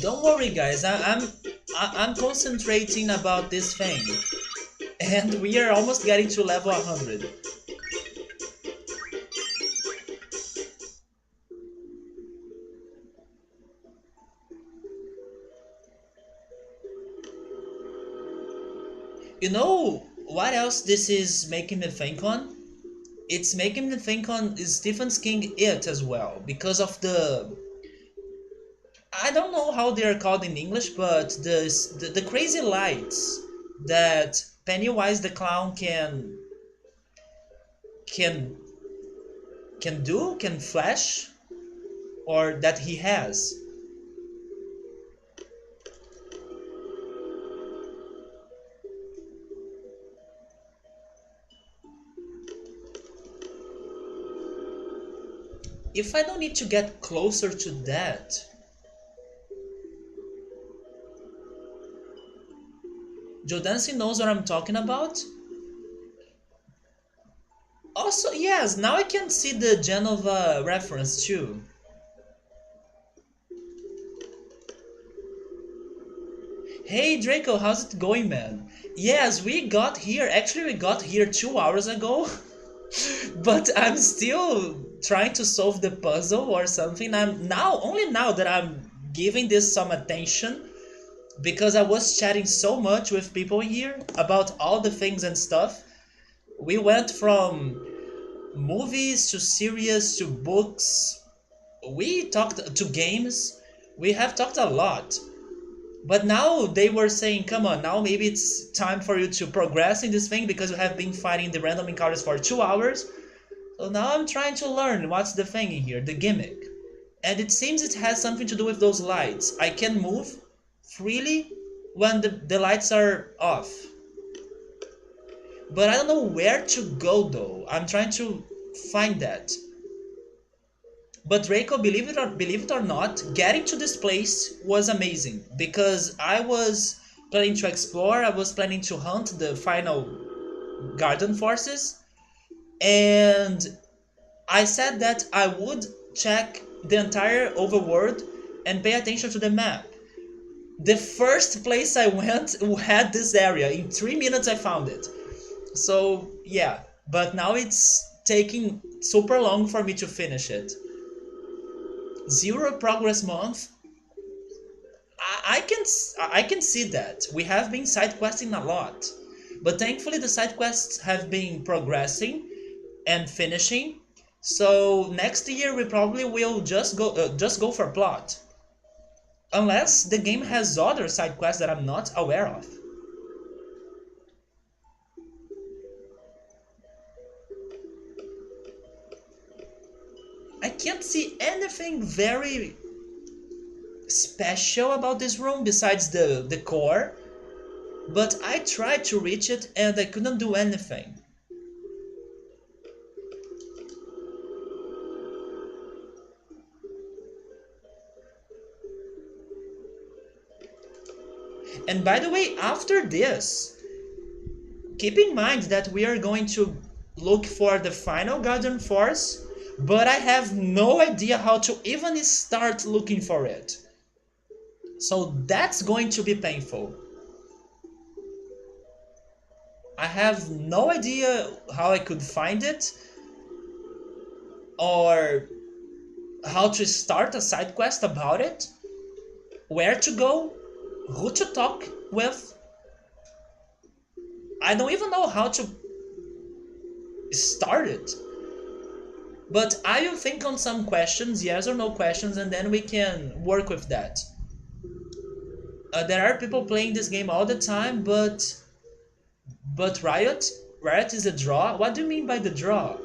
Don't worry, guys. I'm concentrating about this thing, and we are almost getting to level 100. You know what else this is making me think on? It's making me think on Stephen King It as well because of the I don't know how they are called in English, but the crazy lights that Pennywise the clown can can flash, or that he has. If I don't need to get closer to that, Jodansi knows what I'm talking about. Also, yes, now I can see the Genova reference too. Hey Draco, how's it going, man? Yes, we got here. Actually, we got here 2 hours ago, but I'm still trying to solve the puzzle or something. I'm now, only now that I'm giving this some attention because I was chatting so much with people here about all the things and stuff. We went from movies to series to books. We talked to games. We have talked a lot. But now they were saying, come on, now maybe it's time for you to progress in this thing because you have been fighting the random encounters for 2 hours. So now I'm trying to learn what's the thing in here, the gimmick. And it seems it has something to do with those lights. I can move freely when the lights are off. But I don't know where to go though. I'm trying to find that. But Draco, believe it or not, getting to this place was amazing because I was planning to explore. I was planning to hunt the final garden forces, and I said that I would check the entire overworld and pay attention to the map. The first place I went had this area. In 3 minutes, I found it. So yeah, but now it's taking super long for me to finish it. Zero progress month. I can see that we have been side questing a lot, but thankfully the side quests have been progressing and finishing. So next year we probably will just go for plot, unless the game has other side quests that I'm not aware of. I can't see anything very special about this room besides the core, but I tried to reach it and I couldn't do anything. And by the way, after this, keep in mind that we are going to look for the final Guardian Force, but I have no idea how to even start looking for it. So that's going to be painful. I have no idea how I could find it or how to start a side quest about it, where to go, who to talk with. I don't even know how to start it. But I will think on some questions, yes or no questions, and then we can work with that. There are people playing this game all the time, but Riot is a draw. What do you mean by the draw?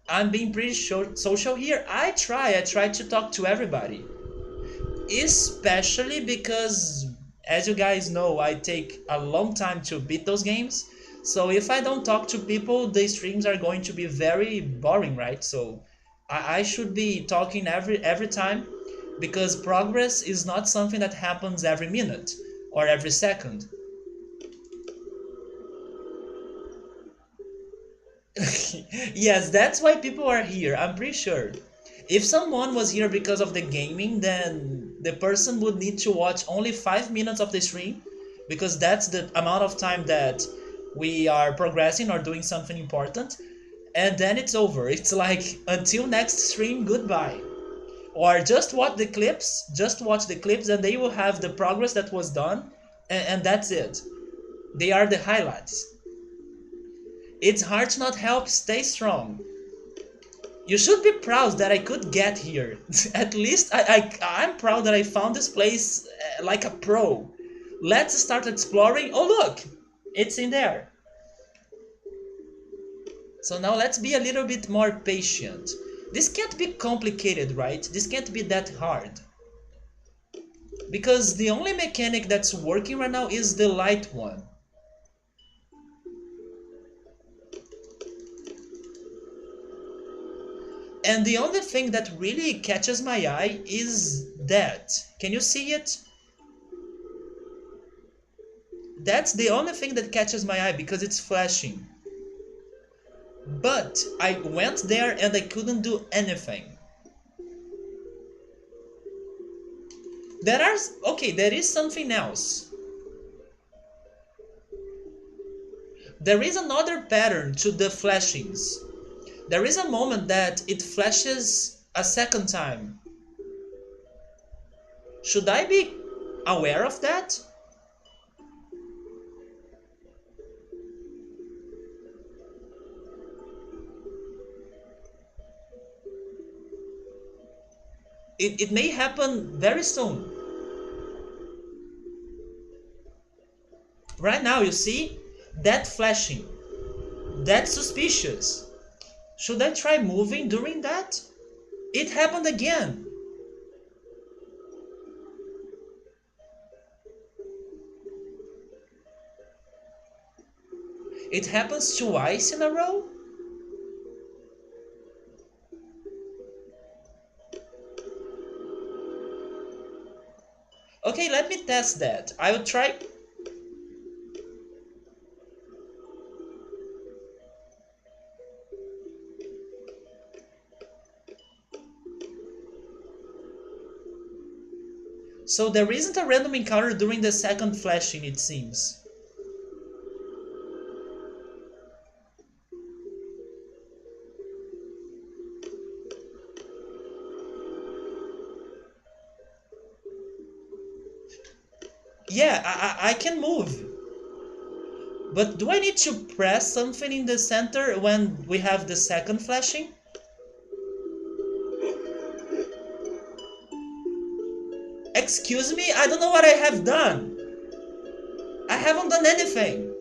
I'm being pretty social here. I try to talk to everybody, especially because, as you guys know, I take a long time to beat those games. So if I don't talk to people, the streams are going to be very boring, right? So I should be talking every time because progress is not something that happens every minute or every second. Yes, that's why people are here, I'm pretty sure. If someone was here because of the gaming, then the person would need to watch only 5 minutes of the stream because that's the amount of time that we are progressing or doing something important, and then it's over. It's like until next stream, goodbye. Or just watch the clips and they will have the progress that was done, and that's it. They are the highlights. It's hard to not help stay strong. You should be proud that I could get here. At least I'm proud that I found this place like a pro. Let's start exploring. Oh look, it's in there. So now let's be a little bit more patient. This can't be complicated, right? This can't be that hard. Because the only mechanic that's working right now is the light one. And the only thing that really catches my eye is that. Can you see it? That's the only thing that catches my eye because it's flashing. But I went there and I couldn't do anything. There are, okay, there is something else. There is another pattern to the flashings. There is a moment that it flashes a second time. Should I be aware of that? It may happen very soon. Right now, you see? That flashing. That's suspicious. Should I try moving during that? It happened again. It happens twice in a row? Okay, let me test that. I will try. So there isn't a random encounter during the second flashing, it seems. Yeah, I can move. But do I need to press something in the center when we have the second flashing? Excuse me? I don't know what I have done. I haven't done anything.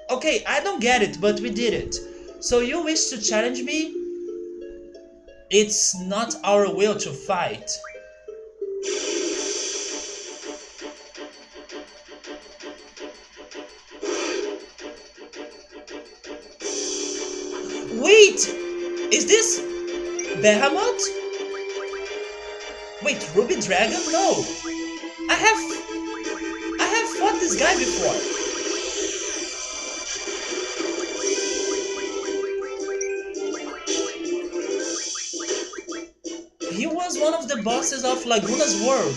Okay, I don't get it, but we did it. So you wish to challenge me? It's not our will to fight. Wait! Is this Behemoth? Wait, Ruby Dragon? No! I have fought this guy before. He was one of the bosses of Laguna's world.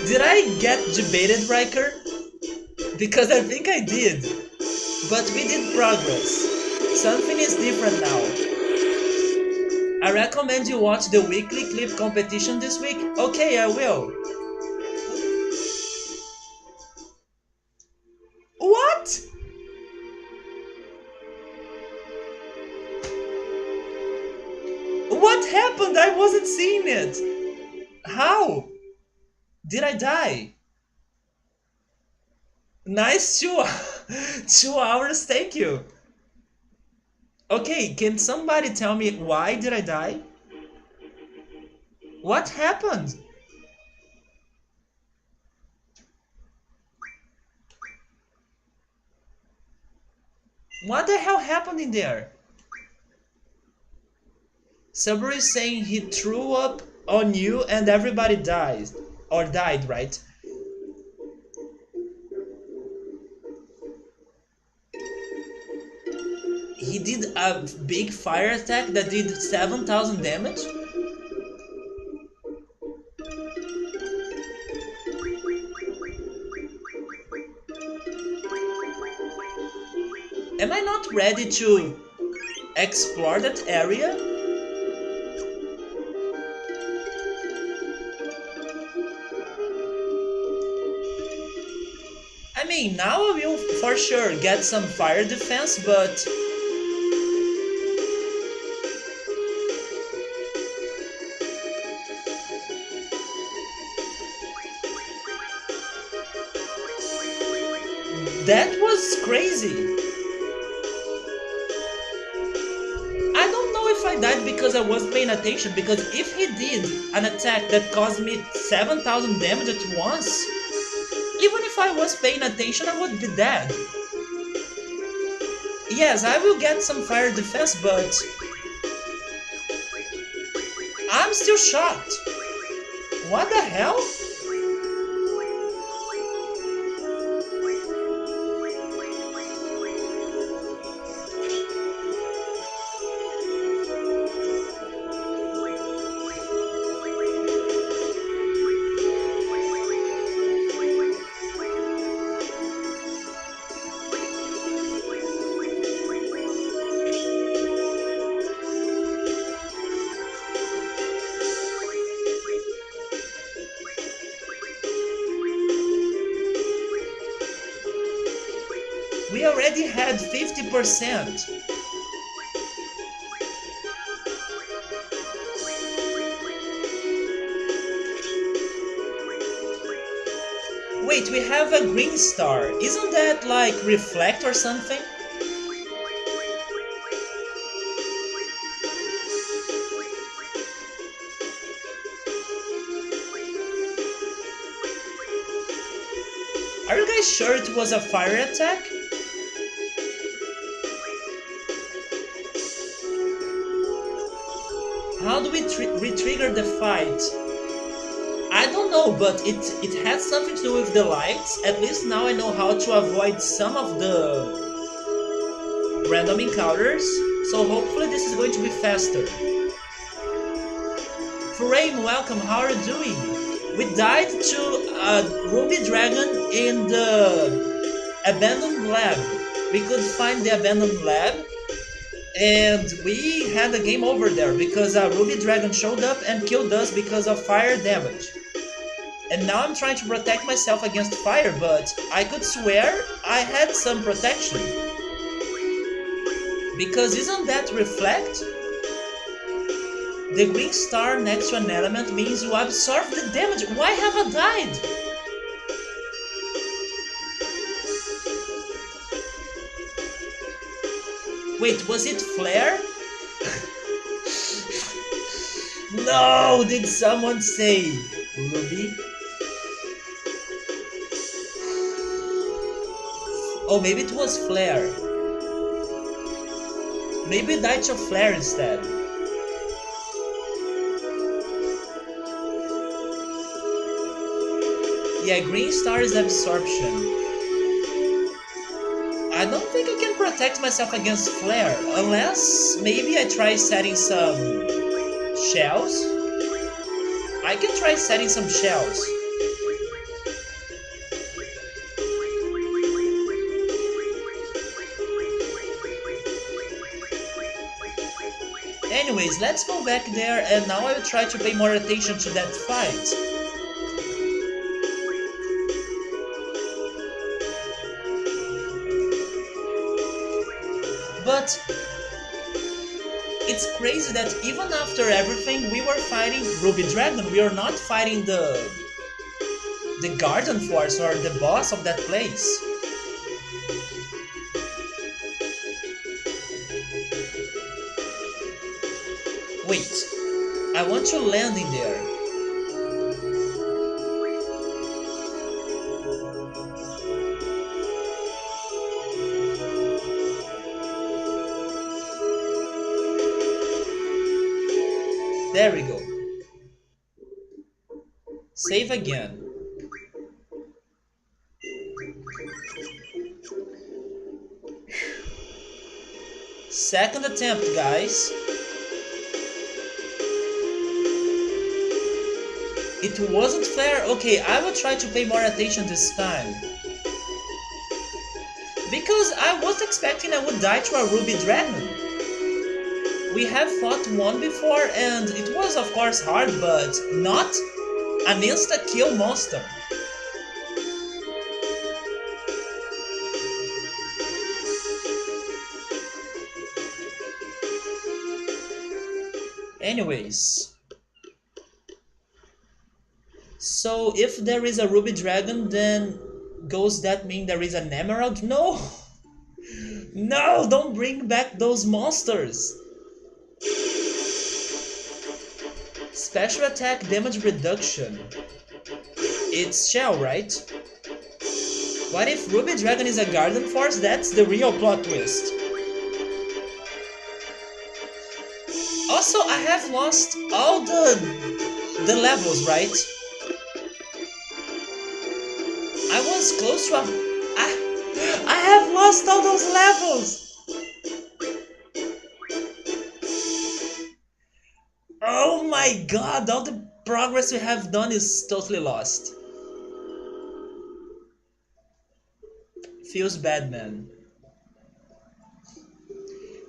Did I get debated, Riker? Because I think I did. But we did progress. Something is different now. I recommend you watch the weekly clip competition this week. Okay, I will. What? What happened? I wasn't seeing it. How? Did I die? Nice 2 hours, thank you. Okay, can somebody tell me why did I die? What happened? What the hell happened in there? Sabri is saying he threw up on you and everybody died. Or died, right? He did a big fire attack that did 7,000 damage? Am I not ready to explore that area? I mean, now I will for sure get some fire defense, but that was crazy. I don't know if I died because I wasn't paying attention, because if he did an attack that caused me 7,000 damage at once, even if I was paying attention, I would be dead. Yes, I will get some fire defense, but I'm still shocked. What the hell? We already had 50%. Wait, we have a green star. Isn't that like reflect or something? Are you guys sure it was a fire attack? How do we re-trigger the fight? I don't know, but it has something to do with the lights. At least now I know how to avoid some of the random encounters. So hopefully this is going to be faster. Frame, welcome, how are you doing? We died to a ruby dragon in the abandoned lab. We could find the abandoned lab and we had a game over there because a ruby dragon showed up and killed us because of fire damage. And now I'm trying to protect myself against fire, but I could swear I had some protection. Because isn't that reflect? The green star next to an element means you absorb the damage. Why have I died? Wait, was it flare? No, did someone say Ruby? Oh, maybe it was flare. Maybe it died to flare instead. Yeah, green star is absorption. I don't think I can protect myself against flare, unless maybe I try setting some shells. I can try setting some shells. Anyways, let's go back there and now I will try to pay more attention to that fight. But it's crazy that even after everything we were fighting Ruby Dragon, we are not fighting the Garden Force or the boss of that place. Wait, I want to land in there. There we go. Save again. Second attempt, guys. It wasn't fair? Okay, I will try to pay more attention this time. Because I was expecting I would die to a Ruby Dragon. We have fought one before and it was of course hard, but not an insta-kill monster. Anyways. So if there is a Ruby Dragon, then does that mean there is an Emerald? No! No, don't bring back those monsters! Special attack damage reduction. It's shell, right? What if Ruby Dragon is a Garden Force? That's the real plot twist. Also, I have lost all the levels, right? I was close to I have lost all those levels! Oh my god, all the progress we have done is totally lost. Feels bad, man.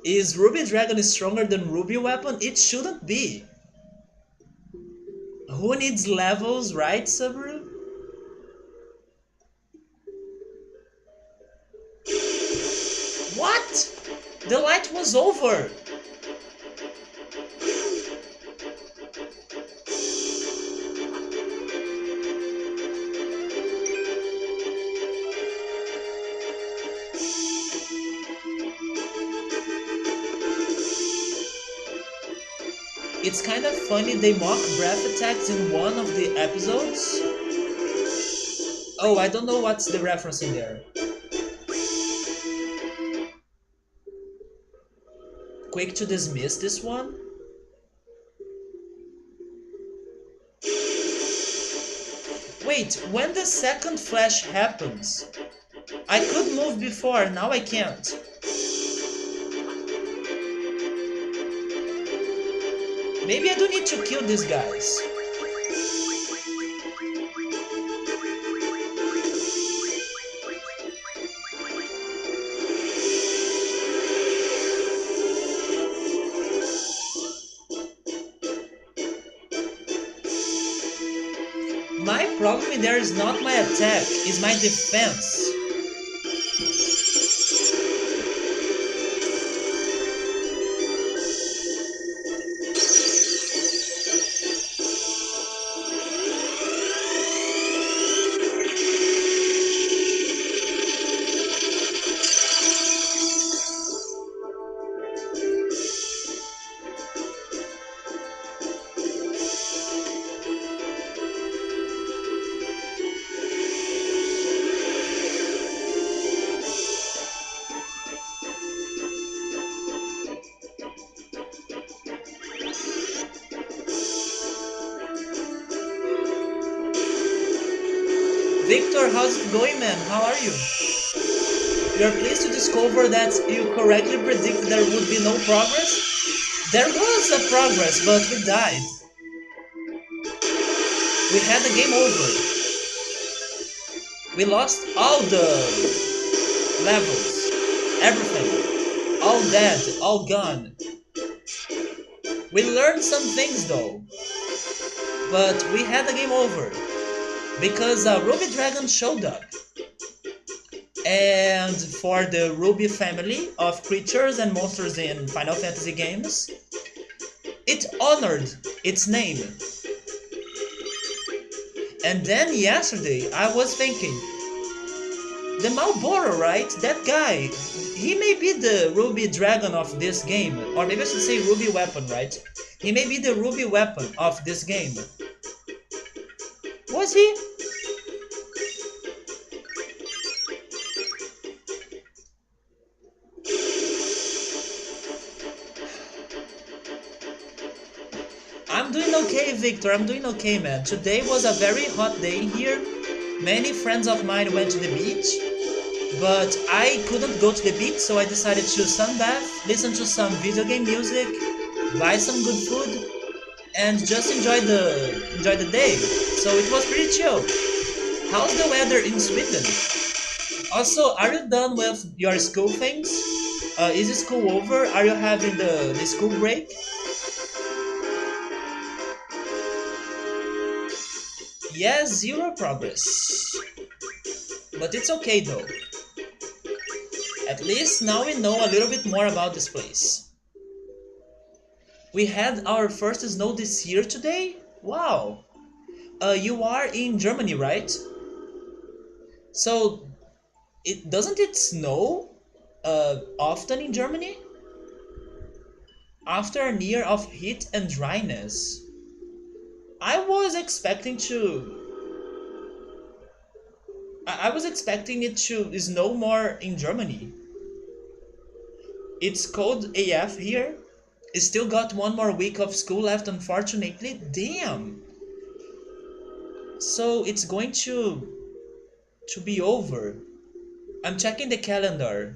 Is Ruby Dragon stronger than Ruby Weapon? It shouldn't be. Who needs levels, right, Subaru? The light was over! It's kind of funny they mock breath attacks in one of the episodes. Oh, I don't know what's the reference in there. Quick to dismiss this one. Wait, when the second flash happens, I could move before, now I can't. Maybe I don't need to kill these guys. My problem there is not my attack, it's my defense. Victor, how's it going, man? How are you? You're pleased to discover that you correctly predicted there would be no progress? There was a progress, but we died. We had the game over. We lost all the levels, everything. All dead, all gone. We learned some things though, but we had the game over. Because a Ruby Dragon showed up. And for the Ruby family of creatures and monsters in Final Fantasy games, it honored its name. And then yesterday I was thinking, the Malboro, right? That guy, he may be the Ruby Dragon of this game. Or maybe I should say Ruby Weapon, right? He may be the Ruby Weapon of this game. Was he? I'm doing okay, Victor. I'm doing okay, man. Today was a very hot day here. Many friends of mine went to the beach, but I couldn't go to the beach, so I decided to sunbath, listen to some video game music, buy some good food, and just enjoy the day. So it was pretty chill. How's the weather in Sweden? Also, are you done with your school things? Is school over? Are you having the school break? Yes, zero progress. But it's okay though. At least now we know a little bit more about this place. We had our first snow this year today? Wow! You are in Germany, right? So, doesn't it snow often in Germany? After a year of heat and dryness, I was expecting it to snow more in Germany. It's cold AF here. It still got one more week of school left, unfortunately. Damn. So it's going to be over. I'm checking the calendar.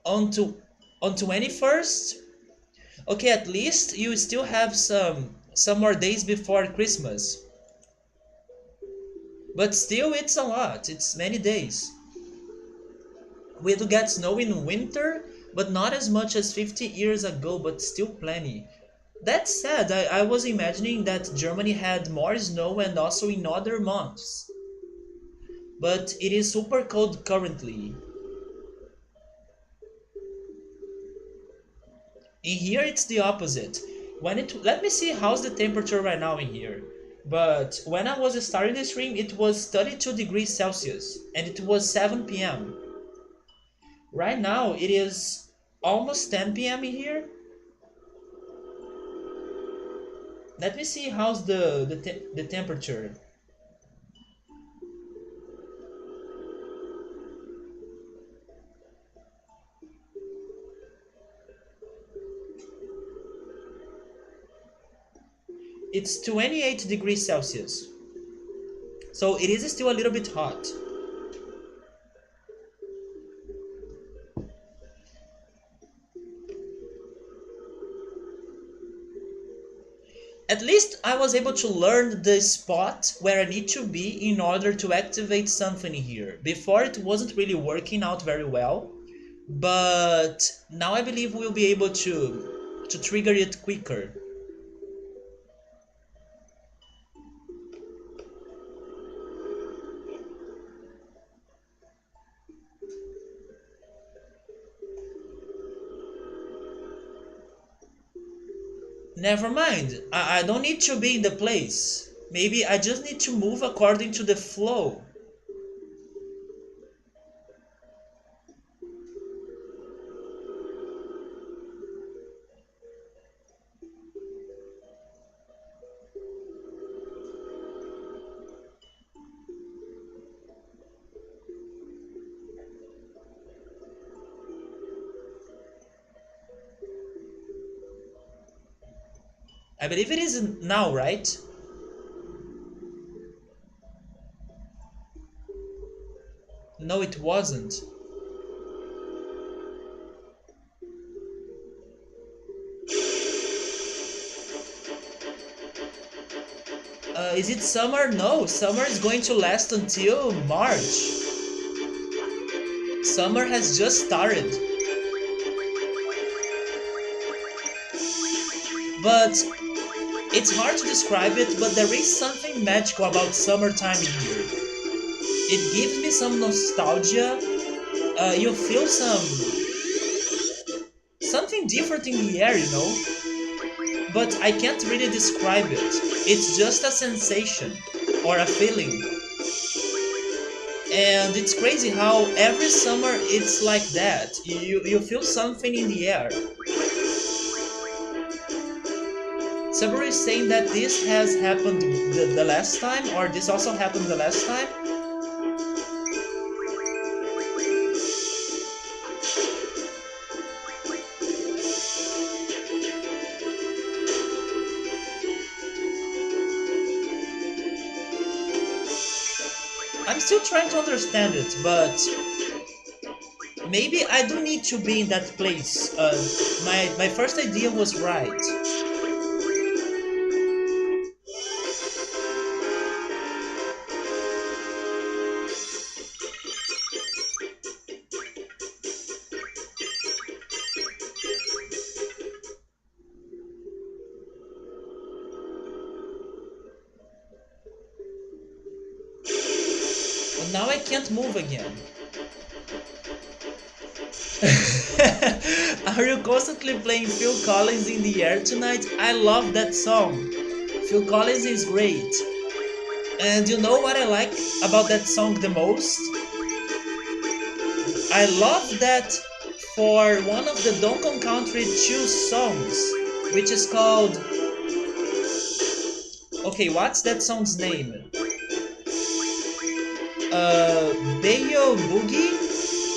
On 21st? Okay, at least you still have some more days before Christmas. But still, it's a lot. It's many days. We do get snow in winter, but not as much as 50 years ago, but still plenty. That said, I was imagining that Germany had more snow and also in other months. but it is super cold currently. In here it's the opposite. Let me see how's the temperature right now in here. But when I was starting the stream, it was 32 degrees Celsius and it was 7 p.m. Right now it is almost 10 p.m. in here. Let me see how's the temperature. It's 28 degrees Celsius. So it is still a little bit hot. At least I was able to learn the spot where I need to be in order to activate something here. Before it wasn't really working out very well, but now I believe we'll be able to trigger it quicker. Never mind, I don't need to be in the place. Maybe I just need to move according to the flow. I believe it is now, right? No, it wasn't. Is it summer? No, summer is going to last until March. Summer has just started. But it's hard to describe it, but there is something magical about summertime in here. It gives me some nostalgia. You feel something different in the air, you know? But I can't really describe it. It's just a sensation or a feeling. And it's crazy how every summer it's like that. You feel something in the air. Somebody is saying that this has happened the last time, or this also happened the last time. I'm still trying to understand it, but maybe I do need to be in that place. My first idea was right. But now I can't move again. Are you constantly playing Phil Collins in the air tonight? I love that song. Phil Collins is great. And you know what I like about that song the most? I love that for one of the Donkey Country 2 songs, which is called... Okay, what's that song's name? Bayo Boogie?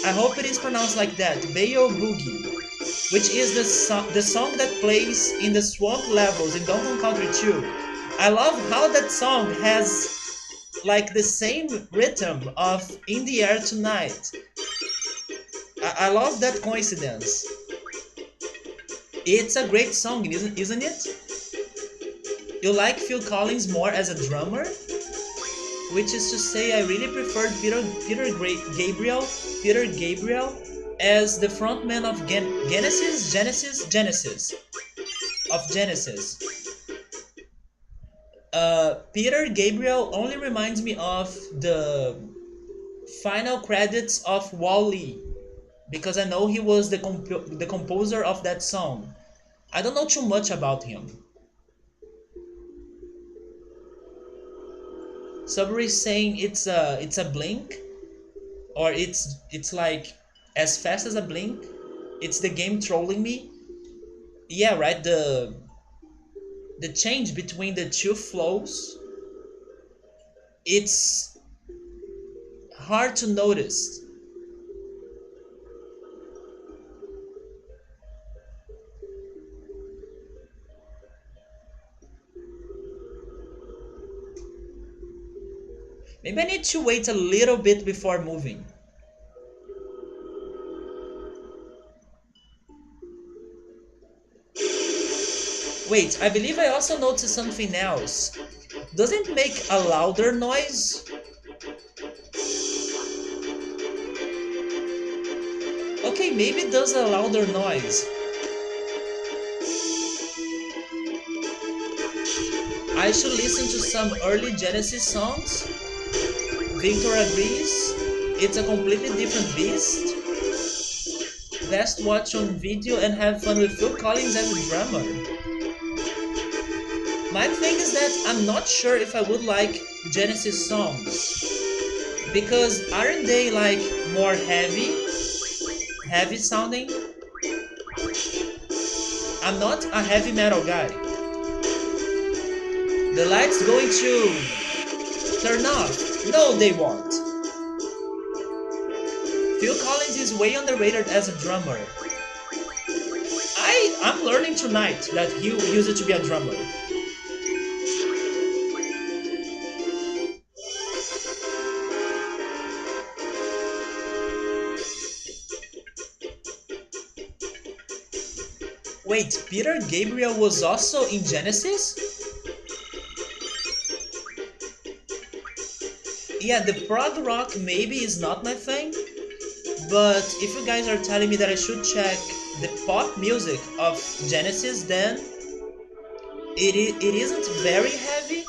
I hope it is pronounced like that, Bayo Boogie, which is the song that plays in the swamp levels in Donkey Country 2. I love how that song has like the same rhythm of In the Air Tonight. I love that coincidence. It's a great song, isn't it? You like Phil Collins more as a drummer? Which is to say, I really preferred Peter Gabriel as the frontman of Genesis. Peter Gabriel only reminds me of final credits of Wall-E, because I know he was the composer of that song. I don't know too much about him. Subway is saying it's a blink, or it's like as fast as a blink. It's the game trolling me. Yeah, right. The change between the two flows, it's hard to notice. Maybe I need to wait a little bit before moving. Wait, I believe I also noticed something else. Does it make a louder noise? Okay, maybe it does a louder noise. I should listen to some early Genesis songs. Victor agrees. It's a completely different beast. Best watch on video and have fun with Phil Collins as a drummer. My thing is that I'm not sure if I would like Genesis songs. Because aren't they like more heavy sounding? I'm not a heavy metal guy. The light's going to turn off. No, they won't. Phil Collins is way underrated as a drummer. I'm learning tonight that he used to be a drummer. Wait, Peter Gabriel was also in Genesis? Yeah, the prog rock maybe is not my thing, but if you guys are telling me that I should check the pop music of Genesis, then it isn't very heavy.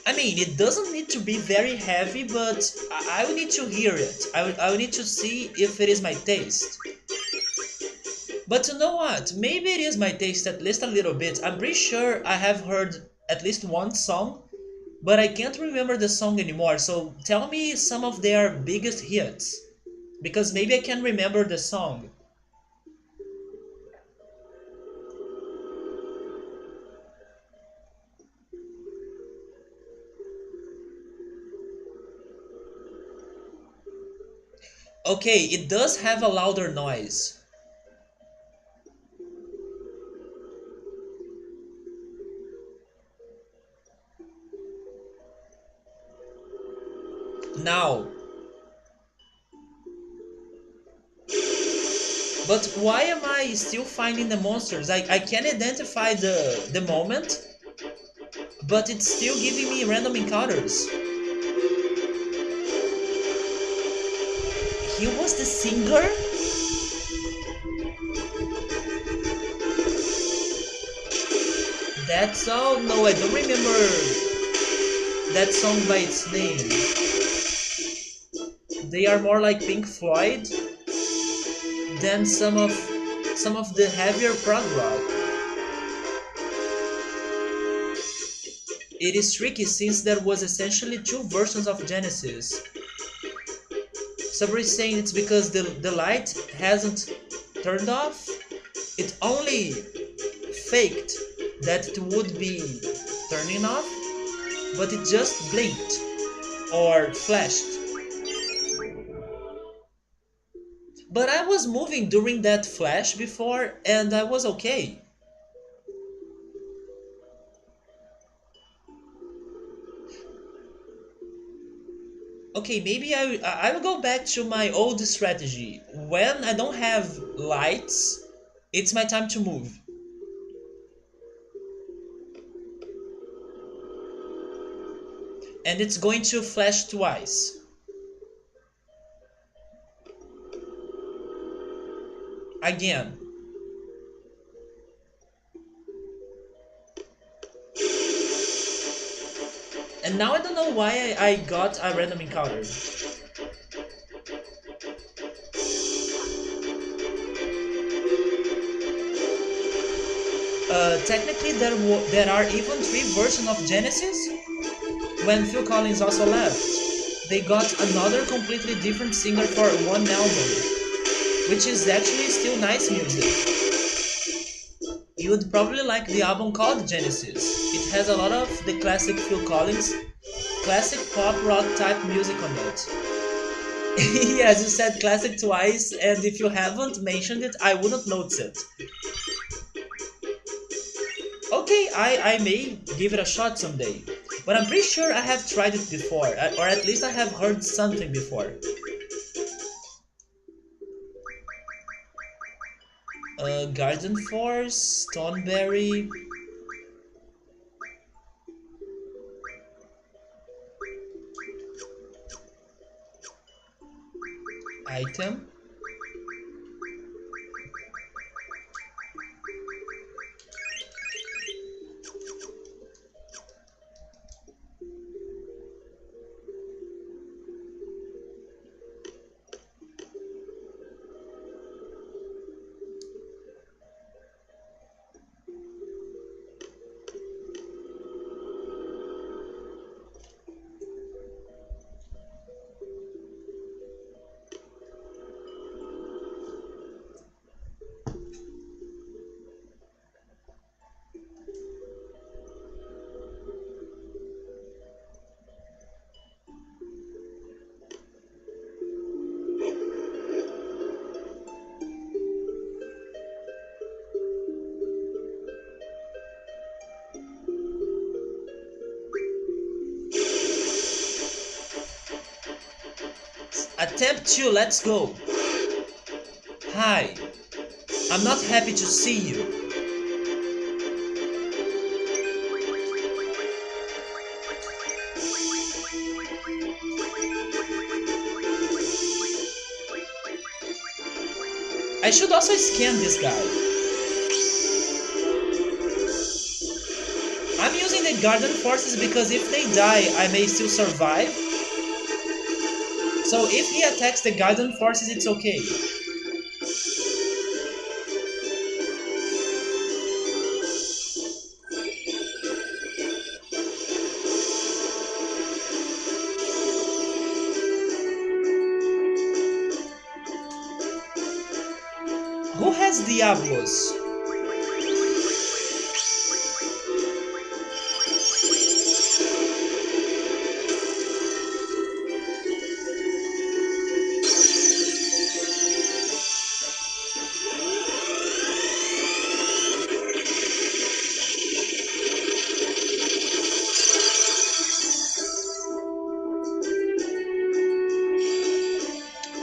I mean, it doesn't need to be very heavy, but I would need to hear it. I would need to see if it is my taste. But you know what? Maybe it is my taste at least a little bit. I'm pretty sure I have heard at least one song, but I can't remember the song anymore. So tell me some of their biggest hits, because maybe I can remember the song. Okay, it does have a louder noise. Now, but why am I still finding the monsters? I can identify the moment, but it's still giving me random encounters. He was the singer? That song? No, I don't remember that song by its name. They are more like Pink Floyd than some of the heavier prog rock. It is tricky since there was essentially two versions of Genesis. Somebody is saying it's because the light hasn't turned off. It only faked that it would be turning off, but it just blinked or flashed. But I was moving during that flash before and I was okay. Okay, maybe I will go back to my old strategy. When I don't have lights, it's my time to move. And it's going to flash twice. Again. And And now I don't know why I got a random encounter. Technically, there are even 3 versions of Genesis. When Phil Collins also left, they got another completely different singer for one album, which is actually still nice music. You would probably like the album called Genesis. It has a lot of the classic Phil Collins, classic pop rock type music on it. Yes, you said classic twice, and if you haven't mentioned it, I wouldn't notice it. Okay, I may give it a shot someday, but I'm pretty sure I have tried it before, or at least I have heard something before. Garden Force, Stoneberry, item. Attempt 2, let's go. Hi, I'm not happy to see you. I should also scan this guy. I'm using the garden forces because if they die, I may still survive. So if he attacks the garden forces, it's okay. Who has Diablos?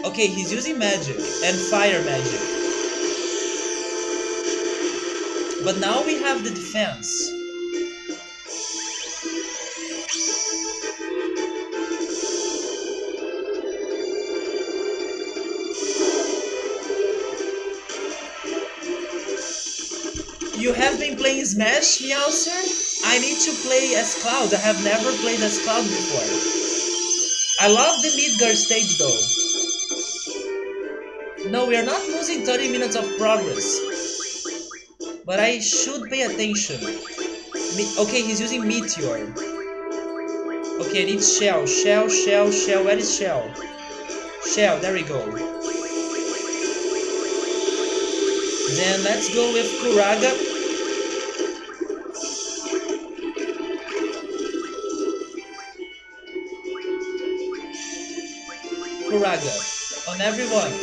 Okay, he's using magic and fire magic. But now we have the defense. You have been playing Smash, Meowser? I need to play as Cloud. I have never played as Cloud before. I love the Midgar stage though. No, we are not losing 30 minutes of progress. But I should pay attention. Okay, he's using Meteor. Okay, I need Shell. Shell, Shell, Shell. Where is Shell? Shell, there we go. Then let's go with Kuraga. Kuraga. On everyone.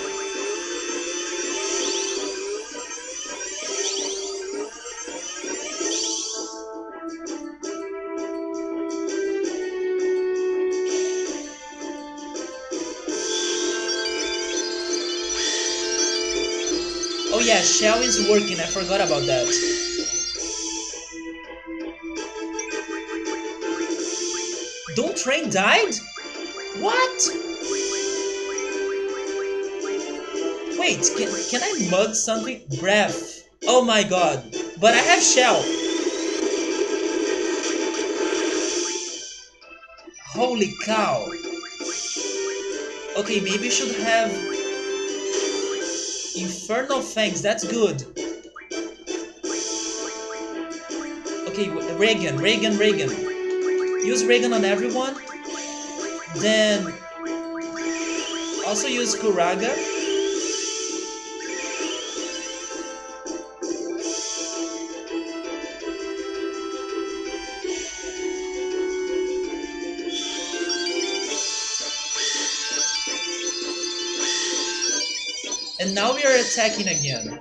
Oh yeah, Shell is working, I forgot about that. Don't Train died? What? Wait, can I mud something? Breath. Oh my god. But I have Shell. Holy cow! Okay, maybe you should have Infernal Fangs, that's good. Okay, Reagan. Use Reagan on everyone. Then also use Kuraga. And now we are attacking again.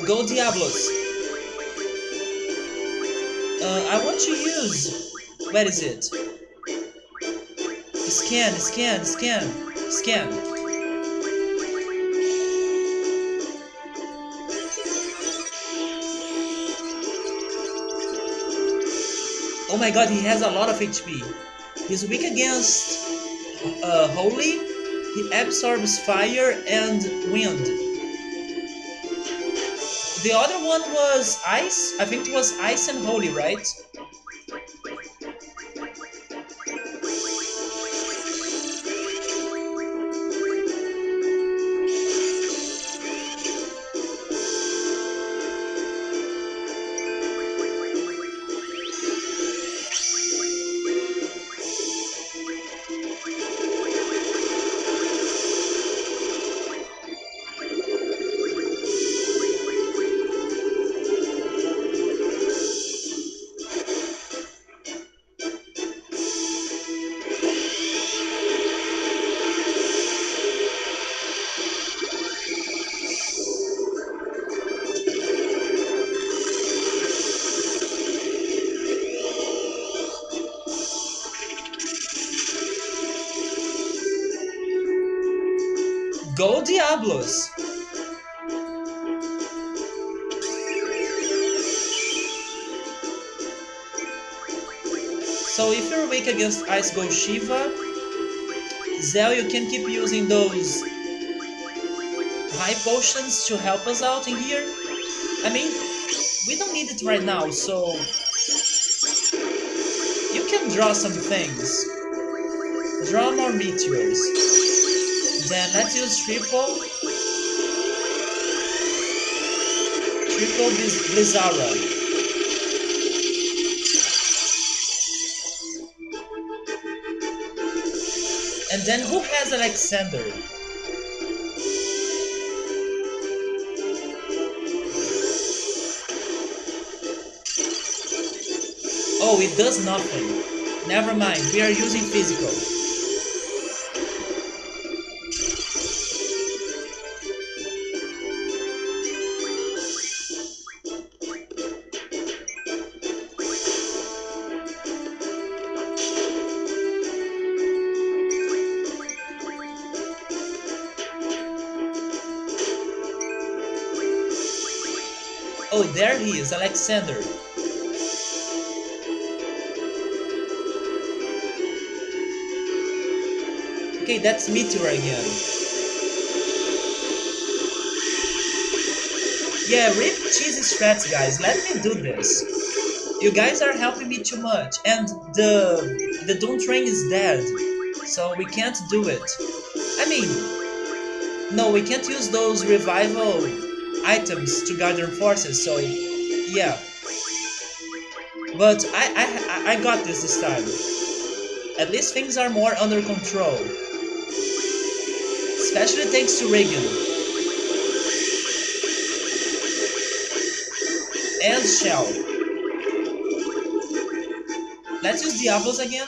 Go Diablos. I want to use... Where is it? Scan. Oh my god, he has a lot of HP. He's weak against Holy. He absorbs fire and wind. The other one was Ice. I think it was Ice and Holy, right? Go Diablos! So if you're weak against Ice, go Shiva. Zell, you can keep using those high potions to help us out in here. I mean, we don't need it right now, so you can draw some things. Draw more meteors. Then let's use triple Blizzara. And then who has Alexander? Oh, it does nothing. Never mind, we are using physical. Oh, there he is, Alexander. Okay, that's Meteor again. Yeah, rip cheesy strats, guys. Let me do this. You guys are helping me too much. And the Doom Train is dead. So we can't do it. I mean, no, we can't use those revival items to guard their forces, so yeah. But I got this time. At least things are more under control. Especially thanks to Reagan. And Shell. Let's use Diablos again.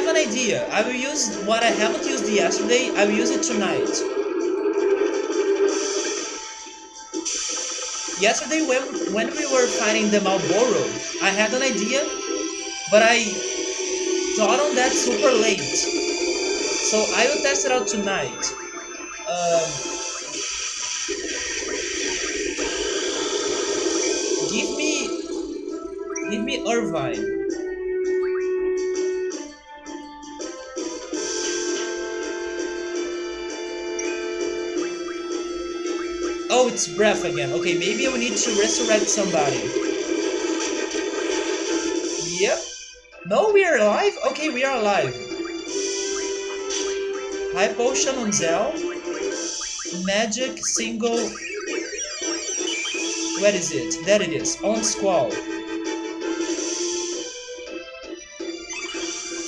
have an idea. I will use what I haven't used yesterday. I will use it tonight. Yesterday when we were fighting the Malboro, I had an idea, but I thought on that super late. So I will test it out tonight. Um, give me Irvine. Oh, it's breath again. Okay, maybe we need to resurrect somebody. Yep. No, we are alive? Okay, we are alive. High potion on Zell. Magic single. Where is it? There it is. On Squall.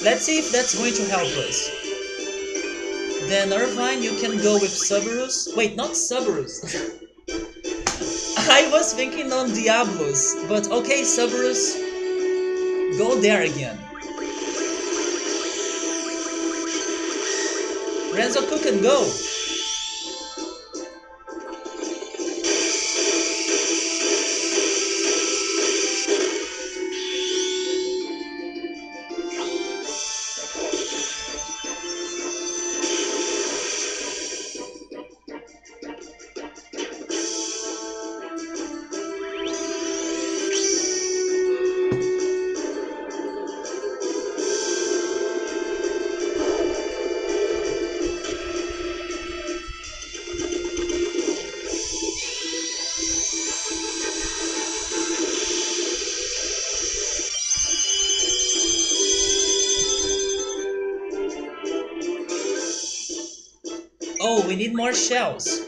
Let's see if that's going to help us. Then Irvine, you can go with Cerberus. Wait, not Cerberus. I was thinking on Diablos, but okay, Cerberus. Go there again. Renzo Cook and go. Oh, we need more shells.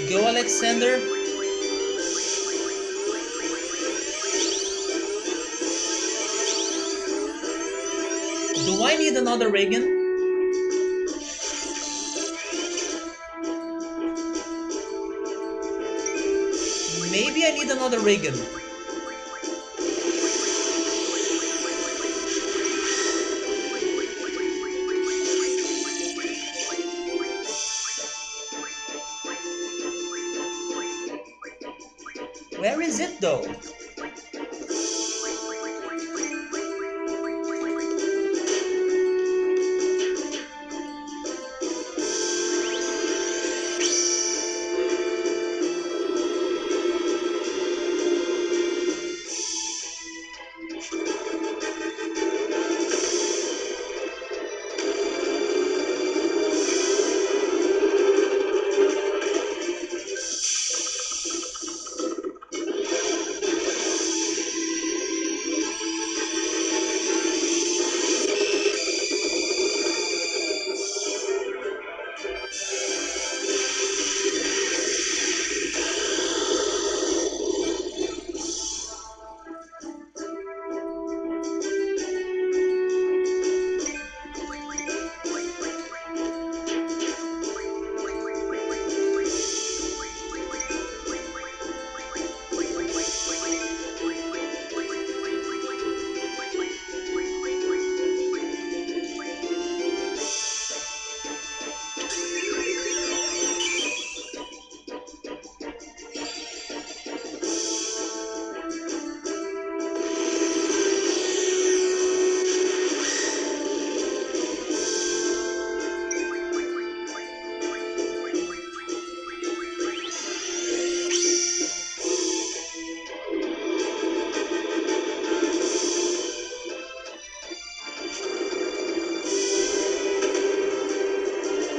Go, Alexander. Do I need another Reagan? Maybe I need another Reagan. Where is it though?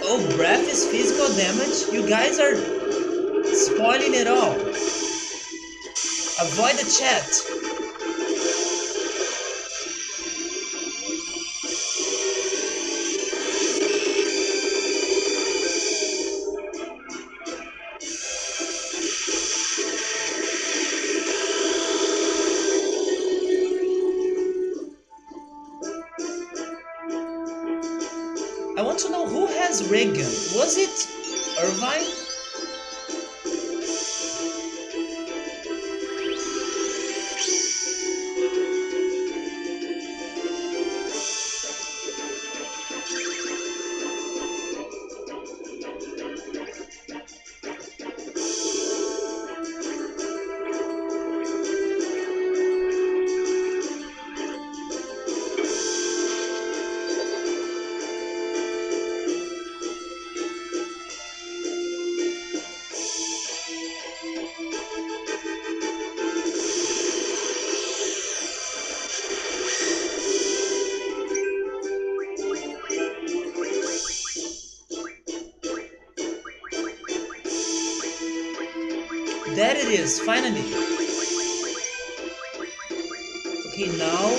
Oh, breath is physical damage? You guys are spoiling it all. Avoid the chat. I want to know who has Reagan. Was it Irvine? There it is, finally. Okay, now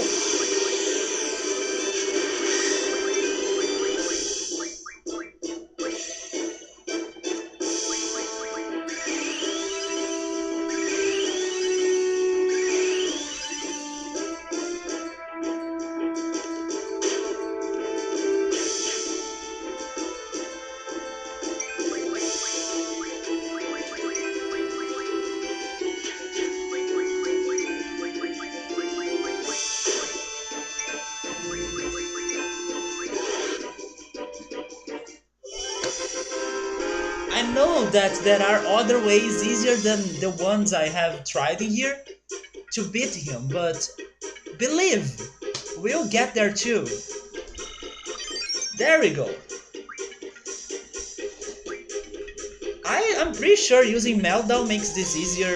I know that there are other ways easier than the ones I have tried here to beat him, but believe, we'll get there too. There we go. I'm pretty sure using Meltdown makes this easier.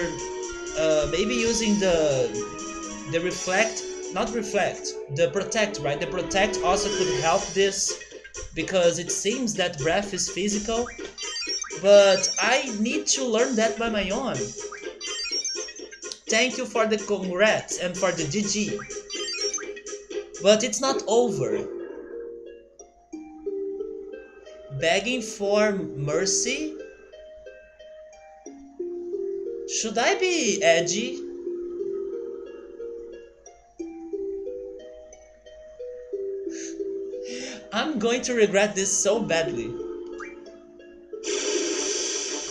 Maybe using the reflect, not reflect, the protect, right? The protect also could help this because it seems that breath is physical, but I need to learn that by my own. Thank you for the congrats and for the GG. But it's not over. Begging for mercy? Should I be edgy? I'm going to regret this so badly.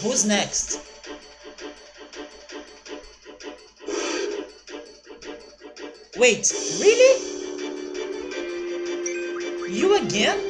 Who's next? Wait, really? You again?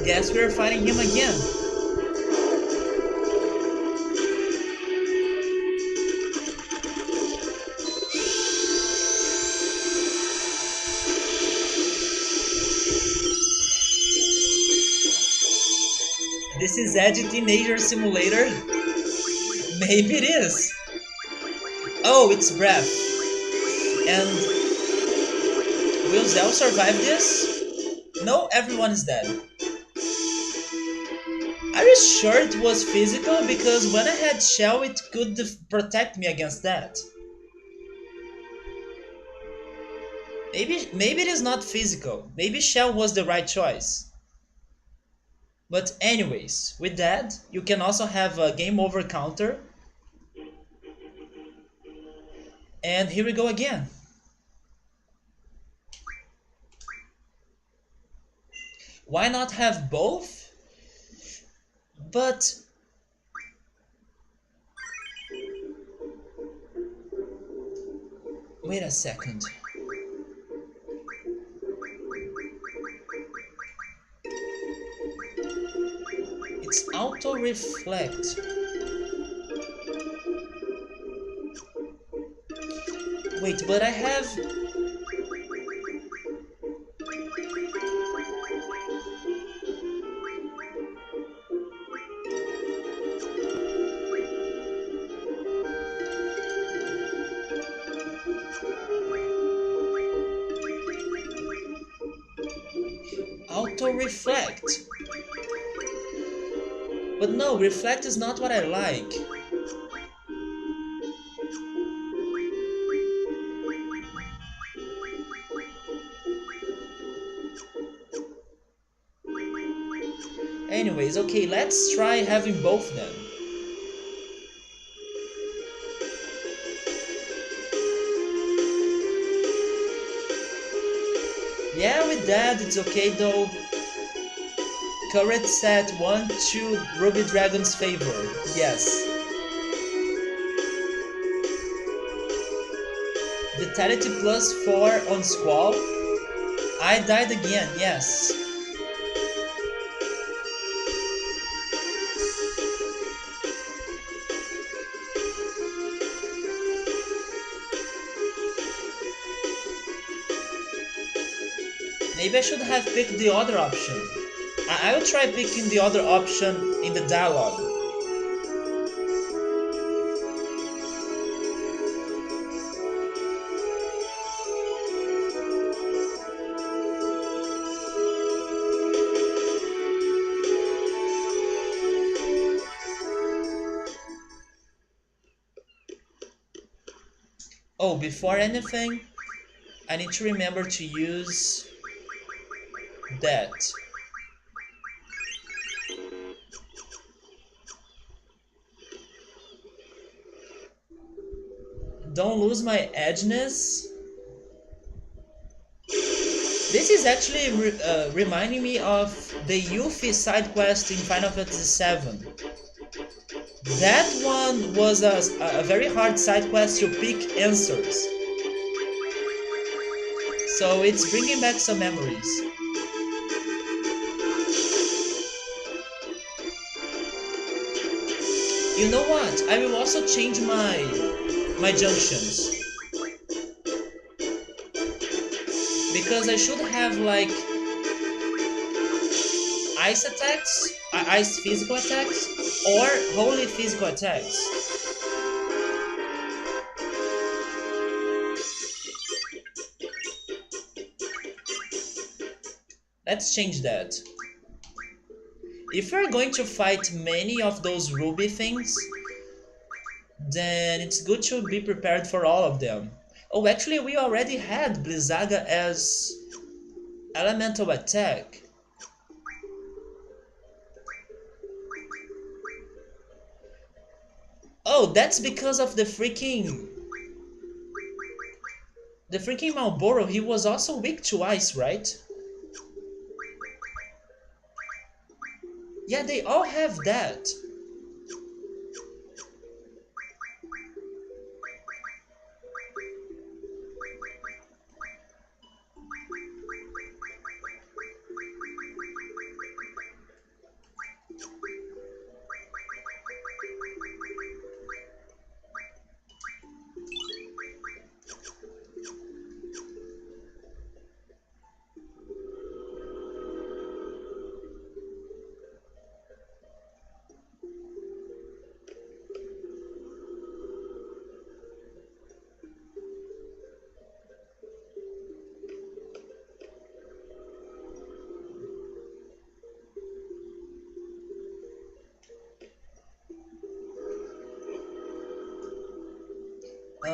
Guess we're fighting him again. This is Edgy Teenager Simulator? Maybe it is. Oh, it's breath. And will Zell survive this? No, everyone is dead. Are you sure it was physical? Because when I had Shell, it could protect me against that. Maybe it is not physical. Maybe Shell was the right choice. But anyways, with that, you can also have a game over counter. And here we go again. Why not have both? But wait a second. It's auto reflect. Wait, but I have auto reflect. But no, reflect is not what I like. Anyways, okay, let's try having both then. Yeah, with that, it's okay though. Current set 1-2 Ruby Dragon's favor. Yes. Vitality plus 4 on Squall. I died again, yes. Maybe I should have picked the other option. I will try picking the other option in the dialogue. Oh, before anything, I need to remember to use that. Don't lose my edgeness. This is actually reminding me of the Yuffie side quest in Final Fantasy VII. That one was a very hard side quest to pick answers. So it's bringing back some memories. You know what? I will also change my junctions. Because I should have like ice attacks, ice physical attacks, or holy physical attacks. Let's change that. If we're going to fight many of those ruby things, then it's good to be prepared for all of them. Oh, actually we already had Blizzaga as elemental attack. Oh, that's because of the freaking Malboro. He was also weak to ice, right? Yeah, they all have that.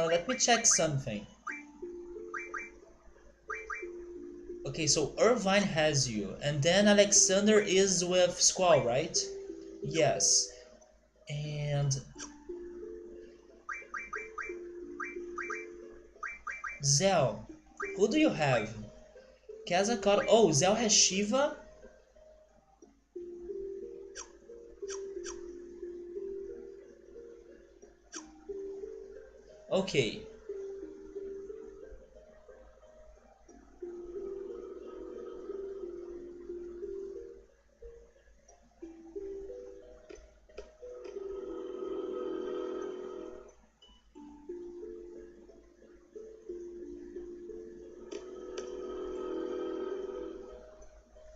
Let me check something. Okay, so Irvine has you, and then Alexander is with Squall, right? Yes. And Zell, who do you have? Kazakar. Oh, Zell has Shiva? Okay.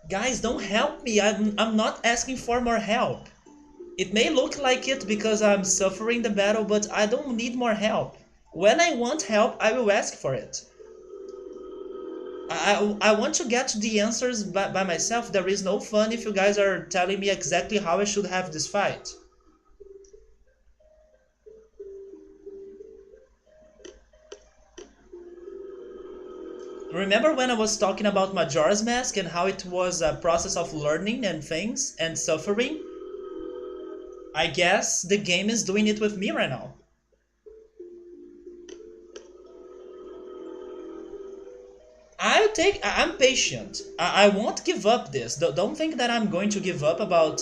Guys, don't help me. I'm not asking for more help. It may look like it because I'm suffering the battle, but I don't need more help. When I want help, I will ask for it. I want to get the answers by myself. There is no fun if you guys are telling me exactly how I should have this fight. Remember when I was talking about Majora's Mask and how it was a process of learning and things and suffering? I guess the game is doing it with me right now. I'm patient. I won't give up this. Don't think that I'm going to give up about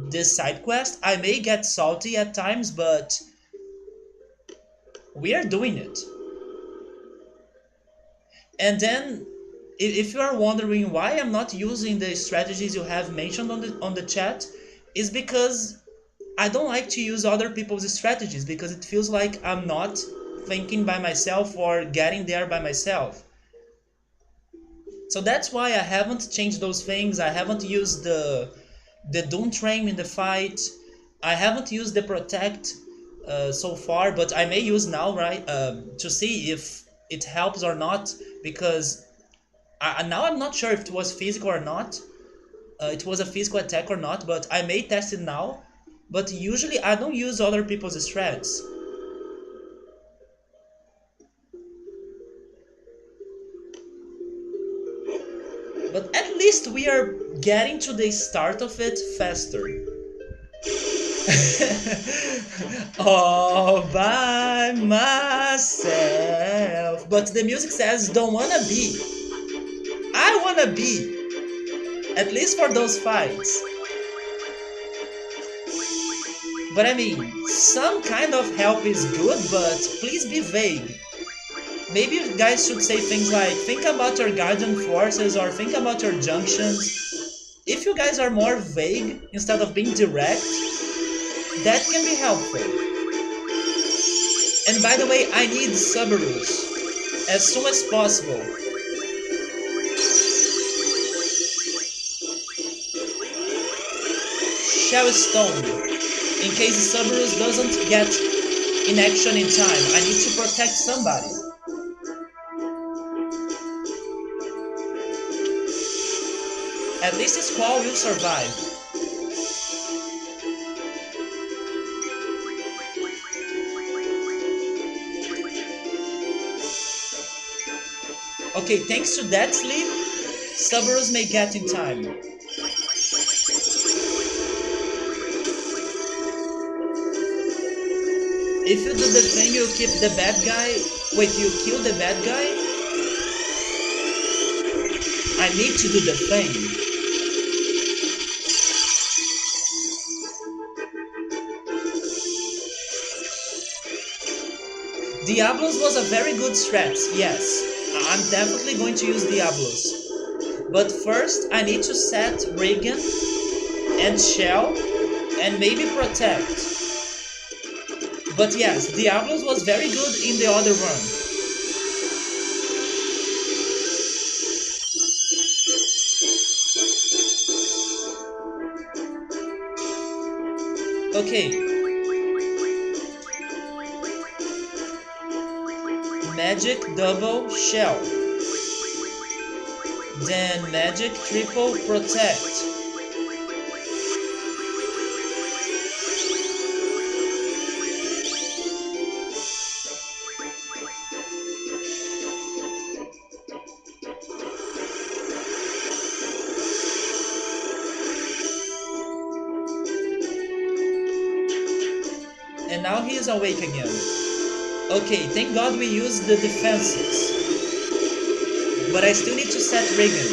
this side quest. I may get salty at times, but we are doing it. And then, if you are wondering why I'm not using the strategies you have mentioned on the chat, is because I don't like to use other people's strategies because it feels like I'm not thinking by myself or getting there by myself. So that's why I haven't changed those things. I haven't used the Doom Train in the fight. I haven't used the Protect so far, but I may use now, right, to see if it helps or not, because now I'm not sure if it was physical or not. It was a physical attack or not, but I may test it now. But usually I don't use other people's strats. But at least we are getting to the start of it faster. All by myself. But the music says don't wanna be. I wanna be. At least for those fights. But I mean, some kind of help is good, but please be vague. Maybe you guys should say things like, think about your guardian forces or think about your junctions. If you guys are more vague instead of being direct, that can be helpful. And by the way, I need Subarus as soon as possible. Shell Stone, in case Subarus doesn't get in action in time. I need to protect somebody. At least Squall will survive. Okay, thanks to that sleep, Subarus may get in time. If you do the thing, you keep the bad guy. Wait, you kill the bad guy? I need to do the thing. Diablos was a very good strat, yes. I'm definitely going to use Diablos. But first, I need to set Reagan and Shell and maybe Protect. But yes, Diablos was very good in the other run. Okay. Magic double Shell. Then Magic triple Protect. And now he is awake again. Okay, thank God we used the defenses. But I still need to set Reagan.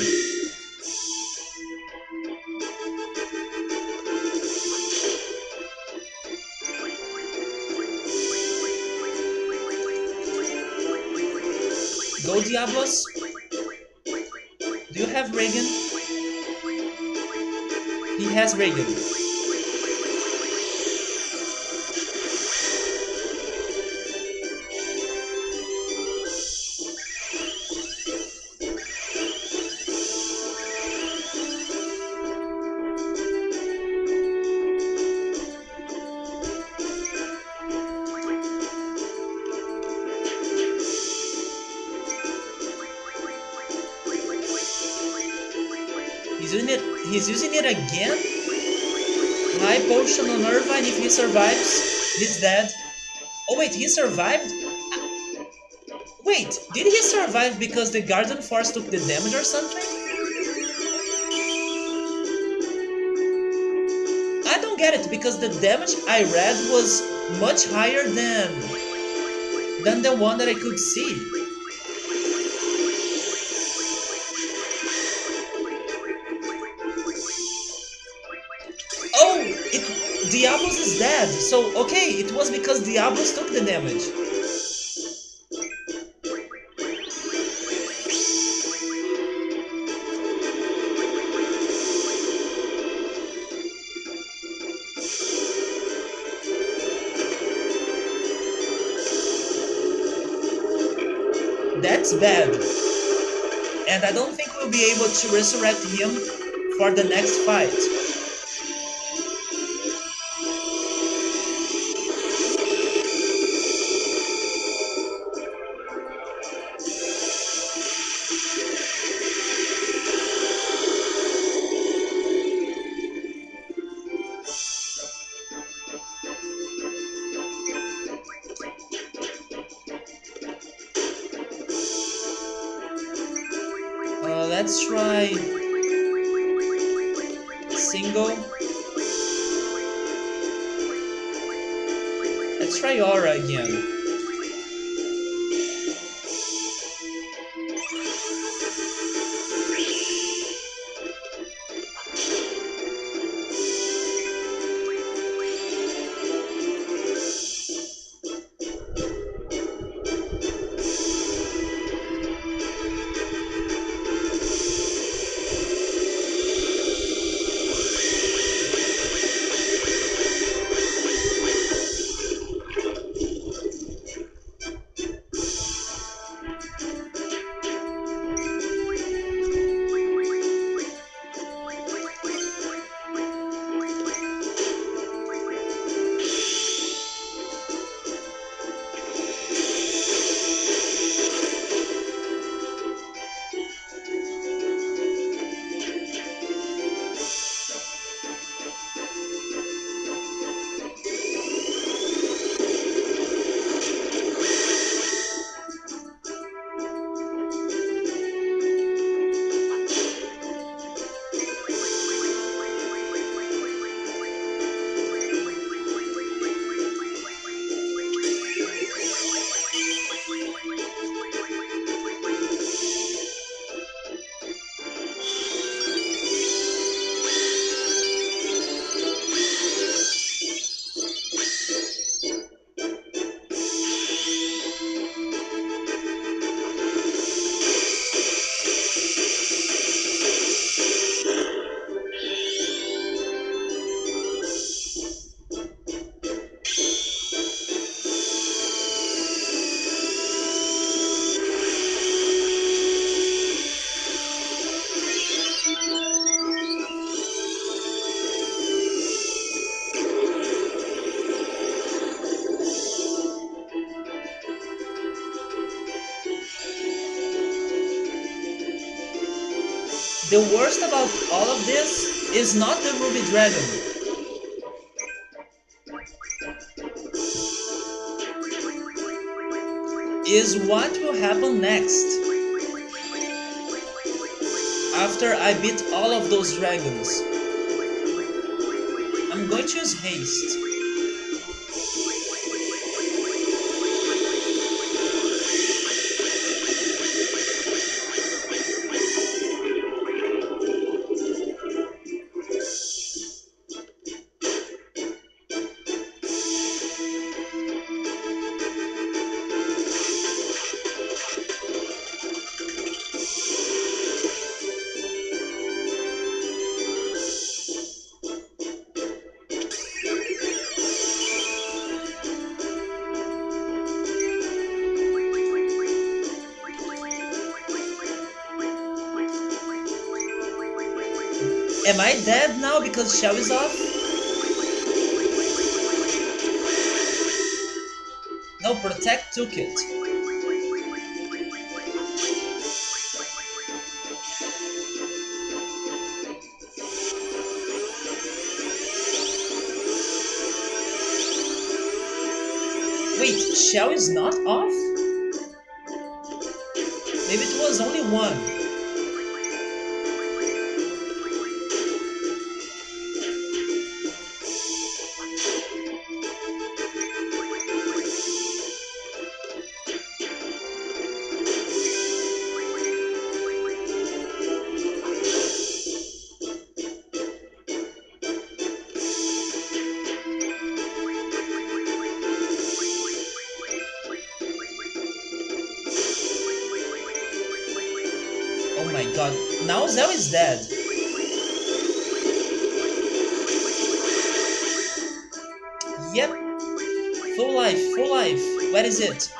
Go Diablos. Do you have Reagan? He has Reagan. He's using it again? High potion on Irvine. If he survives, he's dead. Oh wait, he survived? Wait, did he survive because the Guardian Force took the damage or something? I don't get it, because the damage I read was much higher than the one that I could see. Diablos is dead. So, okay, it was because Diablos took the damage. That's bad. And I don't think we'll be able to resurrect him for the next fight. Let's try single. Let's try aura again. The worst about all of this is not the Ruby Dragon. Is what will happen next. After I beat all of those dragons. I'm going to use haste. Am I dead now because Shell is off? No, Protect took it. Wait, Shell is not off? Maybe it was only one. Oh my god. Now Zell is dead. Yep. Full life, full life. Where is it?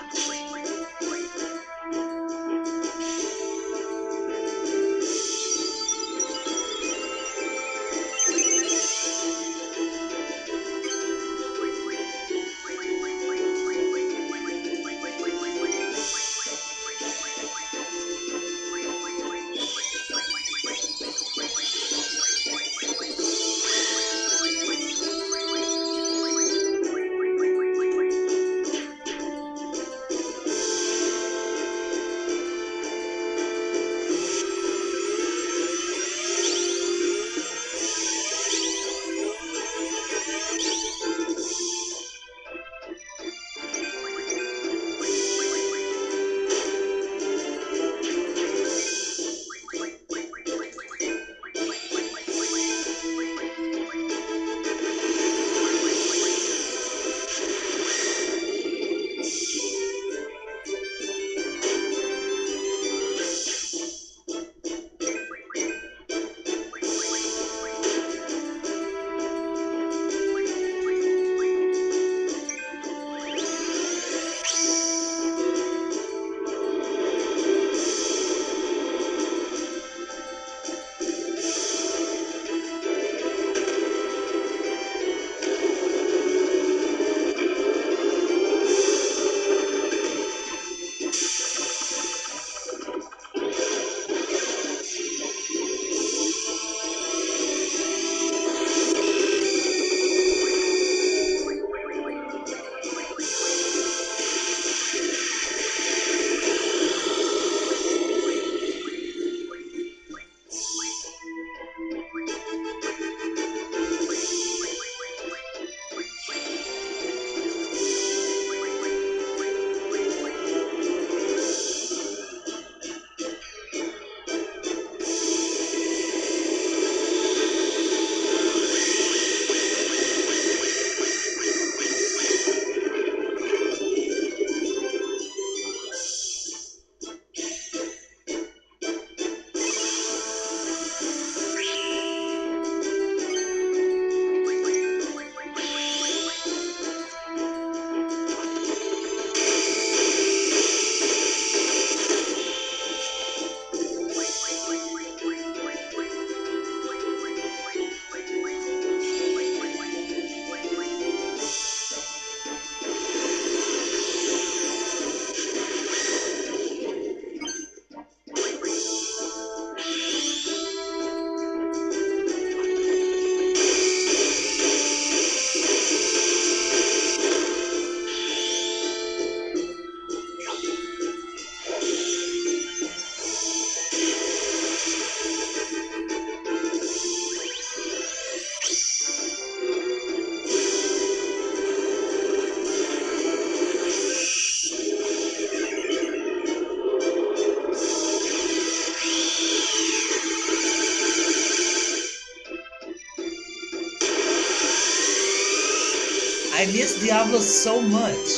I miss Diablo so much.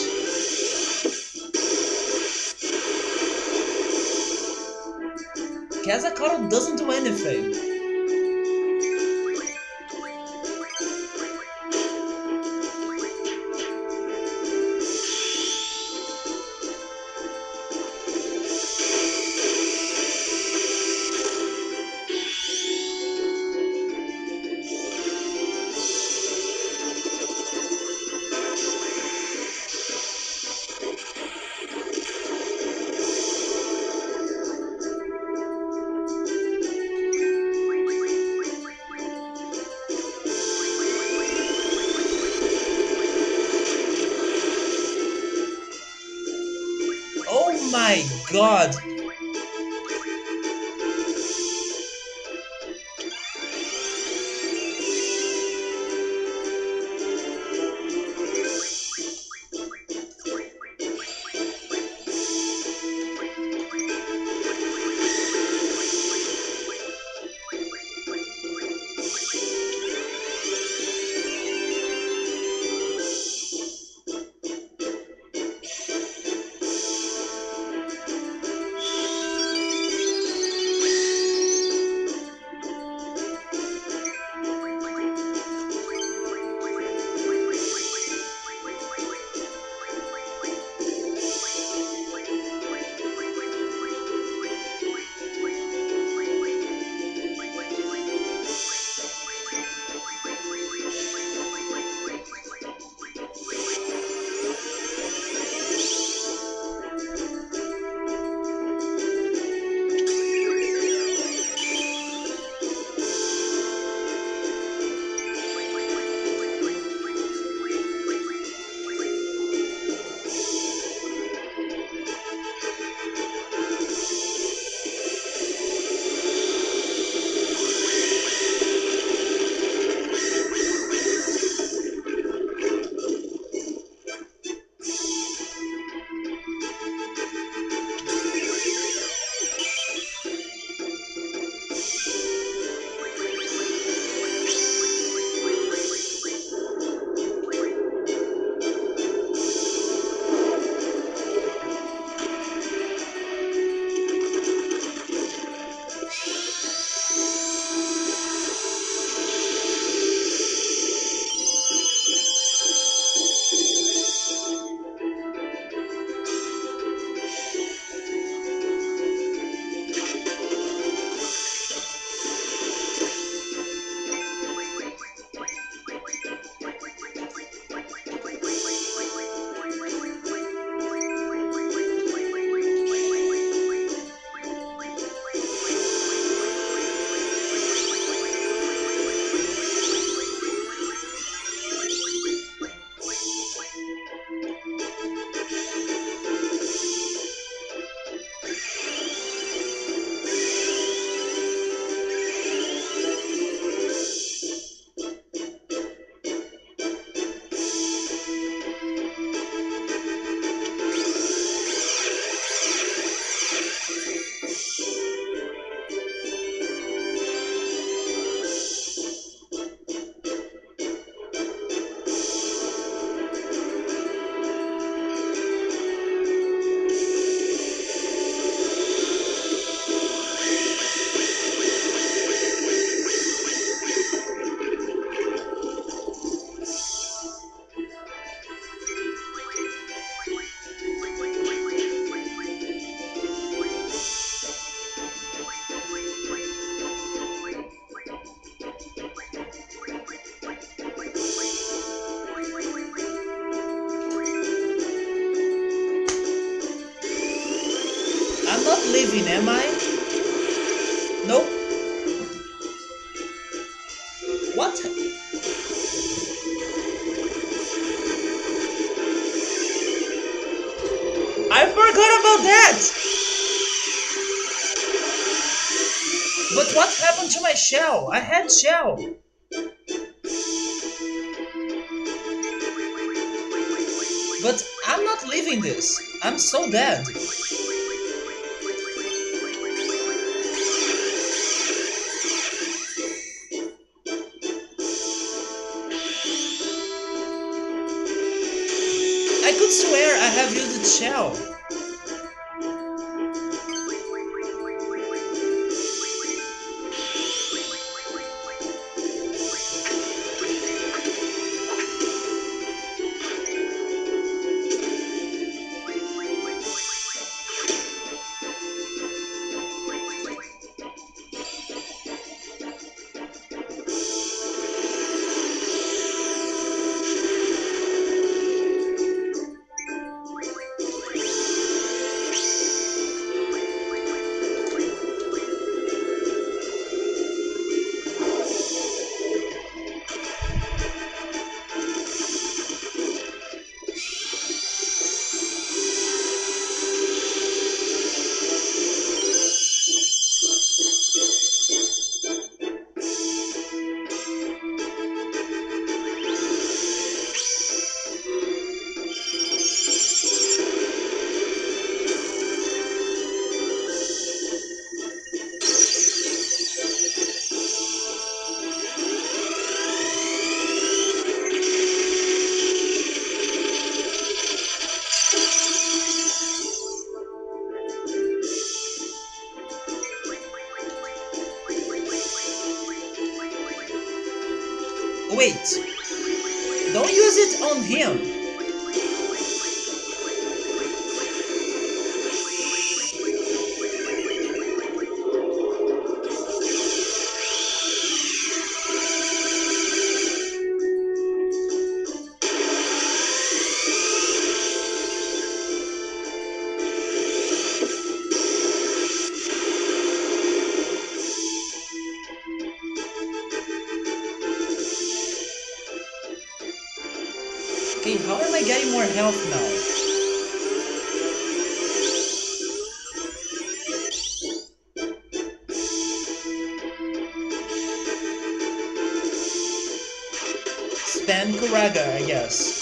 Kazakarl doesn't do anything. Oh my god! not leaving, am I? Nope. What? I forgot about that! But what happened to my shell? I had shell. But I'm not leaving this. I'm so dead. I could swear I have used shell. Wait, don't use it on him. Okay, how am I getting more health now? Spam Kuraga, I guess.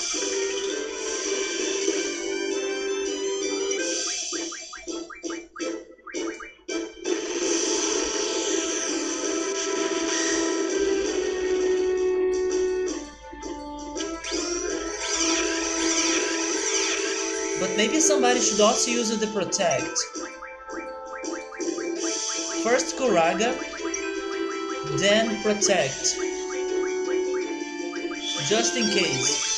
But maybe somebody should also use the protect. First Kuraga, then protect. Just in case.